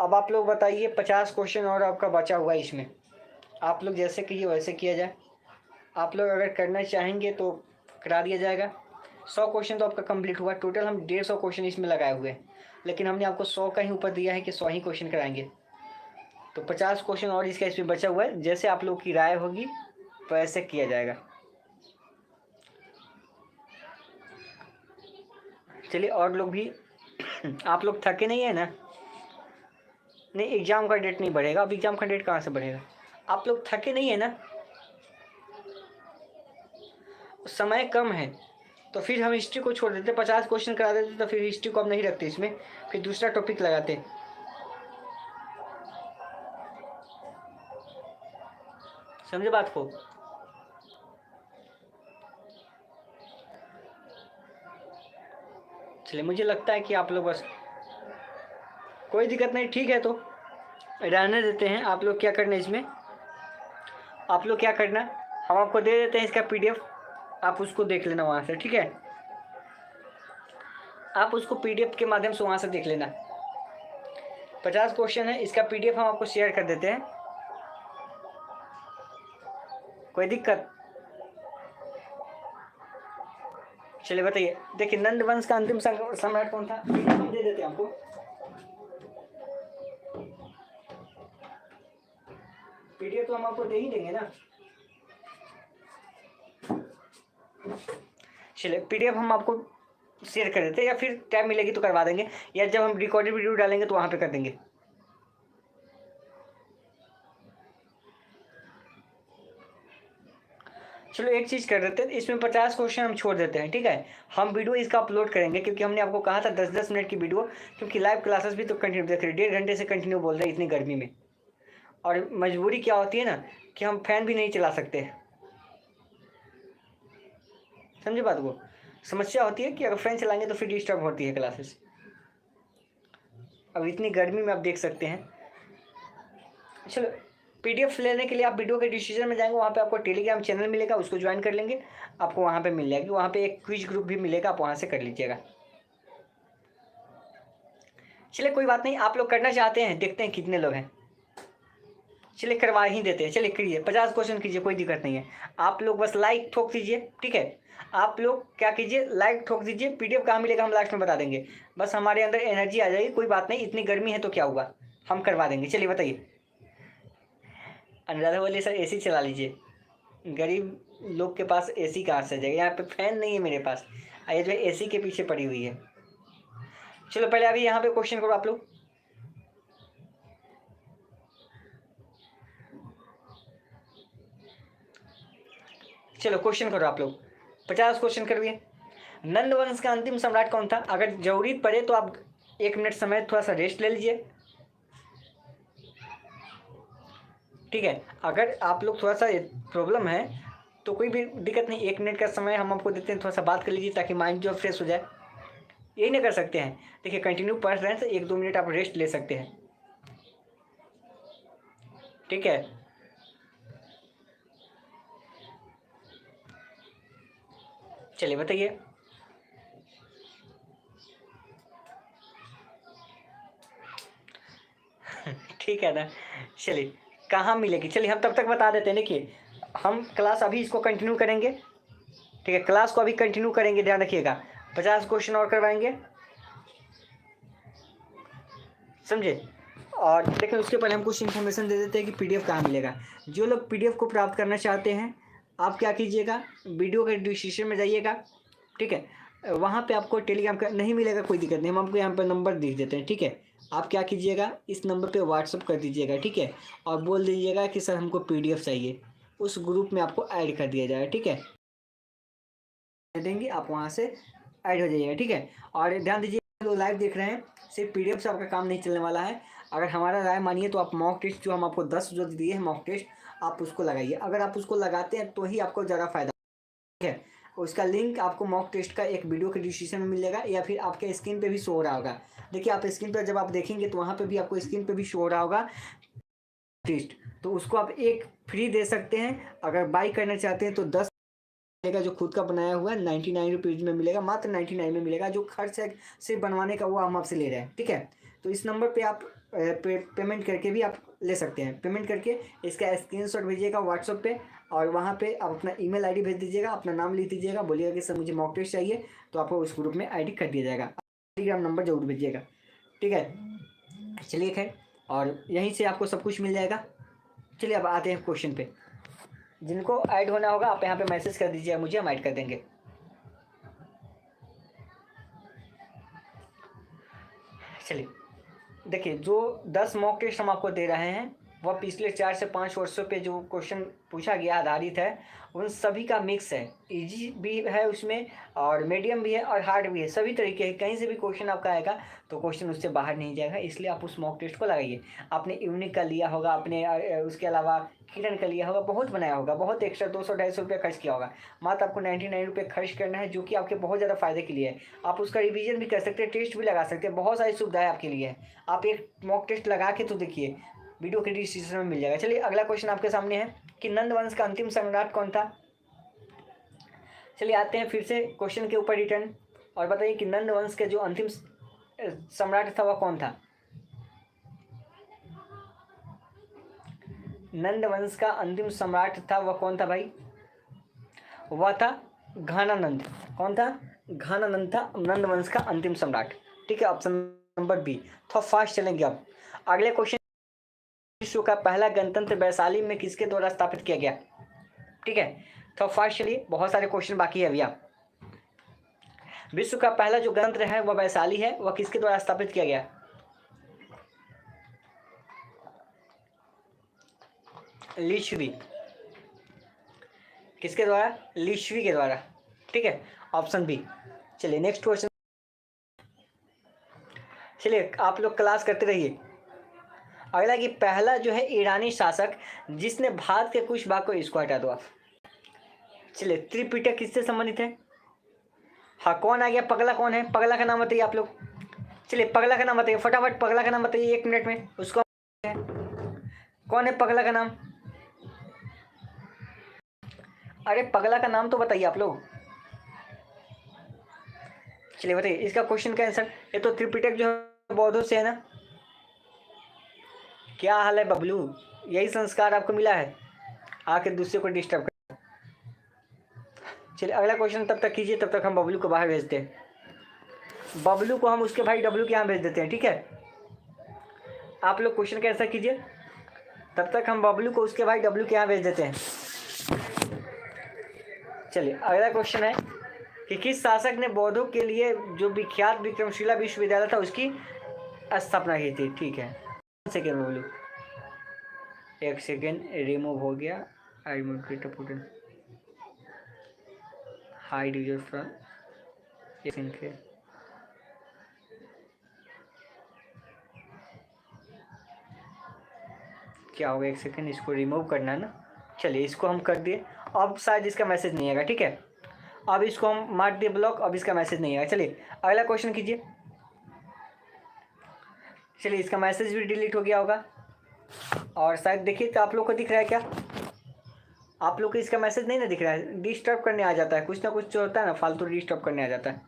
[SPEAKER 1] अब आप लोग बताइए, 50 क्वेश्चन और आपका बचा हुआ है इसमें। आप लोग जैसे कीजिए वैसे किया जाए। आप लोग अगर करना चाहेंगे तो करा दिया जाएगा। 100 क्वेश्चन तो आपका कंप्लीट हुआ। टोटल हम 150 क्वेश्चन इसमें लगाए हुए हैं, लेकिन हमने आपको 100 का ही ऊपर दिया है कि 100 ही क्वेश्चन कराएंगे। तो 50 क्वेश्चन और इसका इसमें बचा हुआ है। जैसे आप लोग की राय होगी वैसे किया जाएगा। चलिए और लोग भी आप लोग थके नहीं है ना? नहीं, एग्ज़ाम का डेट नहीं बढ़ेगा। अब एग्ज़ाम का डेट कहाँ से बढ़ेगा? आप लोग थके नहीं है ना? समय कम है तो फिर हम हिस्ट्री को छोड़ देते, 50 क्वेश्चन करा देते, तो फिर हिस्ट्री को हम नहीं रखते इसमें, फिर दूसरा टॉपिक लगाते। समझे बात को? चलिए मुझे लगता है कि आप लोग बस, कोई दिक्कत नहीं, ठीक है, तो रहने देते हैं। आप लोग क्या करना इसमें, आप लोग क्या करना, हम आपको दे देते हैं इसका PDF, आप उसको देख लेना वहाँ से, ठीक है। आप उसको PDF के माध्यम से वहाँ से देख लेना। 50 क्वेश्चन है, इसका PDF हम आपको शेयर कर देते हैं। कोई दिक्कत? चलिए बताइए। देखिए नंद वंश का अंतिम सम्राट कौन था? हम दे देते हैं आपको। PDF तो हम आपको दे ही देंगे ना। चलिए PDF हम आपको शेयर कर देते हैं, या फिर टाइम मिलेगी तो करवा देंगे, या जब हम रिकॉर्डेड वीडियो डालेंगे तो वहाँ पे कर देंगे। चलो एक चीज़ कर देते हैं, इसमें 50 क्वेश्चन हम छोड़ देते हैं, ठीक है। हम वीडियो इसका अपलोड करेंगे, क्योंकि हमने आपको कहा था 10-10 मिनट की वीडियो, क्योंकि लाइव क्लासेस भी तो कंटिन्यू देख रहे हैं, 1.5 घंटे से कंटिन्यू बोल रहे हैं इतनी गर्मी में। और मजबूरी क्या होती है ना, कि हम फैन भी नहीं चला सकते। समझे बात को? समस्या होती है कि अगर फैन चलाएंगे तो फिर डिस्टर्ब होती है क्लासेस। अब इतनी गर्मी में आप देख सकते हैं। चलो PDF लेने के लिए आप वीडियो के डिस्क्रिप्शन में जाएंगे, वहाँ पे आपको टेलीग्राम चैनल मिलेगा, उसको ज्वाइन कर लेंगे, आपको वहाँ पे मिल जाएगी। वहाँ पे एक क्विज ग्रुप भी मिलेगा, आप वहाँ से कर लीजिएगा। चलिए कोई बात नहीं, आप लोग करना चाहते हैं, देखते हैं कितने लोग हैं। चलिए करवा ही देते हैं। चलिए करिए, 50 क्वेश्चन कीजिए, कोई दिक्कत नहीं है। आप लोग बस लाइक ठोक दीजिए, ठीक है। आप लोग क्या कीजिए, लाइक ठोक दीजिए। PDF कहाँ मिलेगा हम लास्ट में बता देंगे, बस हमारे अंदर एनर्जी आ जाएगी। कोई बात नहीं, इतनी गर्मी है तो क्या हुआ, हम करवा देंगे। चलिए बताइए। अनुराधा बोलिए सर AC चला लीजिए। गरीब लोग के पास AC कहाँ से जाएगा, यहाँ पे फैन नहीं है मेरे पास, ये जो AC के पीछे पड़ी हुई है। चलो पहले अभी यहाँ पे क्वेश्चन करो आप लोग। चलो क्वेश्चन करो आप लोग, 50 क्वेश्चन करिए। नंद वंश का अंतिम सम्राट कौन था? अगर जरूरी पड़े तो आप 1 मिनट समय थोड़ा सा रेस्ट ले लीजिए, ठीक है। अगर आप लोग थोड़ा सा प्रॉब्लम है तो कोई भी दिक्कत नहीं, 1 मिनट का समय हम आपको देते हैं, थोड़ा सा बात कर लीजिए ताकि माइंड जो फ्रेश हो जाए। यही नहीं कर सकते हैं, देखिए कंटिन्यू पढ़ रहे हैं तो 1-2 मिनट आप रेस्ट ले सकते हैं, ठीक है। चलिए बताइए। ठीक है ना। चलिए कहाँ मिलेगी, चलिए हम तब तक बता देते हैं। देखिए हम क्लास अभी इसको कंटिन्यू करेंगे, ठीक है। क्लास को अभी कंटिन्यू करेंगे, ध्यान रखिएगा। 50 क्वेश्चन और करवाएंगे, समझे। और लेकिन उसके पहले हम कुछ इन्फॉर्मेशन दे देते हैं कि PDF कहाँ मिलेगा। जो लोग PDF को प्राप्त करना चाहते हैं, आप क्या कीजिएगा, वीडियो के डिस्क्रिप्शन में जाइएगा, ठीक है। वहाँ पे आपको टेलीग्राम का नहीं मिलेगा, कोई दिक्कत नहीं, हम आपको यहाँ पर नंबर लिख देते हैं, ठीक है। आप क्या कीजिएगा, इस नंबर पे व्हाट्सअप कर दीजिएगा, ठीक है, और बोल दीजिएगा कि सर हमको पीडीएफ चाहिए, उस ग्रुप में आपको ऐड कर दिया जाएगा, ठीक है। देंगे आप वहाँ से ऐड हो जाइएगा, ठीक है। और ध्यान दीजिए, लोग लाइव देख रहे हैं, सिर्फ पीडीएफ से आपका काम नहीं चलने वाला है। अगर हमारा राय मानिए तो आप मॉक टेस्ट जो हम आपको 10 जो दिए हैं मॉक टेस्ट, आप उसको लगाइए। अगर आप उसको लगाते हैं तो ही आपको ज़्यादा फायदा, ठीक है। उसका लिंक आपको मॉक टेस्ट का एक वीडियो के डिस्क्रिप्शन में मिलेगा, या फिर आपके स्क्रीन पे भी शो हो रहा होगा। देखिए आप स्क्रीन पर जब आप देखेंगे तो वहाँ पे भी आपको स्क्रीन पे भी शो हो रहा होगा टेस्ट, तो उसको आप एक फ्री दे सकते हैं। अगर बाई करना चाहते हैं तो 10 मिलेगा, जो खुद का बनाया हुआ है 99 रुपीज़ में मिलेगा, मात्र 99 में मिलेगा। जो खर्च है सिर्फ बनवाने का वो हम आपसे ले रहे हैं, ठीक है। तो इस नंबर पे आप पेमेंट करके भी आप ले सकते हैं। पेमेंट करके इसका स्क्रीनशॉट भेजिएगा व्हाट्सएप पे, और वहाँ पे आप अपना ईमेल आईडी भेज दीजिएगा, अपना नाम लिख दीजिएगा, बोलिएगा कि सर मुझे मॉक टेस्ट चाहिए, तो आपको उस ग्रुप में आईडी कर दिया जाएगा। टेलीग्राम नंबर जरूर भेजिएगा, ठीक है। चलिए खैर, और यहीं से आपको सब कुछ मिल जाएगा। चलिए अब आते हैं क्वेश्चन पे। जिनको ऐड होना होगा आप यहाँ पे मैसेज कर दीजिए, मुझे हम ऐड कर देंगे। चलिए देखिए, जो 10 मॉक टेस्ट हम आपको दे रहे हैं वह पिछले 4 से 5 वर्षों पे जो क्वेश्चन पूछा गया आधारित है, उन सभी का मिक्स है। इजी भी है उसमें, और मीडियम भी है, और हार्ड भी है, सभी तरीके हैं। कहीं से भी क्वेश्चन आपका आएगा तो क्वेश्चन उससे बाहर नहीं जाएगा, इसलिए आप उस मॉक टेस्ट को लगाइए। आपने यूनिक का लिया होगा, आपने उसके अलावा किरण का लिया होगा, बहुत बनाया होगा, बहुत एक्स्ट्रा 200-250 रुपये खर्च किया होगा। मात्र आपको 99 रुपये खर्च करना है, जो कि आपके बहुत ज़्यादा फायदे के लिए है। आप उसका रिवीजन भी कर सकते हैं, टेस्ट भी लगा सकते हैं, बहुत सारी सुविधाएं आपके लिए है। आप एक मॉक टेस्ट लगा के तो देखिए, वीडियो के डिस्क्रिप्शन में मिल जाएगा। चलिए अगला क्वेश्चन आपके सामने है कि नंद वंश का अंतिम सम्राट कौन था। चलिए आते हैं फिर से क्वेश्चन के ऊपर रिटर्न, और बताइए कि नंद वंश के जो अंतिम सम्राट था वह कौन था। नंद वंश का अंतिम सम्राट था वह कौन था भाई, वह था घानानंद। कौन था, घानानंद था नंद वंश का अंतिम सम्राट, ठीक है। Option number B. थोड़ा फास्ट चलेंगे अब। अगले क्वेश्चन, विश्व का पहला गणतंत्र वैशाली में किसके द्वारा स्थापित किया गया, ठीक है। तो फास्ट चलिए, बहुत सारे क्वेश्चन बाकी है अभी। आप विश्व का पहला जो गणतंत्र है वह वैशाली है, वह किसके द्वारा स्थापित किया गया, लिच्छवी। किसके द्वारा, लिच्छवी के द्वारा, ठीक है। Option B. चलिए नेक्स्ट क्वेश्चन। चलिए आप लोग क्लास करते रहिए। अगला कि पहला जो है ईरानी शासक जिसने भारत के कुछ भाग को, इसको हटा दो आप। चलिए त्रिपिटक किससे संबंधित है। हाँ कौन आ गया, पगला कौन है, पगला का नाम बताइए आप लोग। चलिए पगला का नाम बताइए फटाफट, पगला का नाम बताइए 1 मिनट में। उसको कौन है पगला का नाम, अरे पगला का नाम तो बताइए आप लोग। चलिए बताइए इसका क्वेश्चन का आंसर। ये तो त्रिपिटक जो है बौद्धों से है ना। क्या हाल है बबलू, यही संस्कार आपको मिला है, आके दूसरे को डिस्टर्ब कर। चलिए अगला क्वेश्चन तब तक कीजिए, तब तक हम बबलू को बाहर भेजते हैं। बबलू को हम उसके भाई डब्लू के यहाँ भेज देते हैं, ठीक है। आप लोग क्वेश्चन का आंसर कीजिए, तब तक हम बबलू को उसके भाई डब्लू के यहाँ भेज देते हैं। चलिए अगला क्वेश्चन है कि किस शासक ने बौद्धों के लिए जो विख्यात विक्रमशिला विश्वविद्यालय था उसकी स्थापना की थी, ठीक है। सेकेंड बबलू, 1 सेकेंड, रिमूव हो गया। आई हाइड यूजर फ्रॉम क्या होगा, 1 सेकेंड, इसको रिमूव करना है ना। चलिए इसको हम कर दिए, अब शायद इसका मैसेज नहीं आएगा, ठीक है। अब इसको हम मार दिए ब्लॉक, अब इसका मैसेज नहीं आएगा। चलिए अगला क्वेश्चन कीजिए। चलिए इसका मैसेज भी डिलीट हो गया होगा, और शायद देखिए तो आप लोग को दिख रहा है क्या, आप लोग को इसका मैसेज नहीं ना दिख रहा है। डिस्टर्ब करने आ जाता है, कुछ ना कुछ जो होता है ना फालतू डिस्टर्ब करने आ जाता है।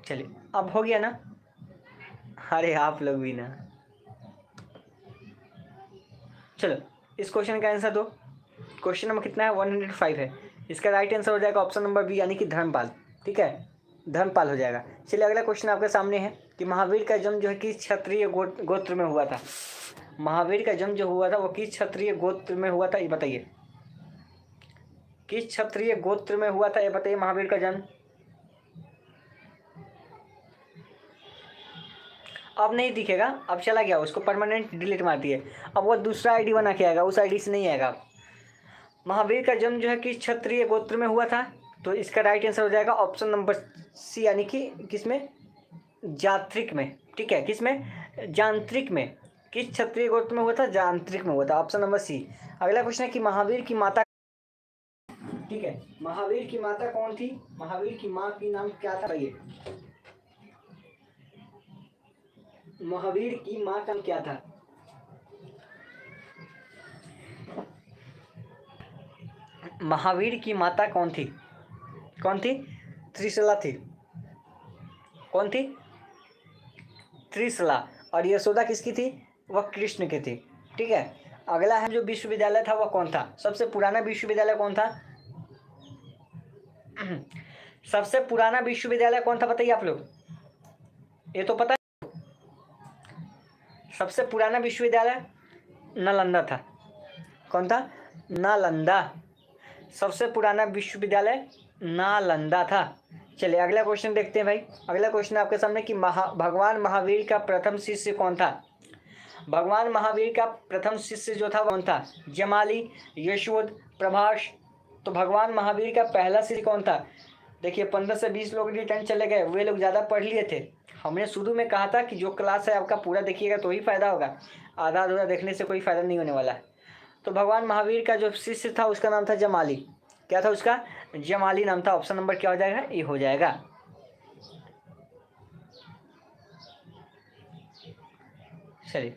[SPEAKER 1] चलिए अब हो गया ना, अरे आप लोग भी ना। चलो इस क्वेश्चन का आंसर दो। क्वेश्चन नंबर कितना है, 105 है। इसका राइट आंसर हो जाएगा ऑप्शन नंबर बी, यानी कि धर्मपाल, ठीक है, धर्मपाल हो जाएगा। चलिए अगला क्वेश्चन आपके सामने है कि महावीर का जन्म जो है किस क्षत्रिय गोत्र में हुआ था। महावीर का जन्म जो हुआ था वो किस क्षत्रिय गोत्र में हुआ था, ये बताइए। किस क्षत्रिय गोत्र में हुआ था, ये बताइए महावीर का जन्म। अब नहीं दिखेगा, अब चला गया, उसको परमानेंट डिलीट मार दिए। अब वो दूसरा आईडी बना के आएगा, उस आईडी से नहीं आएगा। महावीर का जन्म जो है किस क्षत्रिय गोत्र में हुआ था, तो इसका राइट आंसर हो जाएगा ऑप्शन नंबर सी, यानी कि किसमें, जात्रिक में। ठीक है, किसमें, जांत्रिक में। किस क्षत्रिय गोत्र में हुआ था, जांत्रिक में हुआ था, ऑप्शन नंबर सी। अगला क्वेश्चन है कि महावीर की माता, ठीक है, महावीर की माता कौन थी, महावीर की माँ की नाम क्या था, ये महावीर की माँ का नाम क्या था। महावीर की माता कौन थी, कौन थी, त्रिशला थी। कौन थी, त्रिशला। और यशोदा किसकी थी, वह कृष्ण की थी। ठीक है, अगला है जो विश्वविद्यालय था वह कौन था, सबसे पुराना विश्वविद्यालय कौन था, सबसे पुराना विश्वविद्यालय कौन था बताइए आप लोग, ये तो पता है। सबसे पुराना विश्वविद्यालय नालंदा था। कौन था, नालंदा। सबसे पुराना विश्वविद्यालय नालंदा था। चलिए अगला क्वेश्चन देखते हैं भाई। अगला क्वेश्चन आपके सामने कि भगवान महावीर का प्रथम शिष्य कौन था। भगवान महावीर का प्रथम शिष्य जो था कौन था, जमाली, यशोद, प्रभास। तो भगवान महावीर का पहला शिष्य कौन था। देखिए 15 से 20 लोग रिटर्न चले गए, वे लोग ज़्यादा पढ़ लिए थे। हमने शुरू में कहा था कि जो क्लास है आपका पूरा देखिएगा तो ही फायदा होगा, आधा अधूरा देखने से कोई फायदा नहीं होने वाला है। तो भगवान महावीर का जो शिष्य था उसका नाम था जमाली। क्या था उसका, जमाली नाम था। ऑप्शन नंबर क्या हो जाएगा, ए हो जाएगा। चलिए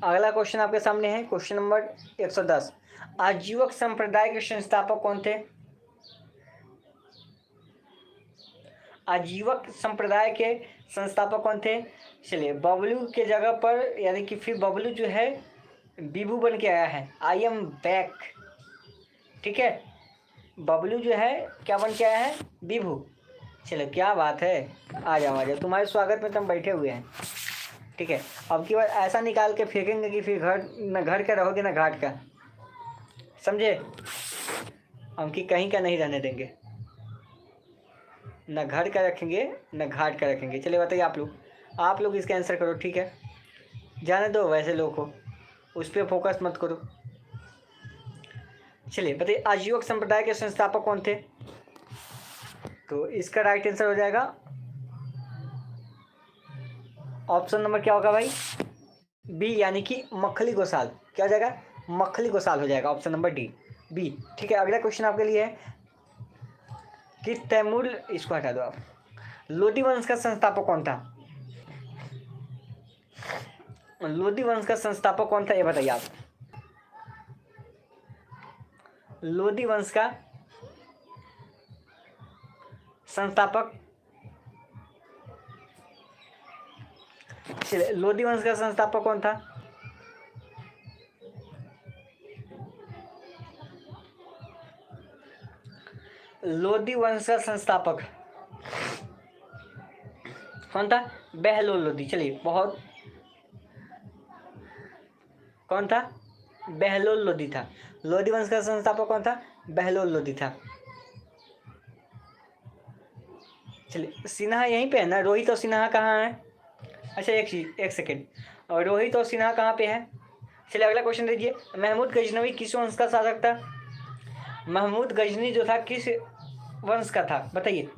[SPEAKER 1] अगला क्वेश्चन आपके सामने है, क्वेश्चन नंबर 110। आजीवक संप्रदाय के संस्थापक कौन थे। आजीवक संप्रदाय के संस्थापक कौन थे। चलिए बबलू के जगह पर, यानी कि फिर बबलू जो है बीबू बन के आया है, आई एम बैक। ठीक है, बबलू जो है क्या बन के आया है, बीबू। चलो क्या बात है, आ जाओ, तुम्हारे स्वागत में तुम बैठे हुए हैं। ठीक है, अब की बार ऐसा निकाल के फेंकेंगे कि फिर घर न घर का रहोगे ना घाट का, समझे। हम की कहीं का नहीं रहने देंगे, न घर का रखेंगे न घाट का रखेंगे। चलिए बताइए आप लोग इसका आंसर करो। ठीक है, जाने दो वैसे लोग को, उस पर फोकस मत करो। चलिए बताइए आजीवक संप्रदाय के संस्थापक कौन थे। तो इसका राइट आंसर हो जाएगा ऑप्शन नंबर क्या होगा भाई, बी, यानी कि मखली गोसाल। क्या हो जाएगा, मखली गोसाल हो जाएगा, ऑप्शन नंबर डी, बी। ठीक है, अगला क्वेश्चन आपके लिए है कि तैमूर, इसको हटा दो आप, लोदी वंश का संस्थापक कौन था। लोदी वंश का संस्थापक कौन था ये बताइए आप। लोदी वंश का संस्थापक, चलिए लोदी वंश का संस्थापक कौन था। लोदी वंश का संस्थापक कौन था, बहलोल लोदी। चलिए बहुत, कौन था, बहलोल लोदी था। लोदी वंश का संस्थापक कौन था, बहलोल लोदी था। चलिए सिन्हा यहीं पे है ना, रोहित और सिन्हा कहाँ है। अच्छा एक सेकेंड, और रोहित और सिन्हा कहाँ पे है। चलिए अगला क्वेश्चन दीजिए, महमूद गजनवी किस वंश का शासक था। महमूद गजनी जो था किस वंश का था बताइए।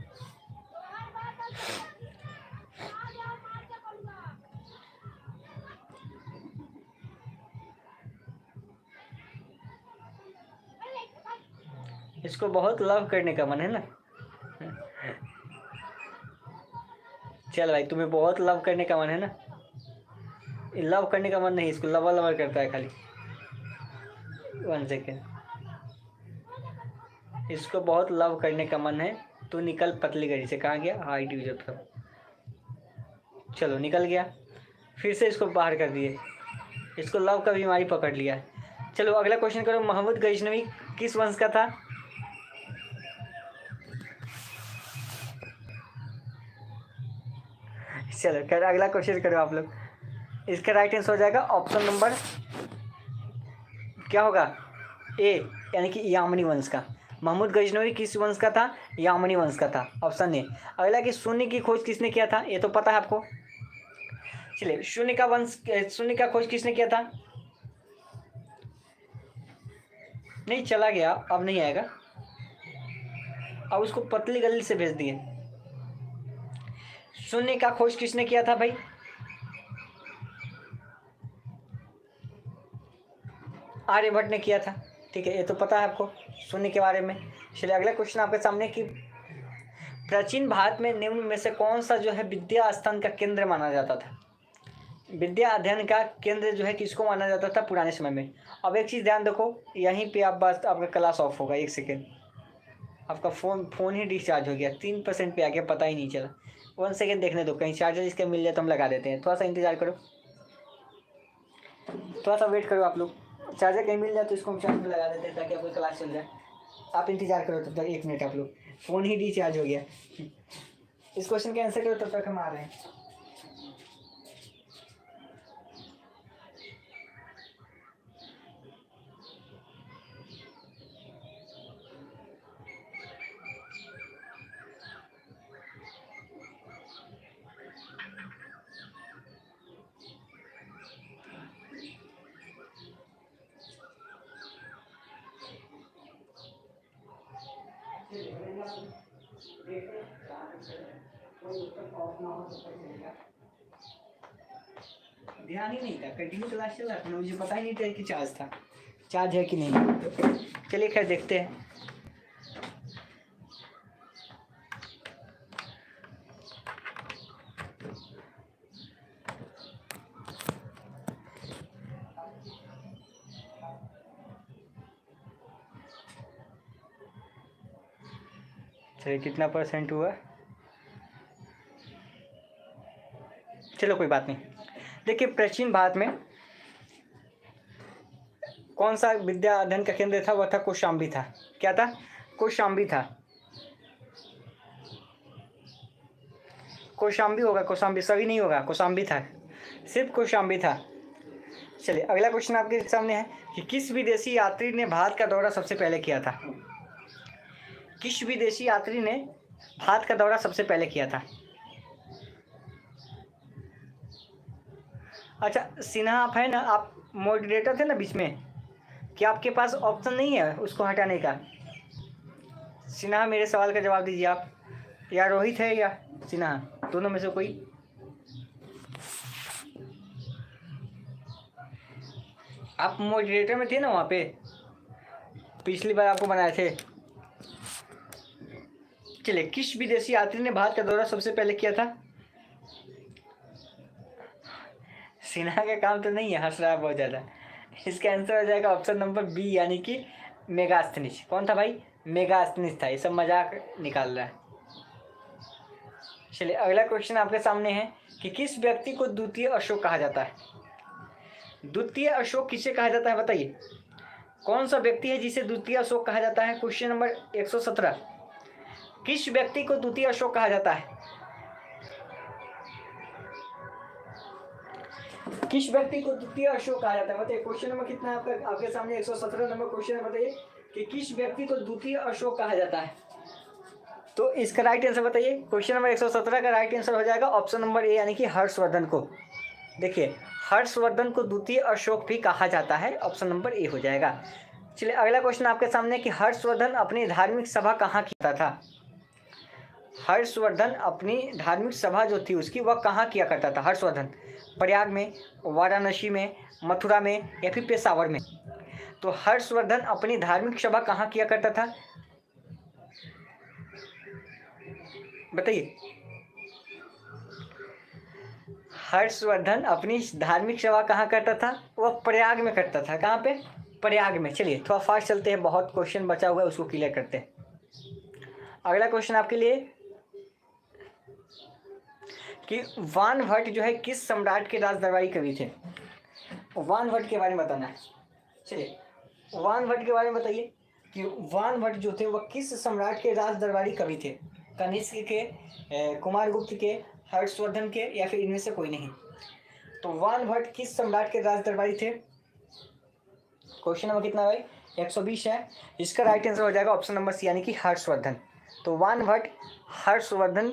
[SPEAKER 1] इसको बहुत लव करने का मन है ना। चल भाई तुम्हें बहुत लव करने का मन है ना, लव करने का मन नहीं, इसको लवर लवर करता है खाली। 1 सेकेंड, इसको बहुत लव करने का मन है। तू निकल पतली गली से, कहाँ गया, हाई डिवीजन पर। चलो निकल गया, फिर से इसको बाहर कर दिए, इसको लव का बीमारी पकड़ लिया है। चलो अगला क्वेश्चन करो, महमूद गजनवी किस वंश का था। चलो कर अगला क्वेश्चन करो आप लोग। इसका राइट आंसर हो जाएगा ऑप्शन नंबर क्या होगा, ए, यानी कि यामिनी वंश का। महमूद गजनवी किस वंश का था? यामनी वंश का था, ऑप्शन ए। अगला कि शून्य की खोज किसने किया था? ये तो पता है आपको। चलिए, शून्य का खोज किसने किया था? नहीं, चला गया, अब नहीं आएगा। अब उसको पतली गली से भेज दिए। शून्य का खोज किसने किया था भाई? आर्यभट्ट ने किया था। ठीक है, ये तो पता है आपको शून्य के बारे में। चलिए, अगला क्वेश्चन आपके सामने कि प्राचीन भारत में निम्न में से कौन सा जो है विद्या स्थान का केंद्र माना जाता था? विद्या अध्ययन का केंद्र जो है किसको माना जाता था पुराने समय में? अब एक चीज़ ध्यान रखो, यहीं पे आप बस आपका क्लास ऑफ होगा। 1 सेकेंड, आपका फ़ोन ही डिस्चार्ज हो गया, 3% पे आ गया, पता ही नहीं चला। 1 सेकेंड देखने दो, कहीं चार्जर इसका मिल जाए तो हम लगा देते हैं। थोड़ा सा इंतज़ार करो, थोड़ा सा वेट करो आप लोग। चार्जर कहीं मिल जाए तो इसको हम चार्ज में लगा देते हैं ताकि आपको क्लास चल जाए। आप इंतज़ार करो तब तक, 1 मिनट आप लोग। फ़ोन ही डिस्चार्ज हो गया। इस क्वेश्चन का आंसर करो तब तक हम आ रहे हैं। ध्यान ही नहीं था, कंटिन्यू क्लास चल रहा था, मुझे पता ही नहीं था कि चार्ज था, चार्ज है कि नहीं। चलिए खैर देखते हैं। चलिए, कितना परसेंट हुआ? चलो कोई बात नहीं। देखिए, प्राचीन भारत में कौन सा विद्या अध्ययन का केंद्र था? वह था कौशाम्बी था। क्या था? कौशाम्बी था। कौशाम्बी होगा, कौशाम्बी सभी नहीं होगा, कौशाम्बी था, सिर्फ कौशाम्बी था। चलिए, अगला क्वेश्चन आपके सामने है कि किस विदेशी यात्री ने भारत का दौरा सबसे पहले किया था? किस विदेशी यात्री ने भारत का दौरा सबसे पहले किया था? अच्छा, सिन्हा आप है ना, आप मॉडरेटर थे ना बीच में, क्या आपके पास ऑप्शन नहीं है उसको हटाने का? सिन्हा, मेरे सवाल का जवाब दीजिए आप। या रोहित है या सिन्हा, दोनों में से कोई। आप मॉडरेटर में थे ना वहाँ पे, पिछली बार आपको बनाए थे। चलिए, किस विदेशी यात्री ने भारत का दौरा सबसे पहले किया था? सिन्हा का काम तो नहीं है, हंस रहा है बहुत ज़्यादा। इसका आंसर हो जाएगा ऑप्शन नंबर बी, यानी कि मेगास्थनीज। कौन था भाई? मेगास्थनीज था। ये सब मजाक निकाल रहा है। चलिए, अगला क्वेश्चन आपके सामने है कि किस व्यक्ति को द्वितीय अशोक कहा जाता है? द्वितीय अशोक किसे कहा जाता है बताइए? कौन सा व्यक्ति है जिसे द्वितीय अशोक कहा जाता है? क्वेश्चन नंबर 117, किस व्यक्ति को द्वितीय अशोक कहा जाता है? किस व्यक्ति को द्वितीय अशोक कहा जाता है बताइए। क्वेश्चन नंबर कितना है आपका? आपके सामने 117 नंबर क्वेश्चन है। बताइए कि किस व्यक्ति को द्वितीय अशोक कहा जाता है? तो इसका राइट आंसर बताइए। क्वेश्चन नंबर 117 का राइट आंसर हो जाएगा ऑप्शन नंबर ए, यानी कि हर्षवर्धन को। देखिए, हर्षवर्धन को द्वितीय अशोक भी कहा जाता है, ऑप्शन नंबर ए हो जाएगा। चलिए, अगला क्वेश्चन आपके सामने कि हर्षवर्धन अपनी धार्मिक सभा कहाँ किया था? हर्षवर्धन अपनी धार्मिक सभा जो थी उसकी, वह कहाँ किया करता था हर्षवर्धन? प्रयाग में, वाराणसी में, मथुरा में या फिर पेशावर में? तो हर्षवर्धन अपनी धार्मिक सभा कहाँ किया करता था बताइए। हर्षवर्धन अपनी धार्मिक सभा कहाँ करता था? वह प्रयाग में करता था। कहाँ पे? प्रयाग में। चलिए, थोड़ा फास्ट चलते हैं, बहुत क्वेश्चन बचा हुआ है, उसको क्लियर करते हैं। अगला क्वेश्चन आपके लिए कि वानभट्ट जो है किस सम्राट के राज दरबारी कवि थे? वानभट्ट के बारे में बताना है। चलिए, वानभट्ट के बारे में बताइए कि वानभट्ट जो थे वह किस सम्राट के राज दरबारी कवि थे? कनिष्क के, कुमारगुप्त के, हर्षवर्धन के या फिर इनमें से कोई नहीं? तो वानभट्ट किस सम्राट के राज दरबारी थे? क्वेश्चन नंबर कितना भाई? 120 है। इसका राइट आंसर हो जाएगा ऑप्शन नंबर सी यानी कि हर्षवर्धन। तो वानभट्ट हर्षवर्धन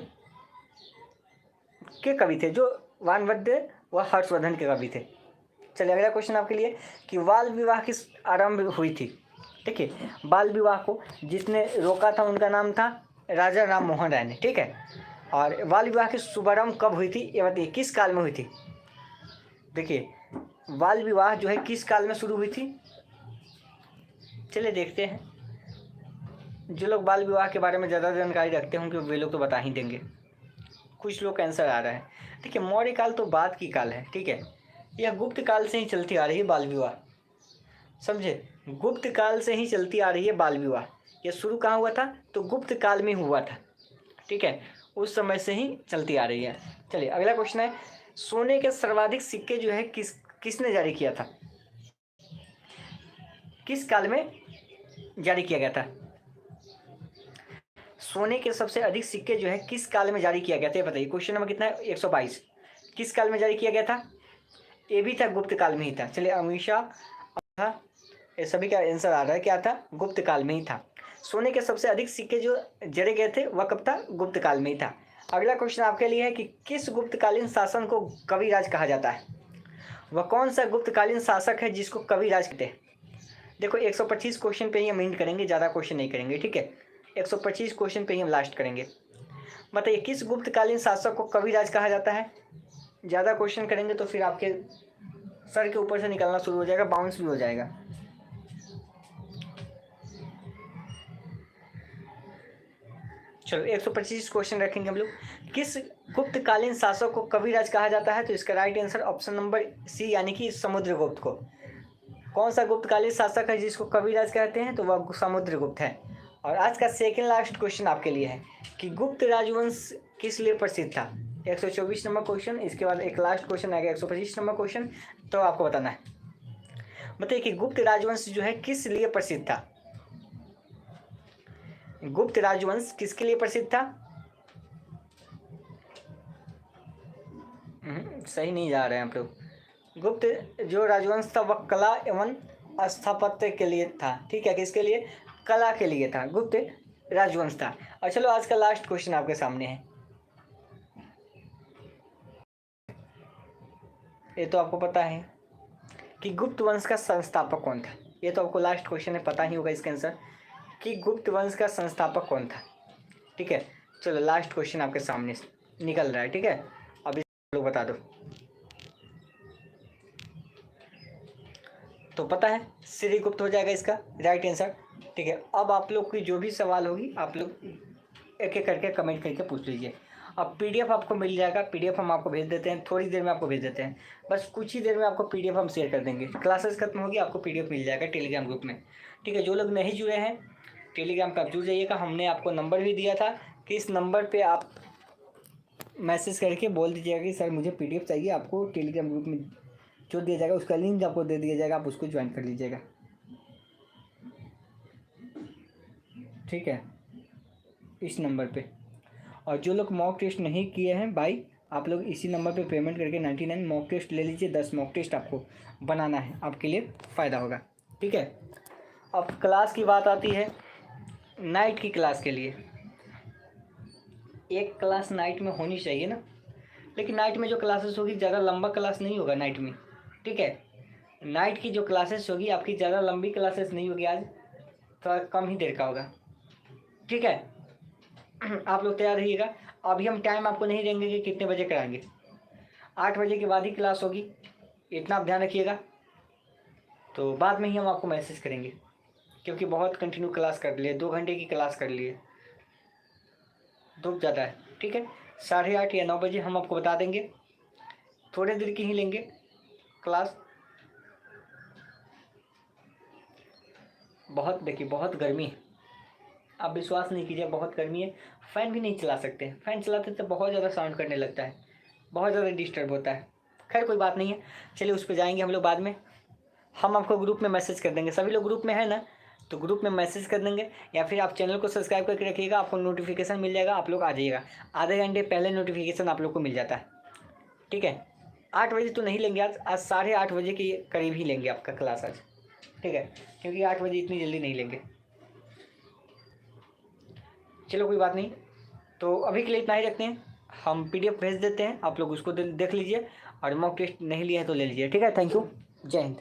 [SPEAKER 1] के कवि थे, जो वानभट्ट वह हर्षवर्धन के कवि थे। चलिए अगला क्वेश्चन आपके लिए कि बाल विवाह किस आरंभ हुई थी। ठीक है, बाल विवाह को जिसने रोका था उनका नाम था राजा राम मोहन राय ने। ठीक है, और बाल विवाह की शुभारंभ कब हुई थी ये बताइए, किस काल में हुई थी। देखिए बाल विवाह जो है किस काल में शुरू हुई थी, चलिए देखते हैं। जो लोग बाल विवाह के बारे में ज़्यादा जानकारी रखते होंगे वे लोग तो बता ही देंगे। कुछ लोग का आंसर आ रहा है। ठीक है, मौर्य काल तो बाद की काल है। ठीक है, यह गुप्त काल से ही चलती आ रही है बाल विवाह, समझे, गुप्त काल से ही चलती आ रही है बाल विवाह। यह शुरू कहाँ हुआ था, तो गुप्त काल में हुआ था। ठीक है, उस समय से ही चलती आ रही है। चलिए अगला क्वेश्चन है, सोने के सर्वाधिक सिक्के जो है किसने जारी किया था, किस काल में जारी किया गया था। सोने के सबसे अधिक सिक्के जो है किस काल में जारी किया गया था ये बताइए। क्वेश्चन नंबर कितना है, 122। किस काल में जारी किया गया था, ये भी था गुप्त काल में ही था। चलिए हमेशा था, ये सभी का आंसर आ रहा है, क्या था, गुप्त काल में ही था। सोने के सबसे अधिक सिक्के जो जड़े गए थे वह कब था, गुप्त काल में ही था। अगला क्वेश्चन आपके लिए है कि किस गुप्तकालीन शासन को कविराज कहा जाता है। वह कौन सा गुप्तकालीन शासक है जिसको कविराज कहते हैं। देखो 125 क्वेश्चन पे ही हम एंड करेंगे, ज़्यादा क्वेश्चन नहीं करेंगे। ठीक है, 125 क्वेश्चन पे ही हम लास्ट करेंगे। बताइए किस गुप्तकालीन शासक को कविराज कहा जाता है। ज़्यादा क्वेश्चन करेंगे तो फिर आपके सर के ऊपर से निकलना शुरू हो जाएगा, बाउंस भी हो जाएगा। चलो 125 क्वेश्चन रखेंगे हम लोग। किस गुप्तकालीन शासक को कविराज कहा जाता है, तो इसका right answer option number C यानी कि समुद्रगुप्त को। कौन सा गुप्तकालीन शासक है जिसको कविराज कहते हैं, तो वह समुद्रगुप्त है। और आज का सेकंड लास्ट क्वेश्चन आपके लिए है कि गुप्त राजवंश किस लिए प्रसिद्ध था। 124 नंबर क्वेश्चन, इसके बाद एक लास्ट क्वेश्चन आएगा 125 नंबर क्वेश्चन, तो आपको बताना है। बताइए कि गुप्त राजवंश जो है किस लिए प्रसिद्ध था। गुप्त राजवंश किसके लिए प्रसिद्ध था। सही नहीं जा रहे हैं आप लोग। गुप्त जो राजवंश था वह कला एवं स्थापत्य के लिए था। ठीक है, किसके लिए, कला के लिए था, गुप्त राजवंश था। और चलो आज का लास्ट क्वेश्चन आपके सामने है। ये तो आपको पता है कि गुप्त वंश का संस्थापक कौन था। ये तो आपको लास्ट क्वेश्चन है, पता ही होगा इसका आंसर कि गुप्त वंश का संस्थापक कौन था। ठीक है, चलो लास्ट क्वेश्चन आपके सामने निकल रहा है। ठीक है, अभी लोग बता दो। तो पता है श्रीगुप्त हो जाएगा इसका राइट आंसर। ठीक है, अब आप लोग की जो भी सवाल होगी आप लोग एक एक करके कमेंट करके पूछ लीजिए। अब पीडीएफ आपको मिल जाएगा, पीडीएफ हम आपको भेज देते हैं, थोड़ी देर में आपको भेज देते हैं, बस कुछ ही देर में आपको पीडीएफ हम शेयर कर देंगे। क्लासेस खत्म होगी आपको पीडीएफ मिल जाएगा टेलीग्राम ग्रुप में। ठीक है, जो लोग नहीं जुड़े हैं टेलीग्राम पर आप जुड़ जाइएगा। हमने आपको नंबर भी दिया था कि इस नंबर पर आप मैसेज करके बोल दीजिएगा कि सर मुझे पीडीएफ चाहिए, आपको टेलीग्राम ग्रुप में जो दिया जाएगा उसका लिंक आपको दे दिया जाएगा, आप उसको ज्वाइन कर लीजिएगा। ठीक है, इस नंबर पे। और जो लोग मॉक टेस्ट नहीं किए हैं भाई, आप लोग इसी नंबर पे पेमेंट करके 99 मॉक टेस्ट ले लीजिए। 10 मॉक टेस्ट आपको बनाना है, आपके लिए फ़ायदा होगा। ठीक है, अब क्लास की बात आती है नाइट की क्लास के लिए। एक क्लास नाइट में होनी चाहिए ना, लेकिन नाइट में जो क्लासेस होगी ज़्यादा लंबा क्लास नहीं होगा नाइट में। ठीक है, नाइट की जो क्लासेस होगी आपकी ज़्यादा लंबी क्लासेस नहीं होगी, आज थोड़ा कम ही देर का होगा। ठीक है, आप लोग तैयार रहिएगा। अभी हम टाइम आपको नहीं देंगे कि कितने बजे कराएंगे, 8 बजे के बाद ही क्लास होगी, इतना आप ध्यान रखिएगा। तो बाद में ही हम आपको मैसेज करेंगे, क्योंकि बहुत कंटिन्यू क्लास कर लिए, 2 घंटे की क्लास कर लिए, धूप ज़्यादा है। ठीक है, 8:30 या 9 बजे हम आपको बता देंगे, थोड़े देर की ही लेंगे क्लास। बहुत देखिए बहुत गर्मी है, आप विश्वास नहीं कीजिए, बहुत गर्मी है। फ़ैन भी नहीं चला सकते, फ़ैन चलाते तो बहुत ज़्यादा साउंड करने लगता है, बहुत ज़्यादा डिस्टर्ब होता है। खैर कोई बात नहीं है, चलिए उस पर जाएंगे हम लोग बाद में। हम आपको ग्रुप में मैसेज कर देंगे, सभी लोग ग्रुप में है ना, तो ग्रुप में मैसेज कर देंगे, या फिर आप चैनल को सब्सक्राइब करके रखिएगा, आपको नोटिफिकेशन मिल जाएगा, आप लोग आ जाइएगा। आधे घंटे पहले नोटिफिकेशन आप लोग को मिल जाता है। ठीक है, 8 बजे तो नहीं लेंगे आज 8:30 बजे के करीब ही लेंगे आपका क्लास आज। ठीक है, क्योंकि 8 बजे इतनी जल्दी नहीं लेंगे। चलो कोई बात नहीं, तो अभी के लिए इतना ही रखते हैं। हम PDF भेज देते हैं, आप लोग उसको देख लीजिए, और मॉक टेस्ट नहीं लिया है तो ले लीजिए। ठीक है, थैंक यू, जय हिंद।